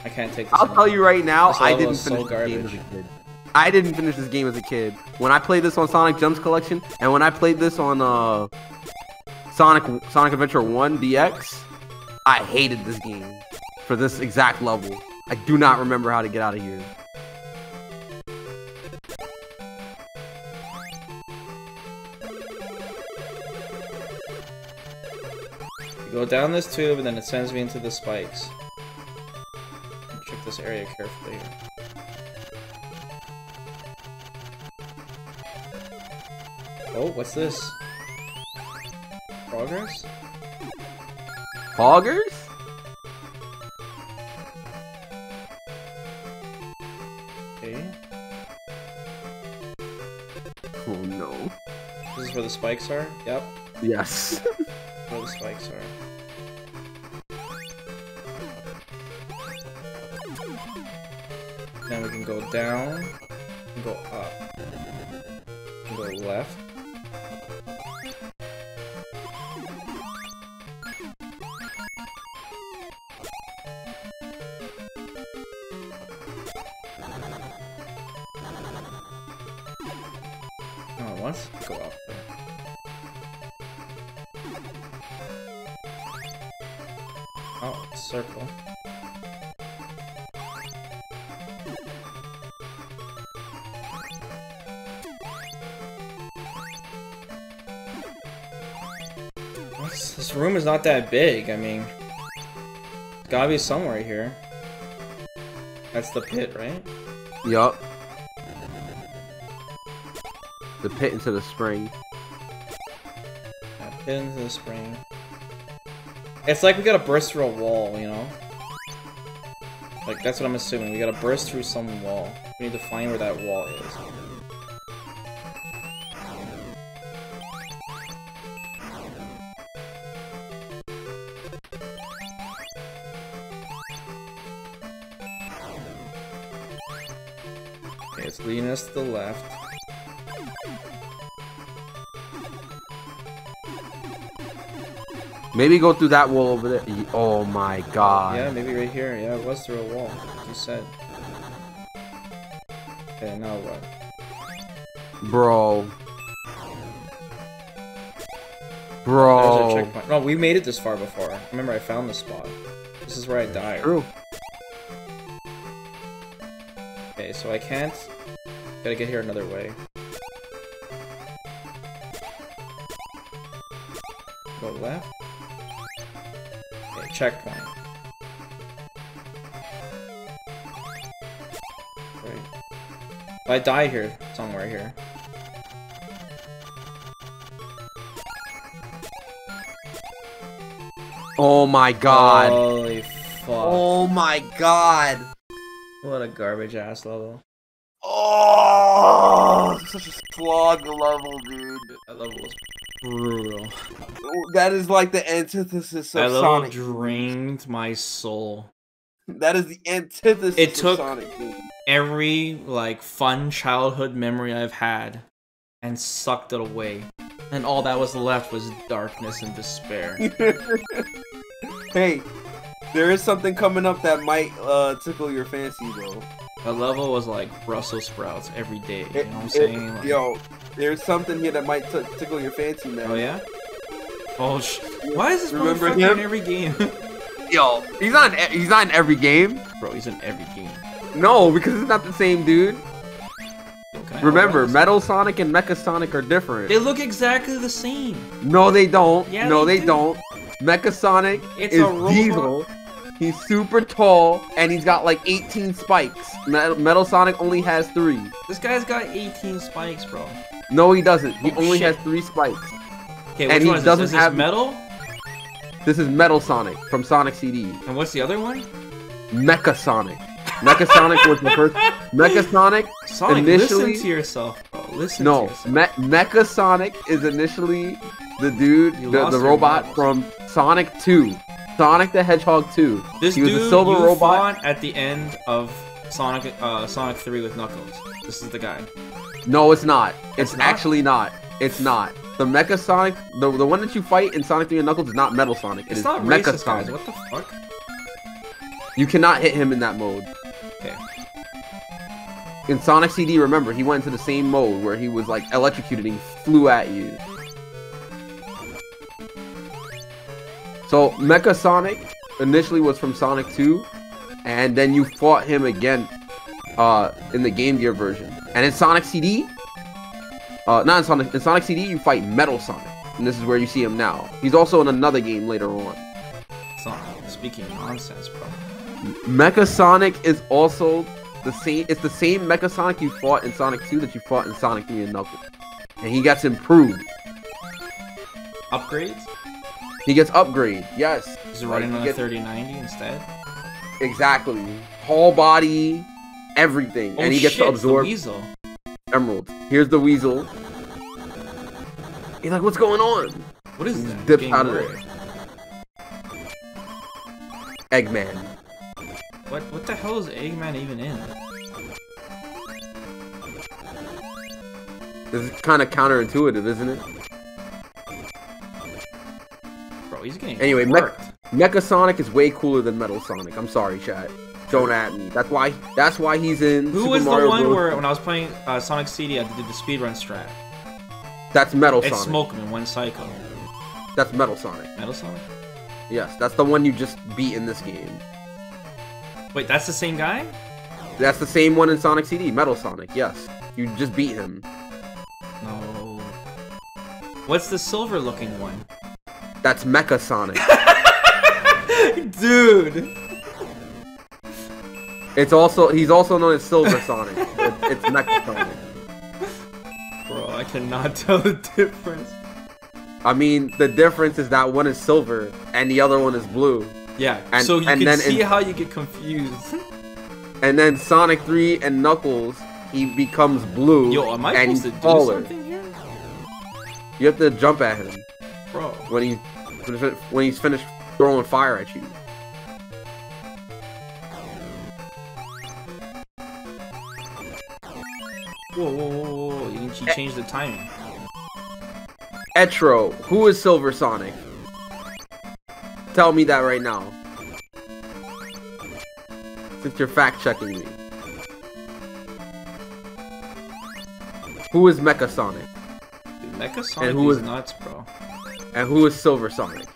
I can't take this I'll tell you right now, This I level didn't is so finish this game as garbage. a kid. I didn't finish this game as a kid. When I played this on Sonic Jumps Collection, and when I played this on Sonic Adventure 1 DX, I hated this game for this exact level. I do not remember how to get out of here. Go down this tube, and then it sends me into the spikes. Check this area carefully. Oh, what's this? Progress? Poggers? Okay. Oh no. This is where the spikes are? Yep. Yes. Where the spikes are. Then we can go down, and go up, and go left. Oh, let's go up there. Oh, circle. This room is not that big, I mean... It's gotta be somewhere here. That's the pit, right? Yup. The pit into the spring. Yeah, pit into the spring. It's like we gotta burst through a wall, you know? Like, that's what I'm assuming. We gotta burst through some wall. We need to find where that wall is. Okay, it's leading us to the left. Maybe go through that wall over there. Oh my god. Yeah, maybe right here. Yeah, it was through a wall, like you said. Okay, now what? Bro. There's Bro. a checkpoint. No, we made it this far before. I remember I found the spot. This is where I died. True. Okay, so I can't... Gotta get here another way. Go left. Okay, checkpoint. Right. I die here, somewhere here. Oh my god. Holy fuck. Oh my god. What a garbage ass level. Oh, such a slog level, dude. That level was brutal. That is like the antithesis That of level Sonic. drained my soul. That is the antithesis It of took Sonic, dude. every, like, fun childhood memory I've had and sucked it away. And all that was left was darkness and despair. Hey, there is something coming up that might tickle your fancy, though. That level was like Brussels sprouts every day, you know what I'm saying? Like, Yo, there's something here that might tickle your fancy, man. oh yeah? Oh why is this Remember motherfucker him? in every game? Yo, he's not in every game. Bro, he's in every game. No, because it's not the same dude. Yo, can I Remember, outrun this? Metal Sonic and Mecha Sonic are different. They look exactly the same. No, they don't. Yeah, no, they they do. don't. Mecha Sonic It's is a robot. Diesel. He's super tall, and he's got like 18 spikes. Metal Sonic only has 3. This guy's got 18 spikes, bro. No, he doesn't. He Oh, only shit. has 3 spikes. Okay, And which he one is doesn't this? Is this have- metal? This is Metal Sonic from Sonic CD. And what's the other one? Mecha Sonic. Mecha Sonic was the first. Mecha Sonic. Sonic, Initially- listen to yourself, bro. Listen to No, yourself. Mecha Sonic is initially the dude, You the lost your robot mind. from Sonic 2. Sonic the Hedgehog 2. This he was dude a silver you robot. fought at the end of Sonic 3 with Knuckles. This is the guy. No, it's not. It's It's not? actually not. It's not. The Mecha Sonic, the one that you fight in Sonic 3 and Knuckles is not Metal Sonic. It It's is not Mecha racist, Sonic. guys. What the fuck? You cannot hit him in that mode. Okay. In Sonic CD, remember, he went into the same mode where he was like electrocuted and he flew at you. So Mecha Sonic initially was from Sonic 2, and then you fought him again in the Game Gear version. And in Sonic CD, in Sonic CD, you fight Metal Sonic. and this is where you see him now. He's also in another game later on. It's not speaking nonsense, bro. Mecha Sonic is also the same. It's the same Mecha Sonic you fought in Sonic 2 that you fought in Sonic 3 and Knuckles, and he gets improved. Upgrades? He gets upgrade. Yes. Is it running on a 3090 instead? Exactly. Whole body, everything, Oh, and he gets to absorb the Weasel. emeralds. Here's the Weasel. He's like, "What's going on?" What is that? Dips Game out of word. it. Eggman. What the hell is Eggman even in? This is kind of counterintuitive, isn't it? Bro, he's getting Anyway, worked. Mecha Sonic is way cooler than Metal Sonic. I'm sorry, chat. Don't at me. That's why he's in Who Super was Mario the one Bros. where when I was playing Sonic CD, I did the speedrun strat? That's Metal It's Sonic. Smoke him in one cycle. That's Metal Sonic. Metal Sonic? Yes, that's the one you just beat in this game. Wait, that's the same guy? That's the same one in Sonic CD, Metal Sonic. Yes, you just beat him. No. What's the silver-looking one? That's Mecha Sonic. Dude! He's also known as Silver Sonic. It's Mecha Sonic. Bro, I cannot tell the difference. I mean, the difference is that one is silver and the other one is blue. Yeah, And- so you and can then see in- how you get confused. And then Sonic 3 and Knuckles, he becomes blue. Yo, am I and supposed to he's do taller. something here? You have to jump at him Bro. when he's finished throwing fire at you. Whoa. You changed the timing. Etro, who is Silver Sonic? Tell me that right now. Since you're fact checking me. Who is Mecha Sonic? Dude, Mecha Sonic who is is- nuts, bro. And who is Silver Sonic?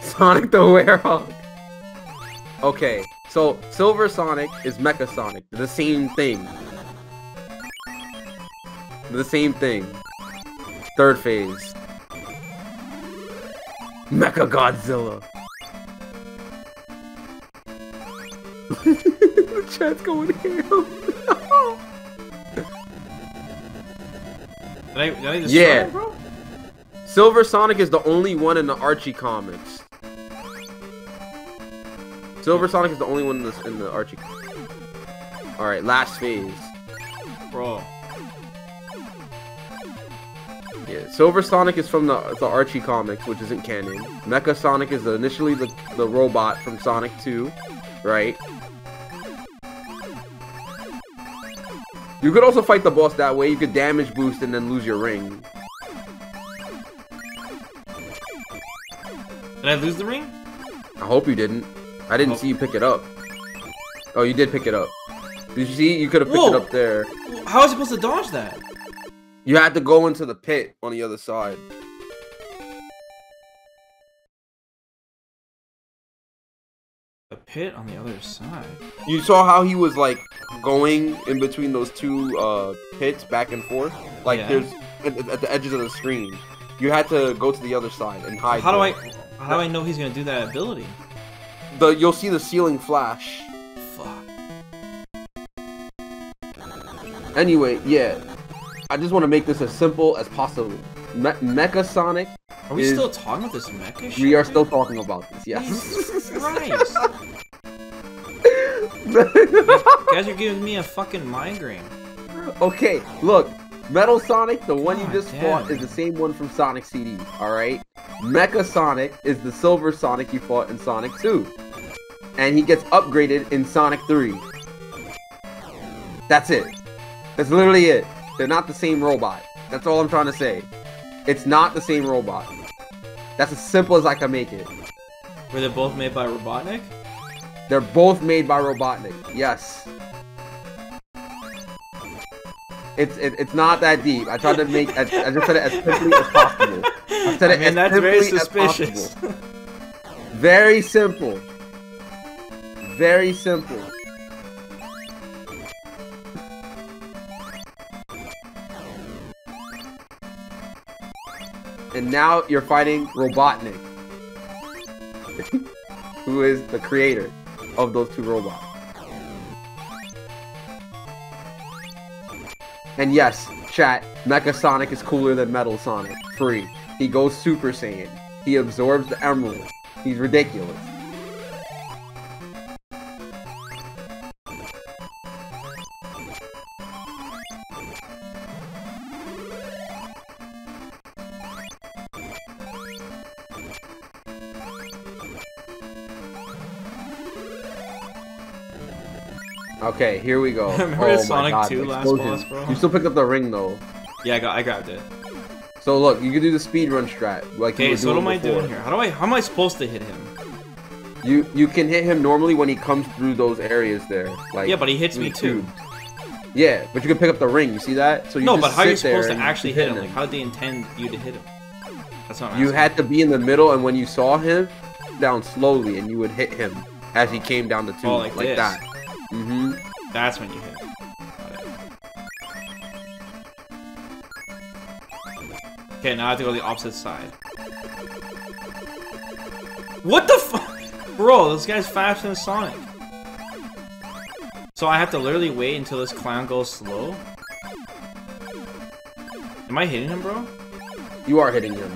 Sonic the Werehog. Okay, so Silver Sonic is Mecha Sonic. The same thing. The same thing. Third phase. Mecha Godzilla. The chat's going ham. Did I destroy Yeah. it, bro? Silver Sonic is the only one in the Archie comics. Silver Sonic is the only one in the Archie. All right, last phase. Bro. Yeah, Silver Sonic is from the Archie comics, which isn't canon. Mecha Sonic is initially the robot from Sonic 2, right? You could also fight the boss that way. You could damage boost and then lose your ring. Did I lose the ring? I hope you didn't. I didn't see you pick it up. Oh, you did pick it up. Did you see? You could have picked it Whoa. up there. How was I supposed to dodge that? You had to go into the pit on the other side. The pit on the other side. You saw how he was like going in between those two pits back and forth? Like Yeah. there's at the edges of the screen. You had to go to the other side and hide. How do there. I know he's gonna do that ability? You'll see the ceiling flash. Fuck. Anyway, yeah. I just want to make this as simple as possible. Mecha Sonic. Are we is- still talking about this mecha shit? We are still talking about this, yes. Jesus Christ. Guys are giving me a fucking migraine. Okay, look. Metal Sonic, the one you God just damn. fought, is the same one from Sonic CD, alright? Mecha Sonic is the Silver Sonic you fought in Sonic 2. And he gets upgraded in Sonic 3. That's it. That's literally it. They're not the same robot. That's all I'm trying to say. It's not the same robot. That's as simple as I can make it. Were they both made by Robotnik? They're both made by Robotnik. Yes. It's not that deep. I tried to make. I just said it as simply as possible. I said it as that's simply very as suspicious. possible. Very simple. Very simple. And now you're fighting Robotnik, who is the creator of those two robots. And yes, chat, Mecha Sonic is cooler than Metal Sonic. Free. He goes Super Saiyan. He absorbs the emerald. He's ridiculous. Okay, here we go. Remember oh Sonic my God, 2 last explosions. boss, bro? You still picked up the ring though. Yeah, I grabbed it. So look, you can do the speedrun strat. Like Okay, so what am I doing here? How am I supposed to hit him? You can hit him normally when he comes through those areas there. Like Yeah, but he hits me too. Yeah, but you can pick up the ring. You see that? So you no, just but how are you sit there supposed to and actually hit him? Like, how did they intend you to hit him? That's not. You had to be in the middle, and when you saw him, down slowly, and you would hit him as he came down the tube, Oh, like this. that. Mm-hmm. That's when you hit him. Okay, now I have to go to the opposite side. What the fuck? Bro, this guy's faster than Sonic. So I have to literally wait until this clown goes slow? Am I hitting him, bro? You are hitting him.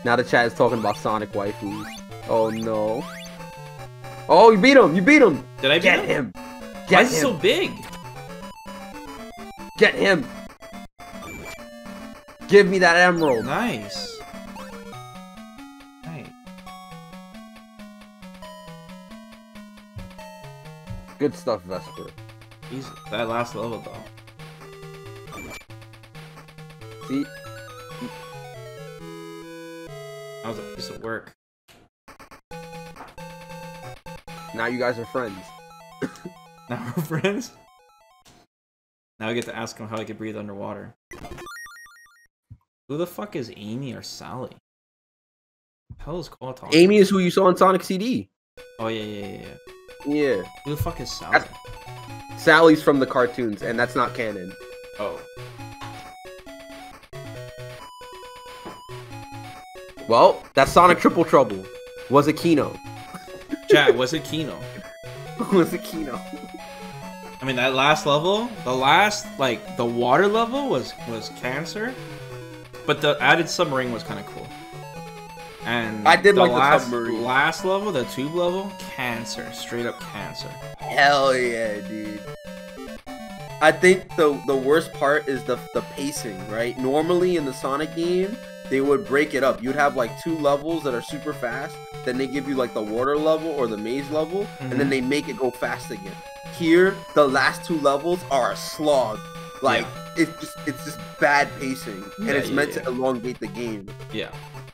Now the chat is talking about Sonic waifus. Oh no. Oh, you beat him! You beat him! Did I beat Get him! Why Get is he him! so big? Get him! Give me that emerald! Nice. Nice. Good stuff, Vesper. Easy. That last level, though. See? That was a piece of work. Now you guys are friends. Now we're friends? Now I get to ask him how he could breathe underwater. Who the fuck is Amy or Sally? The hell is Cole talking? Amy is who you saw in Sonic CD. Oh, yeah. Yeah. Who the fuck is Sally? Sally's from the cartoons, and that's not canon. Oh. Well, that Sonic Triple Trouble was a Kino. Chat, was it Kino? Was a Kino. I mean, that last level, the water level was Cancer, but the added submarine was kind of cool. And I did the like the submarine. last level, the tube level, Cancer, straight up Cancer. Hell yeah, dude. I think the worst part is the pacing, right? Normally in the Sonic game, they would break it up. You'd have like 2 levels that are super fast, then they give you like the water level or the maze level, and then they make it go fast again. Here, the last 2 levels are a slog. Like it's just bad pacing, and it's meant to elongate the game. Yeah,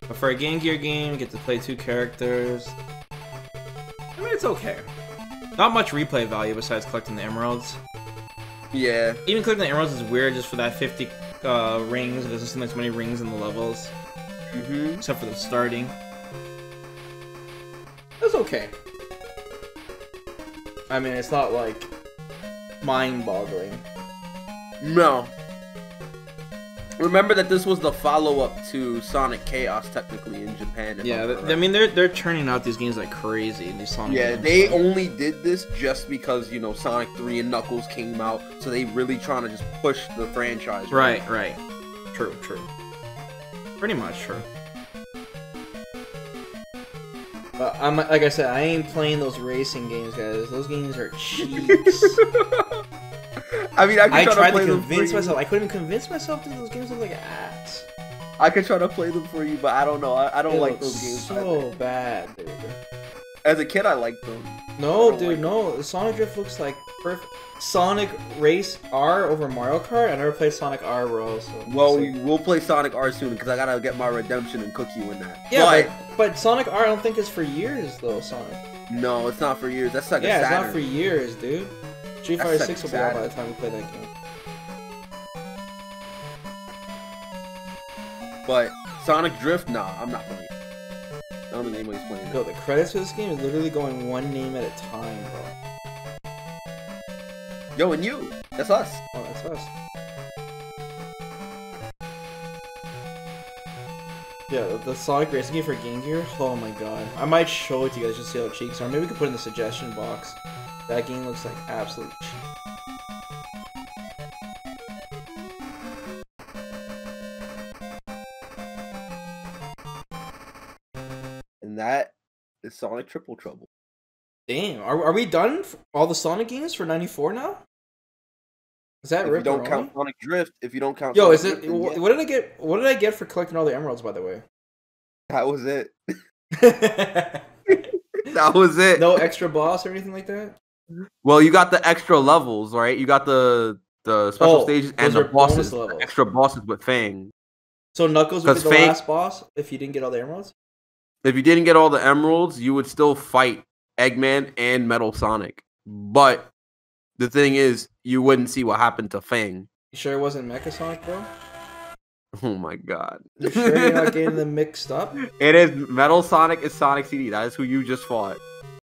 but for a Game Gear game, you get to play 2 characters. I mean, it's okay. Not much replay value besides collecting the emeralds. Yeah. Even collecting the emeralds is weird just for that 50 rings. It doesn't seem like so many rings in the levels. Except for the starting. It's okay. I mean, it's not like mind-boggling. No. Remember that this was the follow-up to Sonic Chaos, technically, in Japan. Yeah, I mean, they're churning out these games like crazy. These Sonic games. They only did this just because, you know, Sonic 3 and Knuckles came out, so they really trying to just push the franchise. Right. True. Pretty much true. But I'm like I said, I ain't playing those racing games, guys. Those games are cheeks. I mean, I tried to convince myself. I couldn't convince myself that those games look like ass. I could try to play them for you, but I don't know. I don't like those games. So bad, dude. As a kid, I liked them. No, dude, no. Sonic Drift looks like perfect. Sonic Race R over Mario Kart. I never played Sonic R, bro. So well, we'll play Sonic R soon because I gotta get my redemption and cook you in that. Yeah, but Sonic R, I don't think is for years though. Sonic. No, it's not for years. That's like Yeah, a it's Saturn. not for years, dude. Street That's Fighter Sega 6 will be out by Saturn. the time we play that game. But Sonic Drift, nah, I'm not playing. I don't think anybody's playing Yo, that. the credits for this game is literally going one name at a time, bro. Yo, and you. That's us. Oh, that's us. Yeah, the Sonic Racing game for Game Gear. Oh my god. I might show it to you guys just to see how cheeks are. Maybe we could put it in the suggestion box. That game looks like absolute cheap. And that is Sonic Triple Trouble. Damn, are we done for all the Sonic games for 94 now? Is that If you Ripper don't only? count Sonic Drift, if you don't count Yo, Sonic is it? Drift, then yeah, What did I get? What did I get for collecting all the emeralds? By the way. that was it. That was it. No extra boss or anything like that. Well, you got the extra levels, right? You got the special stages and those the are bonus bosses, levels. the extra bosses with Fang. So Knuckles would be 'Cause the Fang- last boss if you didn't get all the emeralds. If you didn't get all the emeralds, you would still fight Eggman and Metal Sonic. But the thing is, you wouldn't see what happened to Fang. You sure it wasn't Mecha Sonic, bro? Oh my god. You sure you're not getting them mixed up? It is Metal Sonic is Sonic CD. That is who you just fought.